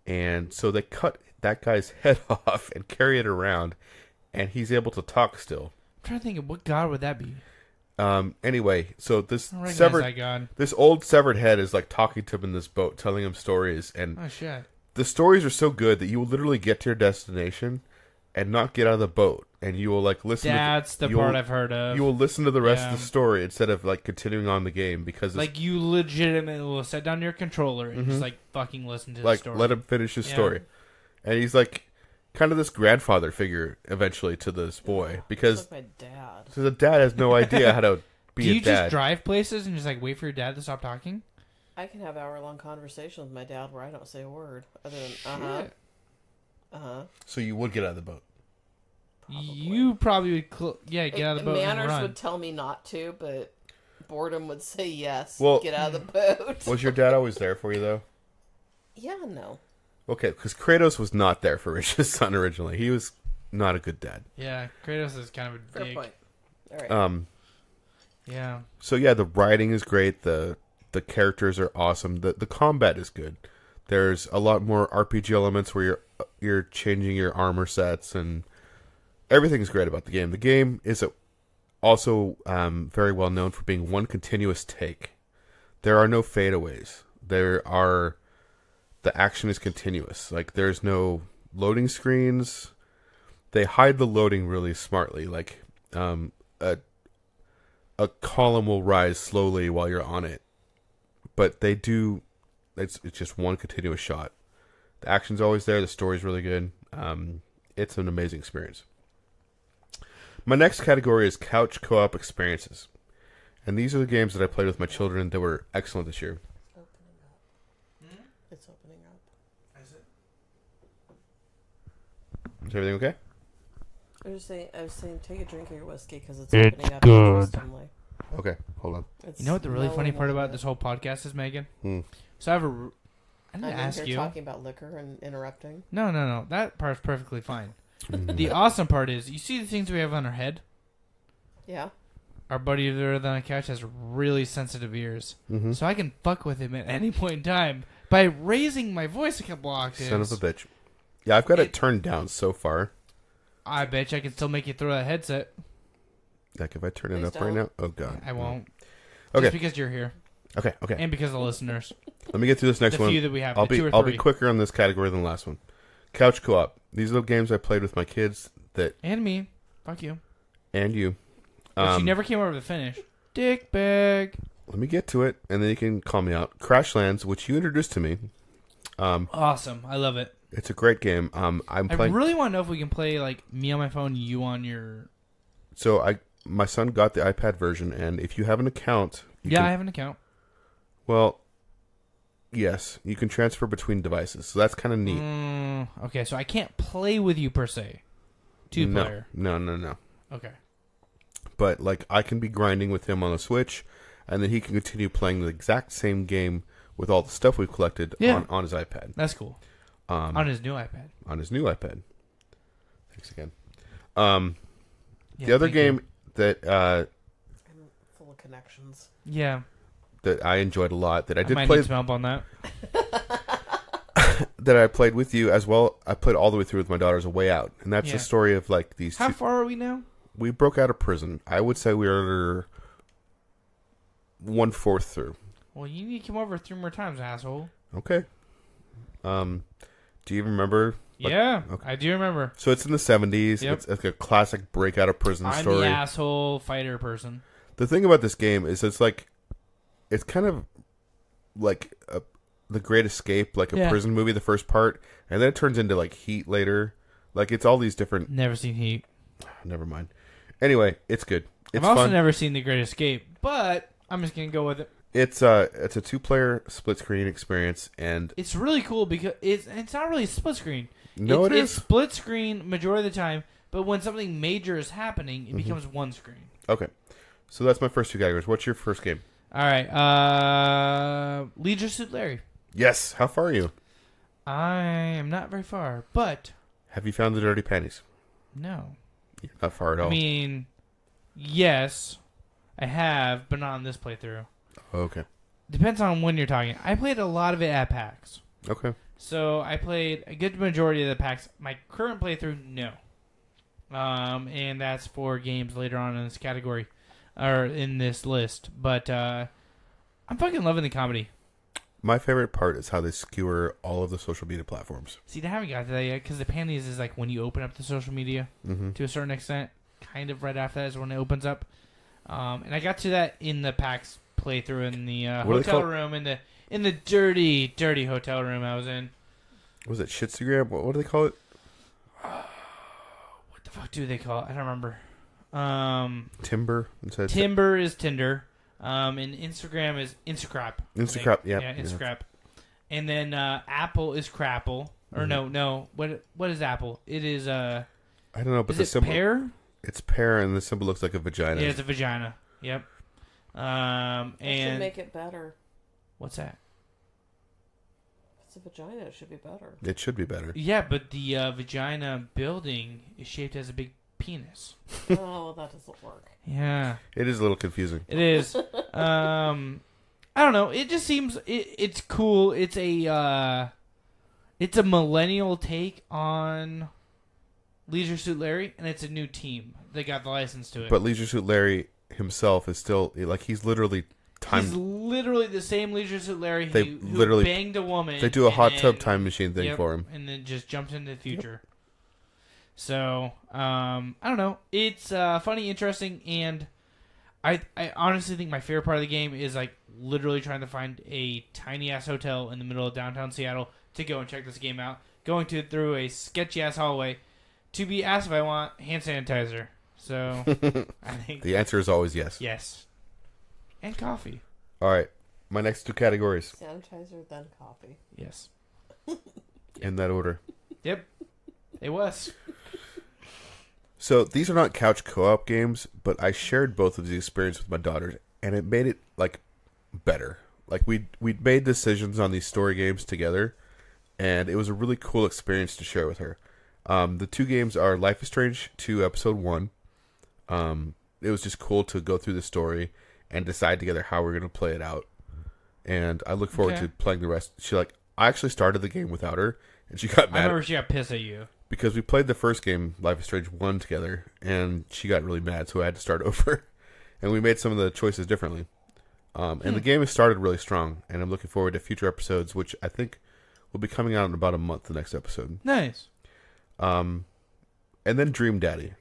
And so they cut that guy's head off and carry it around, and he's able to talk still. I'm trying to think of what god would that be. Anyway, so this I don't recognize severed, that god. this old severed head is like talking to him in this boat, telling him stories, and Oh shit. the stories are so good that you will literally get to your destination and not get out of the boat, and you will like listen. That's the part I've heard of. You will listen to the rest Yeah. of the story instead of like continuing on the game because it's, Like you legitimately will set down your controller and just like fucking listen to the like story. let him finish his Yeah. story, and he's like, kind of this grandfather figure eventually to this boy because like my dad. the dad has no idea how to be Do a you dad. just drive places and just like wait for your dad to stop talking? I can have hour-long conversations with my dad where I don't say a word other than Shit. So you would get out of the boat. You probably would, get out of the boat and Manners run. would tell me not to, but boredom would say yes. Well- Get out of the boat. Was your dad always there for you though? Yeah, no. Okay, because Kratos was not there for Rich's son originally. He was not a good dad. Yeah, Kratos is kind of a Fair dick. point. All right. Yeah. So yeah, the writing is great. The characters are awesome. The combat is good. There's a lot more RPG elements where you're changing your armor sets and everything's great about the game. The game is also very well known for being one continuous take. There are no fadeaways. The action is continuous. Like there's no loading screens. They hide the loading really smartly. Like a column will rise slowly while you're on it, but they do. It's just one continuous shot. The action's always there. The story's really good. It's an amazing experience. My next category is couch co-op experiences, and these are the games that I played with my children that were excellent this year. It's opening up. Is everything okay? I was saying, take a drink of your whiskey because it's It's opening up. good. Interestingly. Okay, hold on. It's You know what the really funny mellow part a about little this whole podcast is, Megan? Hmm. So I didn't I'm ask in you. here talking about liquor and interrupting. No. That part's perfectly fine. The awesome part is, you see the things we have on our head? Yeah. Our buddy over there on the couch has really sensitive ears. Mhm. So I can fuck with him at any point in time by raising my voice a couple octaves. Son of a bitch. Yeah, I've got it turned down so far. I bet you I can still make you throw that headset. Like if I turn it Please up right don't. now. Oh god. I won't. Okay. Just because you're here. Okay. And because of the listeners. Let me get through this next The one. few that we have, I'll the two or be three. quicker on this category than the last one. Couch co-op. These are the games I played with my kids And me. Fuck you. and you. But you never came over to finish. Dick bag. Let me get to it, and then you can call me out. Crashlands, which you introduced to me. Awesome. I love it. It's a great game. I'm I playing. really want to know if we can play like me on my phone, you on your. So my son got the iPad version, and if you have an account, I have an account. Well, yes, you can transfer between devices, so that's kind of neat. Okay, so I can't play with you per se. Two player. No. Okay. But like I can be grinding with him on the Switch, and then he can continue playing the exact same game with all the stuff we've collected on his iPad. That's cool. On his new iPad. On his new iPad. Thanks again. Yeah, The other thank game you. that I'm full of connections. Yeah. that I enjoyed a lot that I did might play need some help on that. that I played with you as well. I played all the way through with my daughter's A Way Out, and that's Yeah. the story of like these. How two, far are we now? we broke out of prison. I would say we are 1/4 through. Well, you need to come over 3 more times, asshole. Okay. Do you remember? Yeah, okay. I do remember. So it's in the 70s. Yep. It's like a classic break out of prison I'm story. the asshole fighter person. The thing about this game is it's kind of like the Great Escape, like a prison movie, the first part, and then it turns into like Heat later. Like it's all these different. Never seen Heat. Never mind. Anyway, it's good. It's I've also fun. never seen The Great Escape, but I'm just gonna go with it. It's a 2-player split screen experience, and It's really cool because it's not really split screen. No, it's it is. split screen majority of the time, but when something major is happening, it becomes one screen. okay. So that's my first 2 categories. What's your first game? All right, Leisure Suit Larry. Yes. How far are you? I am not very far, but Have you found the dirty panties? no. You're not far at all. I mean, yes, I have, but not on this playthrough. Okay. Depends on when you're talking. I played a lot of it at PAX. Okay. So I played a good majority of the PAX. My current playthrough, no. And that's for games later on in this category, or in this list. But I'm fucking loving the comedy. My favorite part is how they skewer all of the social media platforms. See, I haven't got to that yet, because the panties is like when you open up the social media to a certain extent. Kind of right after that is when it opens up. And I got to that in the PAX playthrough in the hotel room, in the dirty, dirty hotel room I was in. Was it Shitstagram? What do they call it? fuck do they call it? I don't remember. Timber. Instead Timber is Tinder. And Instagram is Instacrap. Instacrap, yeah. Yeah, Instacrap. And then Apple is Crapple. Or no. What is Apple? It is I don't know, but is the it symbol. pear? It's pear, and the symbol looks like a vagina. Yeah, it's a vagina. Yep. That should And make it better. what's that? If it's a vagina, it should be better. It should be better. Yeah, but the vagina building is shaped as a big penis. Oh, well, that doesn't work. Yeah, It is a little confusing. it is. I don't know. It just seems it's cool. It's a millennial take on Leisure Suit Larry, and it's a new team. They got the license to it. But Leisure Suit Larry himself is still like he's literally He's literally the same Leisure Suit Larry They who literally- banged a woman. They do a and hot then- tub time machine thing Yep, for him. and then just jumped into the future. So I don't know. It's funny, interesting, and I honestly think my favorite part of the game is like literally trying to find a tiny ass hotel in the middle of downtown Seattle to go and check this game out. Going through a sketchy ass hallway to be asked if I want hand sanitizer. So I think The answer is always yes. yes, and coffee. All right, my next two categories Sanitizer, then coffee. Yes. in that order. Yep. It was. So these are not couch co-op games, but I shared both of these experiences with my daughters, and it made it like better. Like we'd made decisions on these story games together, and it was a really cool experience to share with her. The two games are Life is Strange 2 Episode 1. It was just cool to go through the story and decide together how we're going to play it out. And I look forward to playing the rest. I actually started the game without her, and she got I mad remember she got pissed at you. because we played the first game, Life is Strange 1, together, and she got really mad, so I had to start over. And we made some of the choices differently. And the game has started really strong, and I'm looking forward to future episodes, which I think will be coming out in about a month, the next episode. Nice. And then Dream Daddy.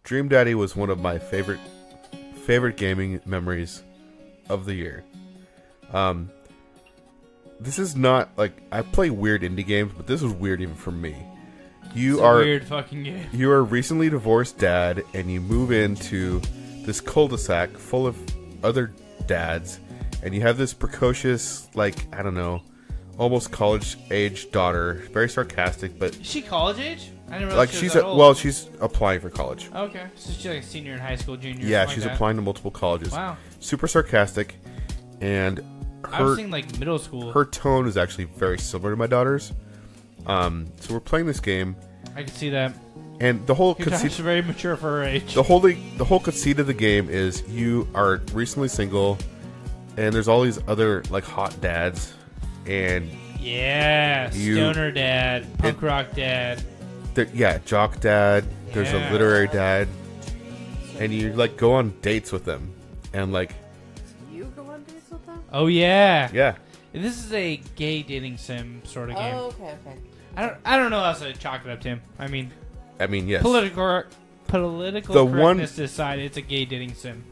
Dream Daddy was one of my favorite gaming memories of the year. This is not like I play weird indie games, but this was weird even for me. It's a weird fucking game. You are a recently divorced dad, and you move into this cul-de-sac full of other dads, and you have this precocious, like, I don't know, almost college-age daughter, very sarcastic, but Is she college age? I didn't realize like she was that old. well, she's applying for college. Okay, so she's like a senior in high school, junior. Yeah, something she's like that. applying to multiple colleges. Wow. Super sarcastic, and I was her thinking like middle school. her tone is actually very similar to my daughter's. So we're playing this game, I can see that. and the whole Your daughter's conceit, very mature for her age. the whole conceit of the game is you are recently single, and there's all these other like hot dads, and Yeah, You- stoner dad, punk rock dad. jock dad. There's a Yeah. literary dad, and you like go on dates with them, and like You go on dates with them? Oh yeah. yeah, This is a gay dating sim sort of game. Oh, okay. I don't know how to chalk it up, Tim. I mean, yes. political The one- correctness aside, it's a gay dating sim.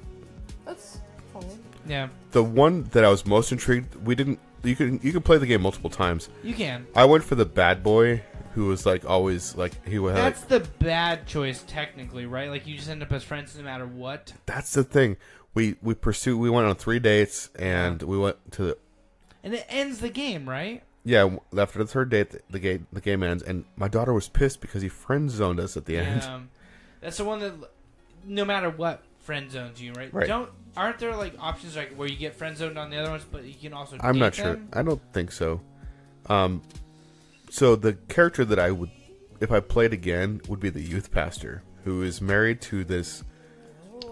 That's fine. Yeah, The one that I was most intrigued, you can play the game multiple times. you can. I went for the bad boy who was like always like he would have. That's the bad choice, technically, right? Like you just end up as friends no matter what. That's the thing. We went on 3 dates, and we went to the And it ends the game, right? after the third date the game ends, and my daughter was pissed because he friend zoned us at the end. That's the one that, no matter what, friend zones you, right? Right. Aren't there like options like where you get friend zoned on the other ones, but you can also? I'm date not sure. them? I don't think so. So the character that I would, if I played again, would be the youth pastor who is married to this.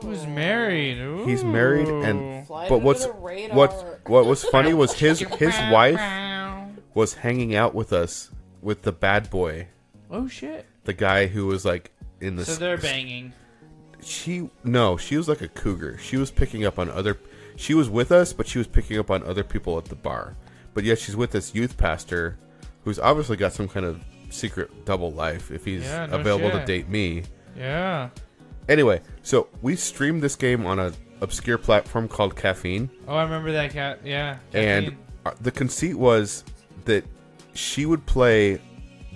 Who's married? He's married, Ooh. and Fly but under what's the radar. what was funny was his wife was hanging out with us with the bad boy, Oh shit! the guy who was like in the. So they're banging. She was like a cougar. She was picking up on other. She was with us, but she was picking up on other people at the bar. But yet she's with this youth pastor, who's obviously got some kind of secret double life if he's Yeah, no available to shit. date me. Yeah. Anyway, so we streamed this game on a obscure platform called Caffeine, Oh, I remember that cat. Yeah. and the conceit was that she would play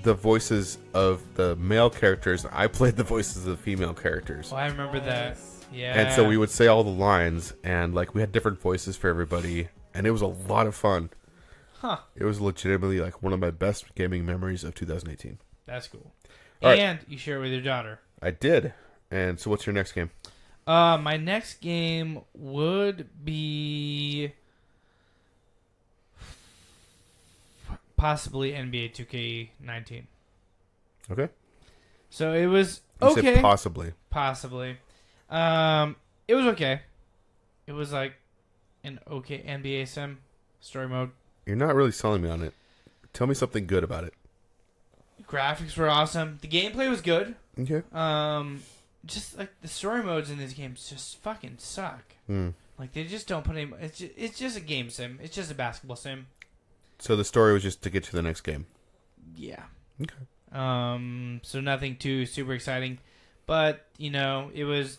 the voices of the male characters. I played the voices of the female characters. Oh, I remember that. Yeah. And so we would say all the lines, and like we had different voices for everybody, and it was a lot of fun. Huh. It was legitimately like one of my best gaming memories of 2018. That's cool. All right. And you share it with your daughter. I did. And so what's your next game? My next game would be possibly NBA 2K19. Okay. So it was You okay. said possibly. Possibly. It was okay. It was like an okay NBA sim story mode. You're not really selling me on it. Tell me something good about it. Graphics were awesome. The gameplay was good. Okay. Just like the story modes in these games just fucking suck. Like they just don't put any. It's just a game sim. It's just a basketball sim. So the story was just to get to the next game. Yeah. Okay. So nothing too super exciting, but it was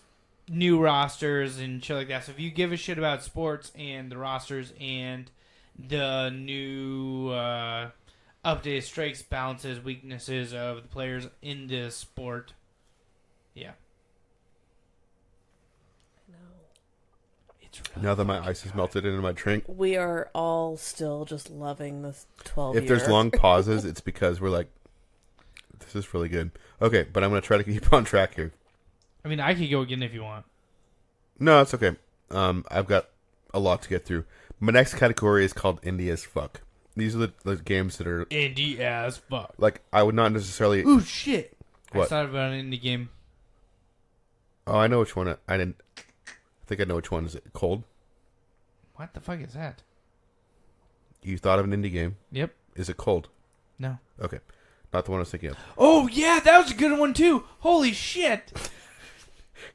new rosters and shit like that. So if you give a shit about sports and the rosters and the new updated strengths, balances, weaknesses of the players in this sport, yeah. It's really Now that my fucking ice has good. melted into my drink, We are all still just loving this 12 if there's long pauses, it's because we're like, this is really good. Okay, but I'm going to try to keep on track here. I mean, I could go again if you want. No, it's okay. I've got a lot to get through. My next category is called Indie as Fuck. These are the games that are, Indie as fuck. like, I would not necessarily... Ooh, shit. What? I thought about an indie game. Oh, I know which one. I think I know which one. Is it Cold? What the fuck is that? You thought of an indie game. Yep. Is it Cold? No. Okay. Not the one I was thinking of. Oh, yeah, that was a good one, too. Holy shit.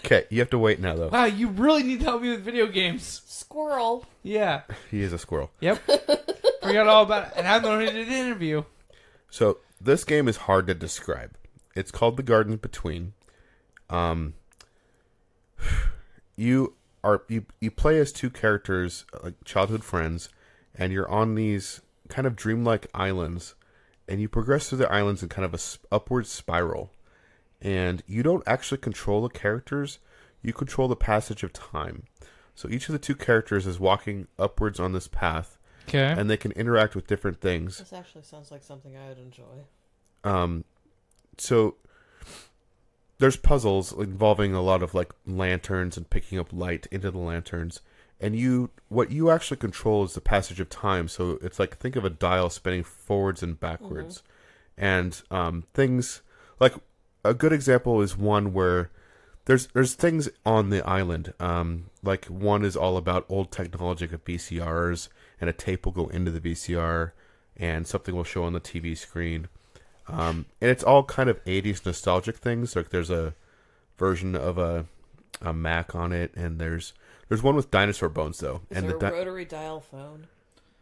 Okay, you have to wait now, though. Wow, you really need to help me with video games. Squirrel. Yeah. He is a squirrel. Yep. Forgot all about it. And I'm the one who did the interview. So, this game is hard to describe. It's called The Gardens Between. You play as two characters, like childhood friends, and you're on these kind of dreamlike islands, and you progress through the islands in kind of a upward spiral. And you don't actually control the characters, you control the passage of time. So each of the two characters is walking upwards on this path, Okay. and they can interact with different things. This actually sounds like something I would enjoy. So there's puzzles involving a lot of like lanterns and picking up light into the lanterns, and what you actually control is the passage of time. So it's like, think of a dial spinning forwards and backwards, and things like, a good example is one where there's things on the island. Like one is all about old technology, like VCRs, and a tape will go into the VCR, and something will show on the TV screen. And it's all kind of 80s nostalgic things. Like there's a version of a Mac on it, and there's one with dinosaur bones though. Is And there the a rotary dial phone?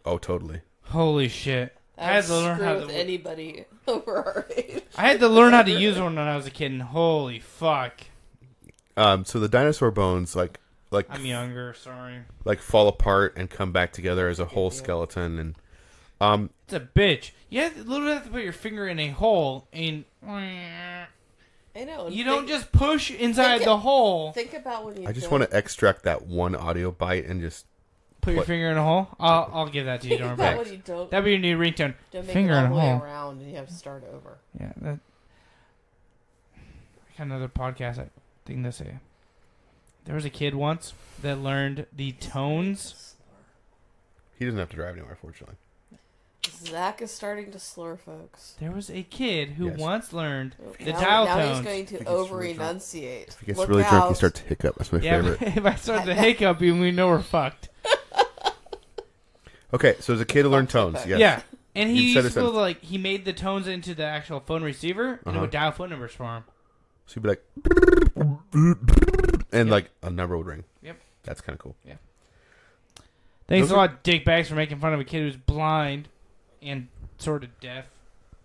oh, totally. Holy shit. I I had to learn screw how with to. anybody over our age. I had to learn how to use one when I was a kid, and holy fuck. So the dinosaur bones like I'm younger, sorry. like fall apart and come back together as a whole deal. skeleton, and It's a bitch. You literally have to put your finger in a hole, and I know. and you don't just push inside the hole. think about when you. I just don't- want to extract that one audio bite and just Put your What? finger in a hole. I'll give that to you. Think Don't about worry. when you don't. That'd be your new ringtone. Don't make Finger it all in the a way hole. around, and you have to start over. Yeah, that. I got another podcast thing to say. There was a kid once that learned the tones. he doesn't have to drive anywhere, fortunately. Zach is starting to slur, folks. There was a kid who Yes. once learned the now, dial now tones. he's going If he to gets over really drunk. enunciate. If he gets Look really drunk, he out. starts to hiccup. That's my Yeah, favorite. but if I start to hiccup, we know we're fucked. Okay, so there's a kid who learned tones. Yes. Yeah, and You he said used it to said- go like he made the tones into the actual phone receiver, and it would dial phone numbers for him. So he'd be like, and like a number would ring. Yep. That's kind of cool. Thanks Those a are- lot, Dick Bags, for making fun of a kid who's blind and sort of deaf.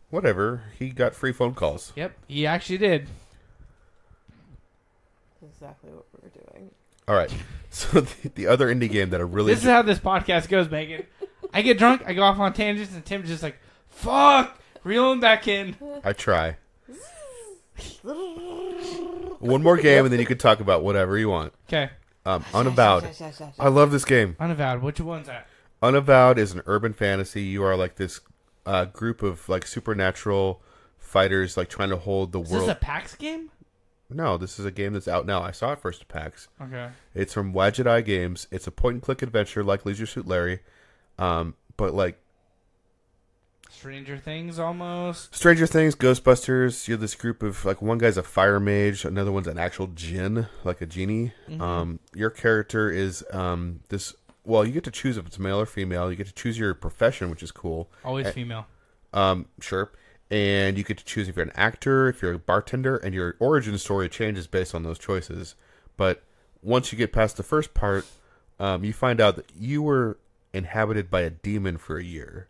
Whatever. He got free phone calls. Yep, he actually did. Exactly what we were doing. All right. So the other indie game that I really This is how this podcast goes, Megan. I get drunk, I go off on tangents, and Tim's just like, "Fuck Reel him back in. I try. One more game, and then you can talk about whatever you want. Okay. Unavowed. I love this game. Unavowed. Which one's that? Unavowed is an urban fantasy. You are like this group of like supernatural fighters, like trying to hold the Is world. this a PAX game? No, this is a game that's out now. I saw it first at PAX. Okay. It's from Wadjet Eye Games. It's a point-and-click adventure like Leisure Suit Larry, but like Stranger Things almost. Stranger Things, Ghostbusters. You're this group of like one guy's a fire mage, another one's an actual djinn, like a genie. Mm-hmm. Your character is this. Well, you get to choose if it's male or female. You get to choose your profession, which is cool. Always female. Sure. And you get to choose if you're an actor, if you're a bartender, and your origin story changes based on those choices. But once you get past the first part, you find out that you were inhabited by a demon for a year.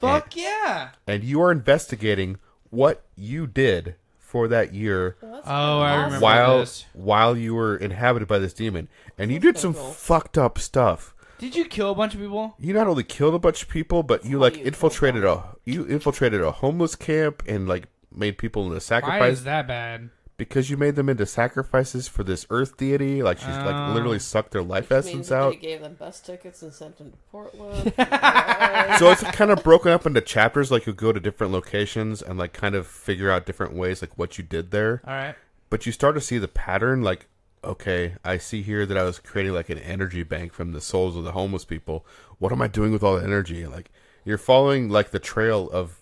Fuck yeah! And you are investigating what you did for that year I remember this. while you were inhabited by this demon. And you did some fucked up stuff. Did you kill a bunch of people? You not only killed a bunch of people, but you like infiltrated a homeless camp and like made people into sacrifice. Why is that bad? Because you made them into sacrifices for this earth deity. Like she's like literally sucked their life essence out. They gave them bus tickets and sent them to Portland. So it's kind of broken up into chapters. Like you go to different locations and like kind of figure out different ways like what you did there. All right. But you start to see the pattern. Like, okay, I see here that I was creating like an energy bank from the souls of the homeless people. What am I doing with all the energy? Like you're following like the trail of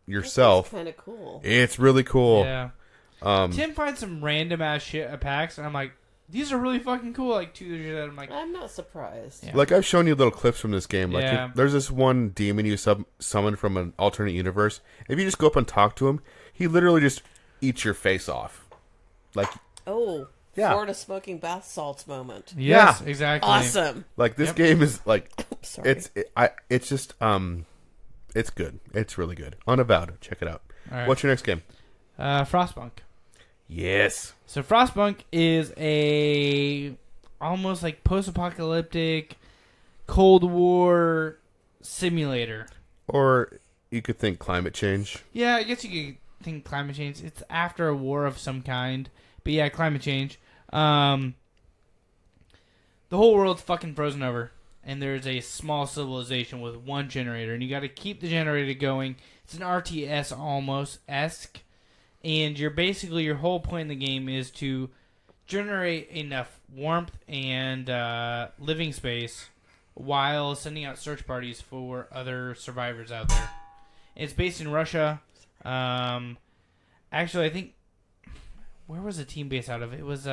yourself. Kind of cool. It's really cool. Yeah. Tim finds some random ass shit at PAX, and I'm like, these are really fucking cool. Like 2 years ago, I'm like, I'm not surprised. Yeah. Like I've shown you little clips from this game. Like Yeah. there's this one demon you summon from an alternate universe. If you just go up and talk to him, he literally just eats your face off. Like Oh, Yeah. Florida smoking bath salts moment. yes, exactly. Awesome. Like this game is like Sorry. it's just it's good. It's really good. Unavowed. Check it out. All right. What's your next game? Frostpunk. Yes. So Frostpunk is a almost like post-apocalyptic Cold War simulator. Or you could think climate change. Yeah, I guess you could think climate change. It's after a war of some kind. But yeah, climate change. The whole world's fucking frozen over. And there's a small civilization with one generator. And you got to keep the generator going. It's an RTS almost-esque. And you're basically, your whole point in the game is to generate enough warmth and living space while sending out search parties for other survivors out there. It's based in Russia. Actually, I think, where was the team based out of? It was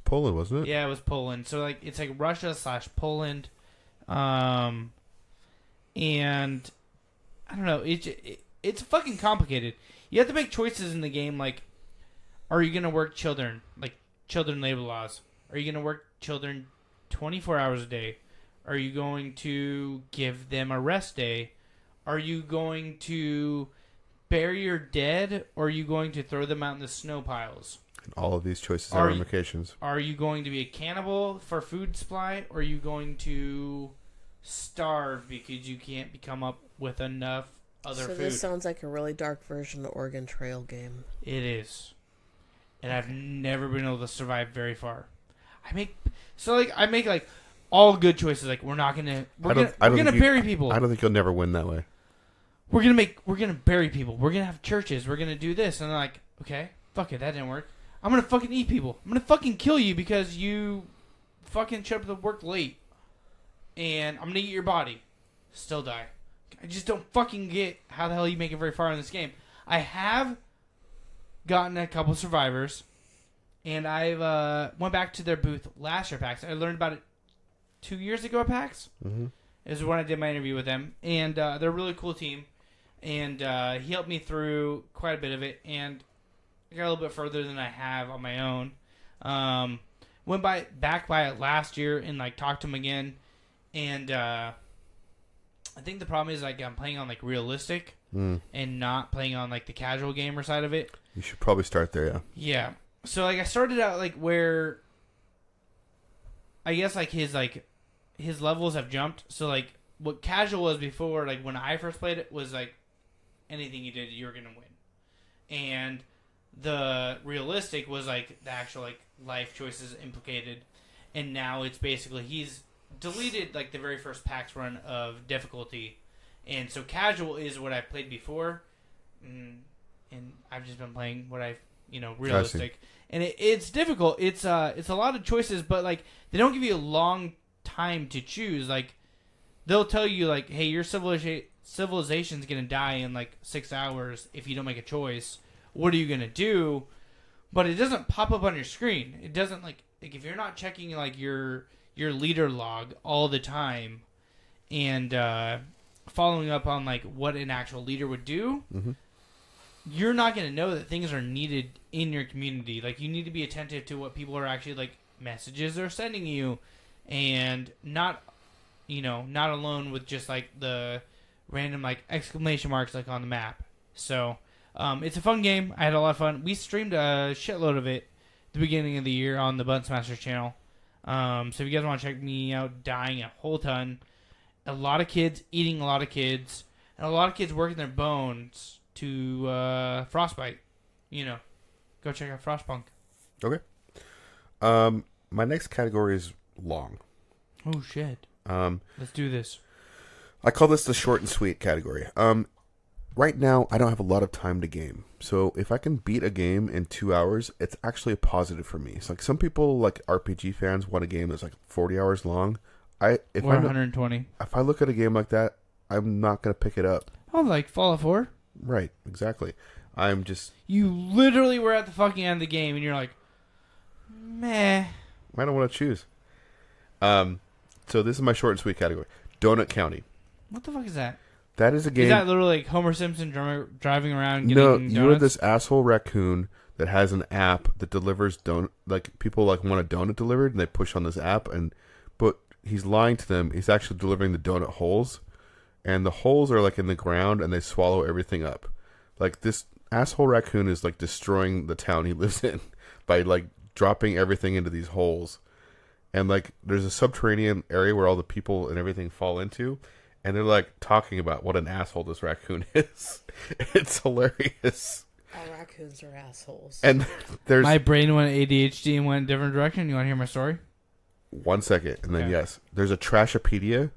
Poland, wasn't it? yeah, it was Poland. So like it's like Russia/Poland, and I don't know. It's fucking complicated. You have to make choices in the game. Like, are you gonna work children? Like children labor laws. Are you gonna work children 24 hours a day? Are you going to give them a rest day? Are you going to bury your dead, or are you going to throw them out in the snow piles? And all of these choices Are have you- ramifications. Are you going to be a cannibal for food supply, or are you going to starve because you can't become up with enough other So food? this sounds like a really dark version of Oregon Trail game. It is. And I've never been able to survive very far. I make like all good choices. Like we're gonna bury people. I don't think you'll never win that way. We're gonna bury people. We're gonna have churches. We're gonna do this. And I'm like, okay, fuck it, that didn't work. I'm gonna fucking eat people. I'm gonna fucking kill you because you fucking showed up to work late. And I'm gonna eat your body. Still die. I just don't fucking get how the hell you make it very far in this game. I have gotten a couple survivors, and I've went back to their booth last year at PAX. I learned about it 2 years ago at PAX. Mm-hmm. Is when I did my interview with them, and they're a really cool team. And he helped me through quite a bit of it, and I got a little bit further than I have on my own. Went back by it last year and like talked to him again, and I think the problem is like I'm playing on like realistic and not playing on like the casual gamer side of it. You should probably start there, yeah. Yeah. So like I started out like where I guess like his levels have jumped. So like what casual was before, like when I first played it, was like anything you did, you were gonna win. And the realistic was like the actual like life choices implicated, and now it's basically he's deleted like the very first PAX run of difficulty, and so casual is what I played before, and I've just been playing what I've realistic, and it's difficult. It's a lot of choices, but like they don't give you a long time to choose. Like they'll tell you like, hey, your civilization's gonna die in like 6 hours if you don't make a choice. What are you gonna do? But it doesn't pop up on your screen. It doesn't like if you're not checking like your leader log all the time and following up on like what an actual leader would do, you're not going to know that things are needed in your community. Like you need to be attentive to what people are actually like messages they're sending you, and not alone with just like the random like exclamation marks like on the map. So it's a fun game. I had a lot of fun. We streamed a shitload of it at the beginning of the year on the Buttons Masters channel. So if you guys want to check me out, dying a whole ton. A lot of kids eating a lot of kids. And a lot of kids working their bones to frostbite. Go check out Frostpunk. Okay. My next category is long. Oh, shit. Let's do this. I call this the short and sweet category. Right now, I don't have a lot of time to game. So if I can beat a game in 2 hours, it's actually a positive for me. It's like some people, like RPG fans, want a game that's like 40 hours long. Or 120. If I look at a game like that, I'm not going to pick it up. Oh, like Fallout 4? Right, exactly. I'm just... You literally were at the fucking end of the game, and you're like, meh. I don't want to choose. So this is my short and sweet category. Donut County. What the fuck is that? That is a game... Is that literally like Homer Simpson driving around getting donuts? No, you're this asshole raccoon that has an app that delivers donut... Like, people like want a donut delivered, and they push on this app, but he's lying to them. He's actually delivering the donut holes, and the holes are like in the ground, and they swallow everything up. Like, this asshole raccoon is like destroying the town he lives in by like dropping everything into these holes. And like, there's a subterranean area where all the people and everything fall into. And they're like talking about what an asshole this raccoon is. It's hilarious. All raccoons are assholes. And there's... My brain went ADHD and went a different direction. You want to hear my story? 1 second. And then, okay. Yes. There's a Trashopedia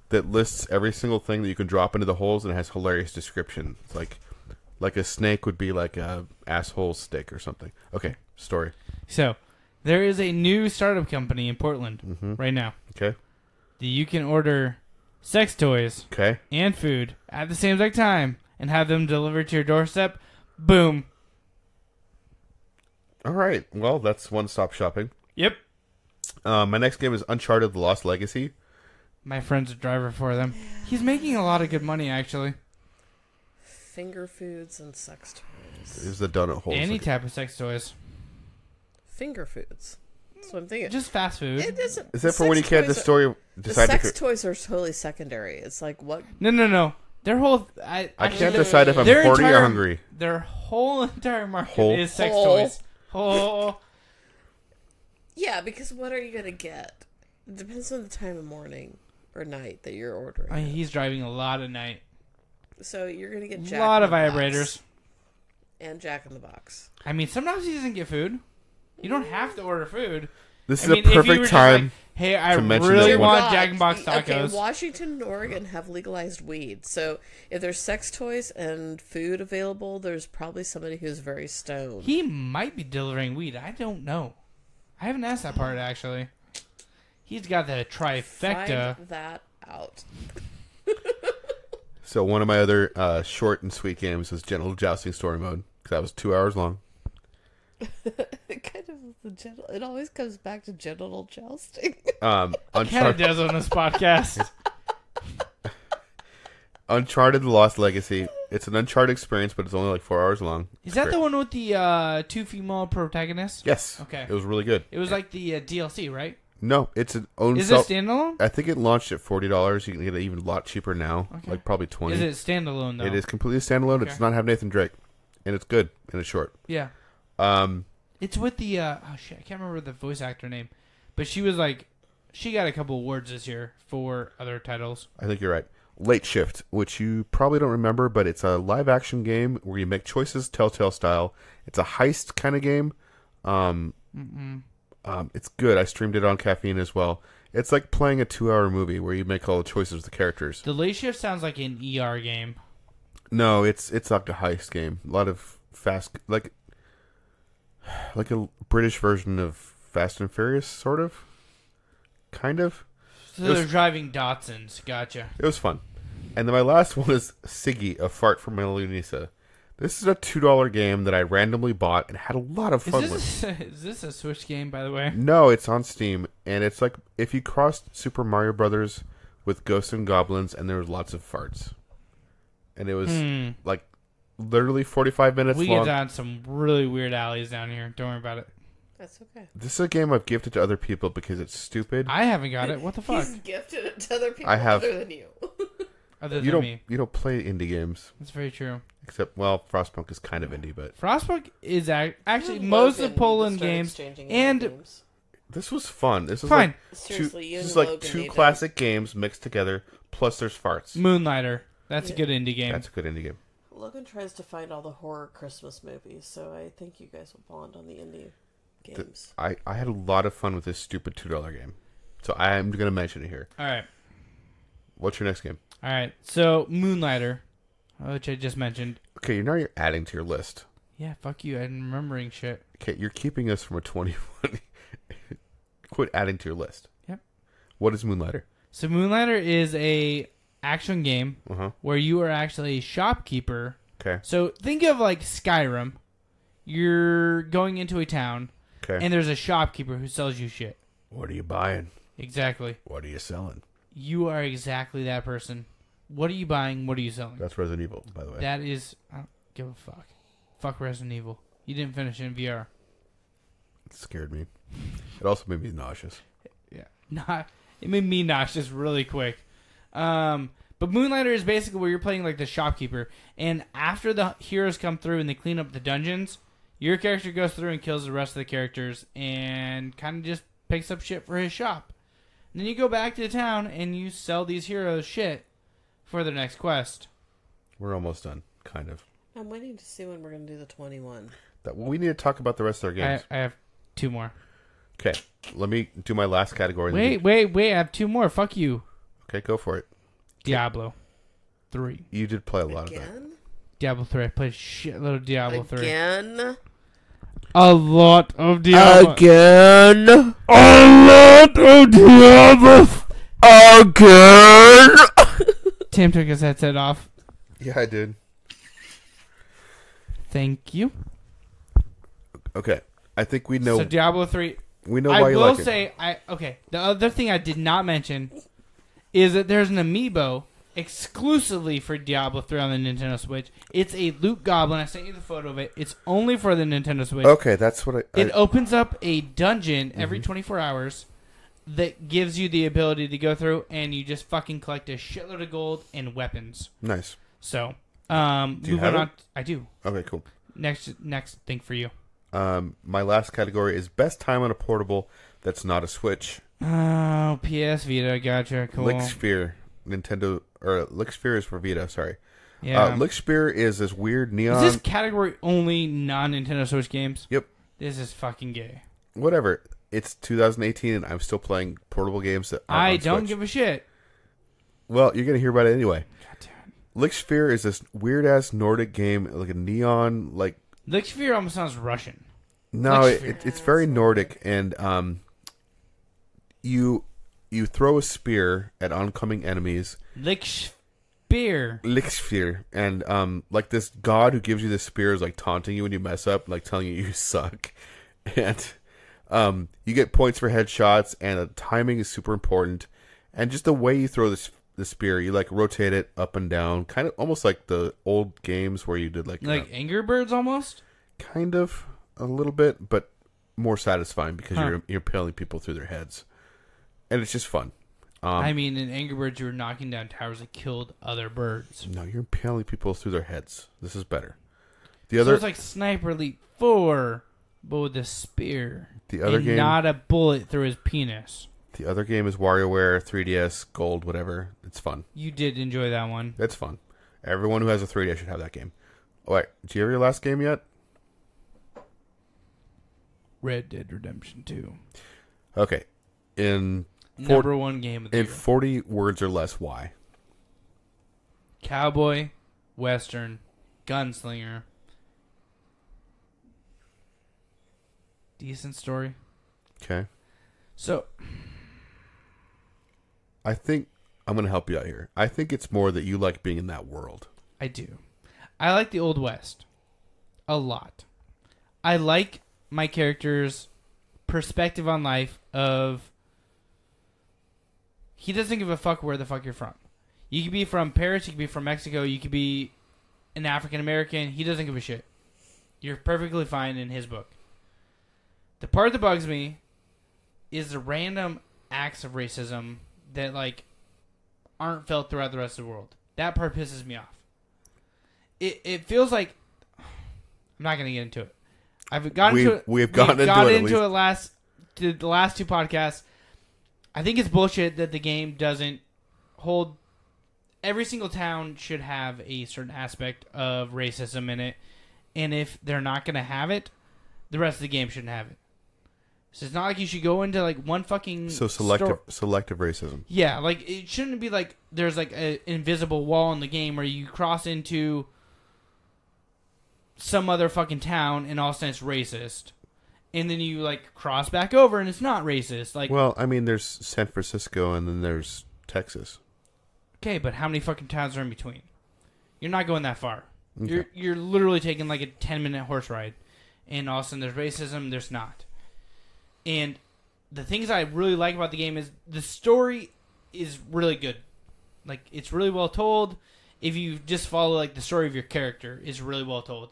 that lists every single thing that you can drop into the holes, and it has hilarious description. It's like a snake would be like a asshole stick or something. Okay. Story. So, there is a new startup company in Portland right now. Okay. That you can order... sex toys and food at the same exact time and have them delivered to your doorstep. Boom. All right. Well, that's one-stop shopping. Yep. My next game is Uncharted: The Lost Legacy. My friend's a driver for them. He's making a lot of good money, actually. Finger foods and sex toys. Is the donut hole? Any type of sex toys. Finger foods. That's what I'm thinking. Just fast food. It isn't. Is that for when you can't the story decide? The sex toys are totally secondary. It's like what? No. Their whole... I can't decide if I'm horny or hungry. Their whole entire market is sex toys. Oh. Yeah, because what are you going to get? It depends on the time of morning or night that you're ordering. He's driving a lot at night. So you're going to get a lot of vibrators. And Jack in the Box. I mean, sometimes he doesn't get food. You don't have to order food. This is a perfect time. Like, hey, I really want Jack in the Box tacos. Okay, Washington and Oregon have legalized weed. So if there's sex toys and food available, there's probably somebody who's very stoned. He might be delivering weed. I don't know. I haven't asked that part, actually. He's got the trifecta. Find that out. So one of my other short and sweet games was Genital Jousting Story Mode, because that was 2 hours long. It always comes back to genital jousting. It kind of does on this podcast. Uncharted: The Lost Legacy. It's an Uncharted experience, but it's only like 4 hours long. Is that the one with the 2 female protagonists? Yes. Okay. It was really good. It was like the DLC, right? No, it's an own. Is it standalone? I think it launched at $40. You can get it even a lot cheaper now, like probably $20. Is it standalone though? It is completely standalone. Okay. It does not have Nathan Drake, and it's good and it's short. Yeah. It's with the I can't remember the voice actor name, but she was like, she got a couple awards this year for other titles. I think you're right. Late Shift, which you probably don't remember, but it's a live-action game where you make choices Telltale style. It's a heist kind of game. It's good. I streamed it on Caffeine as well. It's like playing a 2-hour movie where you make all the choices with the characters. The Late Shift sounds like an ER game. No, it's like a heist game. A lot of fast, like a British version of Fast and Furious, sort of, kind of. So they're driving Datsuns. Gotcha. It was fun. And then my last one is Siggy, A Fart from Melanisa. This is a $2 game that I randomly bought and had a lot of fun with. Is this a Switch game, by the way? No, it's on Steam, and it's like if you crossed Super Mario Brothers with Ghosts and Goblins, and there was lots of farts. And it was like literally 45 minutes long. We get down some really weird alleys down here. Don't worry about it. That's okay. This is a game I've gifted to other people because it's stupid. I haven't got it. What the fuck? He's gifted it to other people I have. other than you. Other than You me. don't play indie games. That's very true. Except, well, Frostpunk is kind of indie, but Frostpunk is actually You most and of Poland Logan games exchanging and games. this was fun. This was fine. like Seriously, you this and is like Logan two need classic games mixed together. Plus, there's farts. Moonlighter. That's Yeah. a good indie game. That's a good indie game. Logan tries to find all the horror Christmas movies, so I think you guys will bond on the indie games. I had a lot of fun with this stupid $2 game, so I am going to mention it here. All right. What's your next game? All right. So Moonlighter, which I just mentioned. Okay, now you're adding to your list. Yeah, fuck you. I'm remembering shit. Okay, you're keeping us from a 21. Quit adding to your list. Yep. What is Moonlighter? So Moonlighter is a action game Uh-huh. where you are actually a shopkeeper. Okay. So think of like Skyrim. You're going into a town, Okay. and there's a shopkeeper who sells you shit. What are you buying? Exactly. What are you selling? You are exactly that person. What are you buying? What are you selling? That's Resident Evil, by the way. That is... I don't give a fuck. Fuck Resident Evil. You didn't finish it in VR. It scared me. It also made me nauseous. Yeah. It made me nauseous really quick. But Moonlighter is basically where you're playing like the shopkeeper. And after the heroes come through and they clean up the dungeons, your character goes through and kills the rest of the characters and kind of just picks up shit for his shop. And then you go back to the town and you sell these heroes shit for their next quest. We're almost done, kind of. I'm waiting to see when we're going to do the 21. We need to talk about the rest of our games. I have two more. Okay, let me do my last category. Wait. I have two more. Fuck you. Okay, go for it. Diablo 3. You did play a lot of that. Again? Diablo 3. I played a shitload of Diablo 3. Again? A lot of Diablo. Again? A lot of Diablo. Again? Tim took his headset off. Yeah, I did. Thank you. Okay, I think we know. So Diablo 3. We know I why you will like it. say, okay. The other thing I did not mention is that there's an amiibo exclusively for Diablo 3 on the Nintendo Switch. It's a loot goblin. I sent you the photo of it. It's only for the Nintendo Switch. Okay, that's what It opens up a dungeon every 24 hours that gives you the ability to go through and you just fucking collect a shitload of gold and weapons. Nice. So, Do you have it? I do. Okay, cool. Next thing for you. My last category is best time on a portable that's not a Switch. Oh, PS Vita, gotcha, cool. Lixsphere, Nintendo, or Lixsphere is for Vita. Sorry. Yeah. Lixsphere is this weird neon. Is this category only non-Nintendo Switch games? Yep. This is fucking gay. Whatever. It's 2018, and I'm still playing portable games that aren't I on don't Switch. give a shit. Well, you're gonna hear about it anyway. God damn Lixsphere is this weird ass Nordic game, like a neon, like. it. Lixsphere almost sounds Russian. No, Lixsphere. it's very Nordic, and you throw a spear at oncoming enemies. Lixsphere. Lixsphere, and like this god who gives you the spear is like taunting you when you mess up, like telling you suck, and you get points for headshots, and the timing is super important, and just the way you throw the spear, you like rotate it up and down, kind of almost like the old games where you did like Angry Birds almost? kind of a little bit, but more satisfying because you're impaling people through their heads, and it's just fun. I mean, in Angry Birds, you were knocking down towers that killed other birds. No, you're impaling people through their heads. This is better. The So other, it's like Sniper Elite 4, but with a spear. The other and game- not a bullet through his penis. The other game is WarioWare, 3DS, Gold, whatever. It's fun. You did enjoy that one. It's fun. Everyone who has a 3DS should have that game. Oh, wait, do you have your last game yet? Red Dead Redemption 2. Okay. In Number one game of the in year. 40 words or less, why? Cowboy, Western, gunslinger. Decent story. Okay. So, I think I'm going to help you out here. I think it's more that you like being in that world. I do. I like the Old West a lot. I like my character's perspective on life of he doesn't give a fuck where the fuck you're from. You could be from Paris, you could be from Mexico, you could be an African American. He doesn't give a shit. You're perfectly fine in his book. The part that bugs me is the random acts of racism that like aren't felt throughout the rest of the world. That part pisses me off. It feels like I'm not going to get into it. I've gotten into it. We've gotten into it the last two podcasts. I think it's bullshit that the game doesn't hold. Every single town should have a certain aspect of racism in it, and if they're not going to have it, the rest of the game shouldn't have it. So it's not like you should go into like one fucking selective racism. Yeah, like it shouldn't be like there's like an invisible wall in the game where you cross into some other fucking town and all of a sudden it's racist. And then you like cross back over and it's not racist. Like, well, I mean, there's San Francisco and then there's Texas. Okay, but how many fucking towns are in between? You're not going that far. Okay. You're literally taking like a 10-minute horse ride, and all of a sudden there's racism. There's not. And the things I really like about the game is the story is really good. Like it's really well told. If you just follow like the story of your character, is really well told.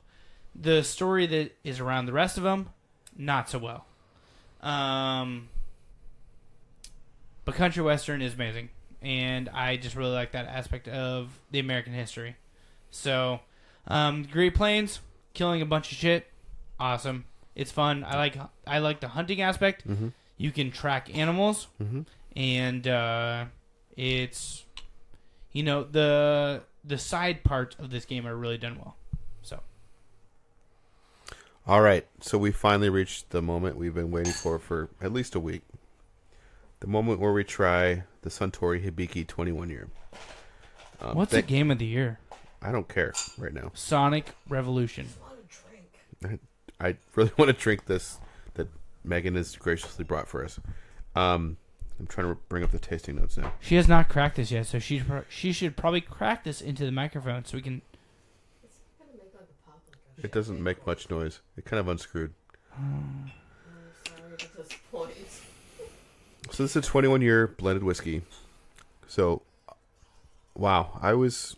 The story that is around the rest of them, not so well. But Country Western is amazing. And I just really like that aspect of the American history. So, Great Plains, killing a bunch of shit, awesome. It's fun. I like the hunting aspect. Mm-hmm. You can track animals, and it's the side parts of this game are really done well. So, all right. So we finally reached the moment we've been waiting for at least a week. The moment where we try the Suntory Hibiki 21 year. What's the game of the year? I don't care right now. Sonic Revolution. I really want to drink this that Megan has graciously brought for us. I'm trying to bring up the tasting notes now. She has not cracked this yet, so she should probably crack this into the microphone so we can. It's gonna make like a pop. Like a it doesn't make much noise. It kind of unscrewed. I'm sorry to disappoint. So this is a 21-year blended whiskey. So, wow, I was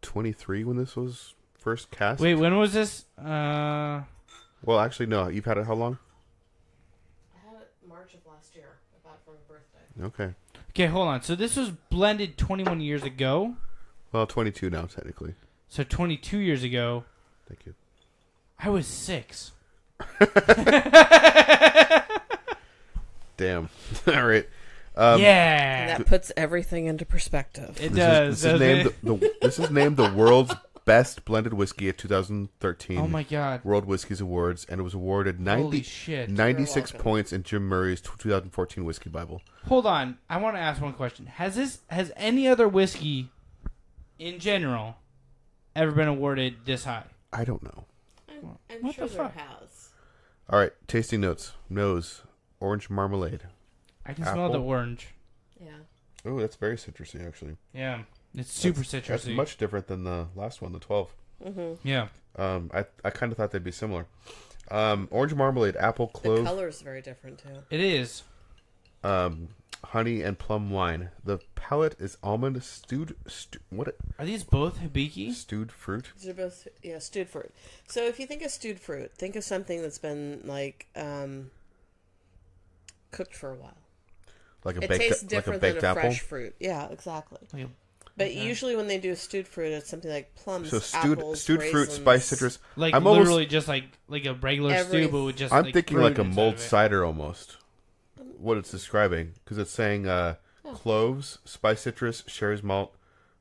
23 when this was first cast. Wait, when was this? Well, actually, no. You've had it how long? I had it March of last year. I bought it for my birthday. Okay. Okay, hold on. So this was blended 21 years ago. Well, 22 now, technically. So 22 years ago. Thank you. I was 6. Damn. All right. Yeah. And that puts everything into perspective. It does. This is named the world's best blended whiskey at 2013. Oh my god. World Whiskies Awards, and it was awarded Holy shit. 96 points in Jim Murray's 2014 Whiskey Bible. Hold on. I want to ask one question. Has any other whiskey in general ever been awarded this high? I don't know. I'm What sure the there fuck? has. All right, tasting notes. Nose, orange marmalade. I can smell the Apple. orange. Yeah. Oh, that's very citrusy, actually. Yeah. It's super That's citrusy. much different than the last one, the 12. Yeah. I kind of thought they'd be similar. Orange marmalade, apple, The clove, color's very different too. It is. honey, and plum wine. The palate is almond stewed Are these both Hibiki? stewed fruit. These are both, stewed fruit. So if you think of stewed fruit, think of something that's been like cooked for a while. Like a It baked, tastes like different a baked than a apple. fresh fruit. Yeah, exactly. But usually when they do stewed fruit, it's something like plums, So apples, stewed fruit, raisins. spice, citrus. Like I'm literally just like a regular Every- stew, but with just I'm like thinking fruit like a inside mulled of it. cider almost. what it's describing because it's saying cloves, spice citrus, sherry's malt,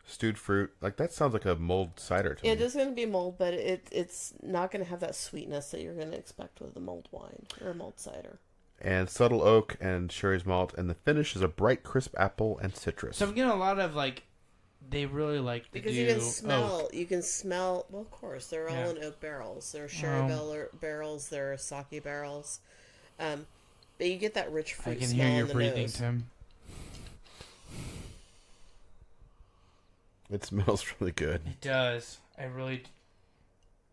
stewed fruit. Like that sounds like a mulled cider to me. It is going to be mulled, but it's not going to have that sweetness that you're going to expect with a mulled wine or a mulled cider. And subtle oak and sherry's malt, and the finish is a bright, crisp apple and citrus. So I'm getting a lot of like, they really like to Because do you can smell, oak. well, of course, they're all in oak barrels. They're sherry barrels, they're sake barrels. But you get that rich fruit I can smell hear your on the breathing, nose. Tim. It smells really good. It does. I really.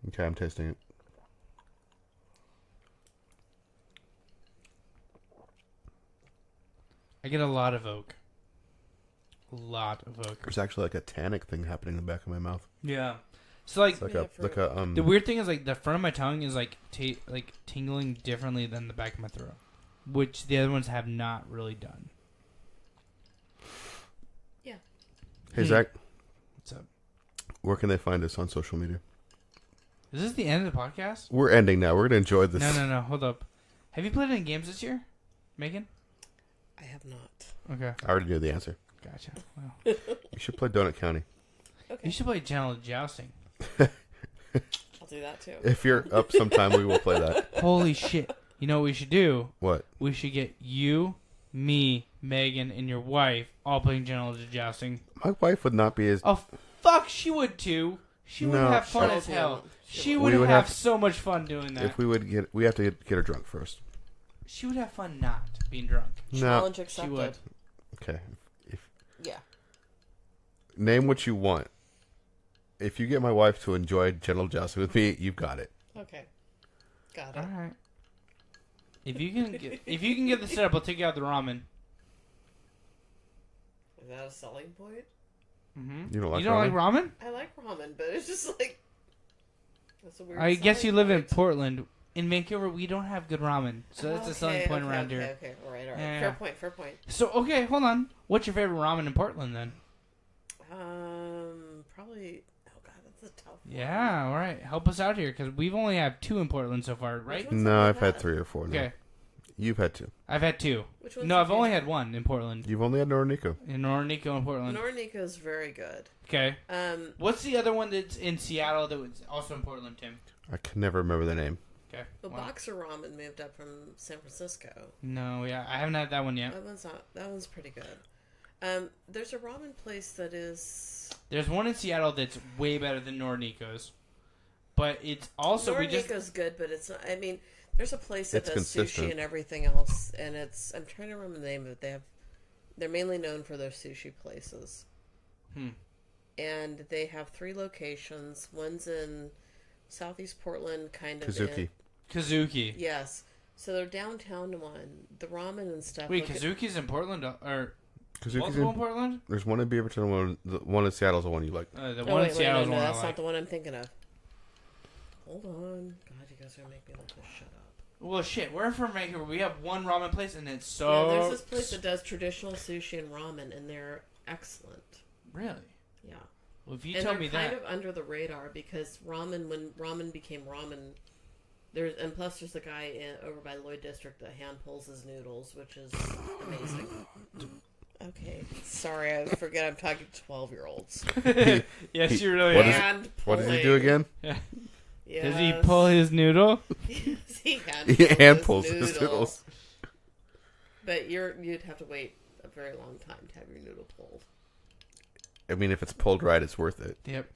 Okay, I'm tasting it. I get a lot of oak. A lot of oak. There's actually like a tannic thing happening in the back of my mouth. Yeah. So like, It's like Yeah, the weird thing is like the front of my tongue is like like tingling differently than the back of my throat, which the other ones have not really done. Yeah. Hey Zach, What's up? where can they find us on social media? Is this the end of the podcast? We're ending now. We're gonna enjoy this. No. Hold up. Have you played any games this year, Megan? I have not. Okay. I already knew the answer. Gotcha. Well, You should play Donut County. Okay. you should play General Jousting. I'll do that too. If you're up sometime, we will play that. Holy shit. You know what we should do? What? We should get you, me, Megan, and your wife all playing General Jousting. My wife would not be as. Oh, fuck, she would too. She would No. have fun She'll as do hell. it. She We would would have have- so much fun doing that. If we would get, we have to get her drunk first. She would have fun not being drunk. No. Challenge She accepted. would. Okay. If Yeah. name what you want. If you get my wife to enjoy General Jousting with me, you've got it. Okay. Got All it. right. If you can get the setup, I'll take you out the ramen. Is that a selling point? Mm-hmm. You don't like You don't like ramen? I like ramen, but it's just like that's a weird. I guess you selling live in point. Portland. In Vancouver, we don't have good ramen, so that's a selling Okay, point okay, around okay, here. Okay, all right. Yeah. Fair point. Fair point. So okay, hold on. What's your favorite ramen in Portland then? Probably. Oh god, that's a tough one. Yeah, all right. Help us out here because we've only had 2 in Portland so far, right? Which one's No, that I've you had had? 3 or 4 now. Okay, You've had 2. I've had 2. Which one's No, your I've only favorite? had 1 in Portland. You've only had Nornico. In Nornico in Portland. Nornico's very good. Okay. What's What's the other one that's in Seattle that was also in Portland, Tim? I can never remember the name. Okay. the Well, Boxer Ramen moved up from San Francisco. no, yeah, I haven't had that one yet. That one's pretty good. There's a ramen place that is. There's one in Seattle that's way better than Nornico's, but it's also Nornico's good, but it's not. I mean, there's a place that It's does consistent. sushi and everything else, and it's. I'm trying to remember the name of it. They're mainly known for their sushi places. And they have 3 locations. One's in Southeast Portland, kind of. Kazuki. Kazuki. Yes. So they're downtown one. The ramen and stuff. Wait, look at- Kazuki's in Portland or Kazuki's multiple in in, Portland? there's one in Beaverton, the one in Seattle's the one you like. The Oh, one in wait, Seattle is no, one I that's like. not the one I'm thinking of. Hold on. God, you guys are going to make me look this shut up. Well, shit, we're from Vancouver. We have one ramen place, and it's Yeah, so. there's this place that does traditional sushi and ramen, and they're excellent. Really? Yeah. Well, if you And tell they're me kind that, of under the radar because when ramen became ramen, and plus there's a guy over by Lloyd District that hand pulls his noodles, which is amazing. Okay, sorry, I forget I'm talking to 12-year-olds. yes, you really. What are. is- Hand What does he pulling. do again? Yes. Does he pull his noodle? Yes, he He hand pulls pulls his noodles. But you'd have to wait a very long time to have your noodle pulled. I mean, if it's pulled right, it's worth it. Yep.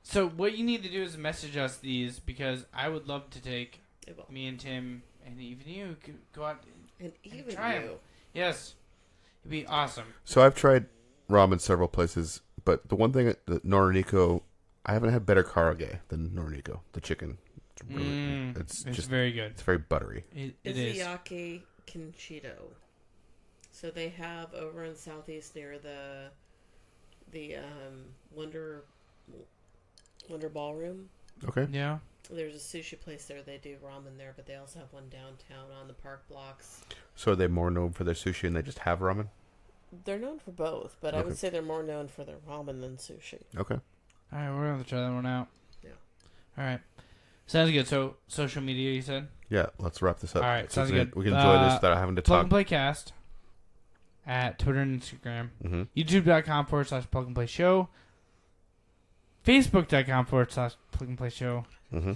So what you need to do is message us these because I would love to take It will. me and Tim and even you could go out. And even try 'em. you. Yes, it'd be awesome. So I've tried ramen several places, but the one thing at the Nornico, I haven't had better karaage than Nornico. The chicken, it's really, It's just very good. it's very buttery. It is. Izuyaki Kinchito. So they have over in Southeast near the Wonder Ballroom. Okay. Yeah. There's a sushi place there. They do ramen there, but they also have one downtown on the park blocks. So are they more known for their sushi and they just have ramen? They're known for both, but I Okay. would say they're more known for their ramen than sushi. Okay. All right, we're gonna try that one out. Yeah. All right. Sounds good. So social media, you said. Yeah, let's wrap this up. All right, sounds good. We can enjoy this without having to Plug talk. and Play Cast at Twitter and Instagram. Mm-hmm. YouTube.com/Plug and Play Show. Facebook.com/Plug and Play Show. Mm-hmm.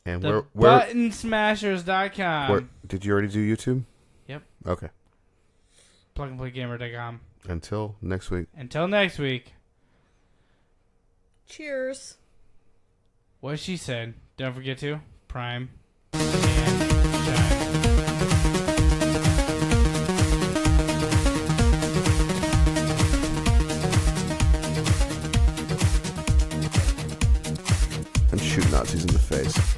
And The where buttonsmashers.com. did you already do YouTube? Yep. Okay. Plugandplaygamer.com. Until next week. Until next week. Cheers. What she said. Don't forget to prime and shine. And shoot Nazis in the face.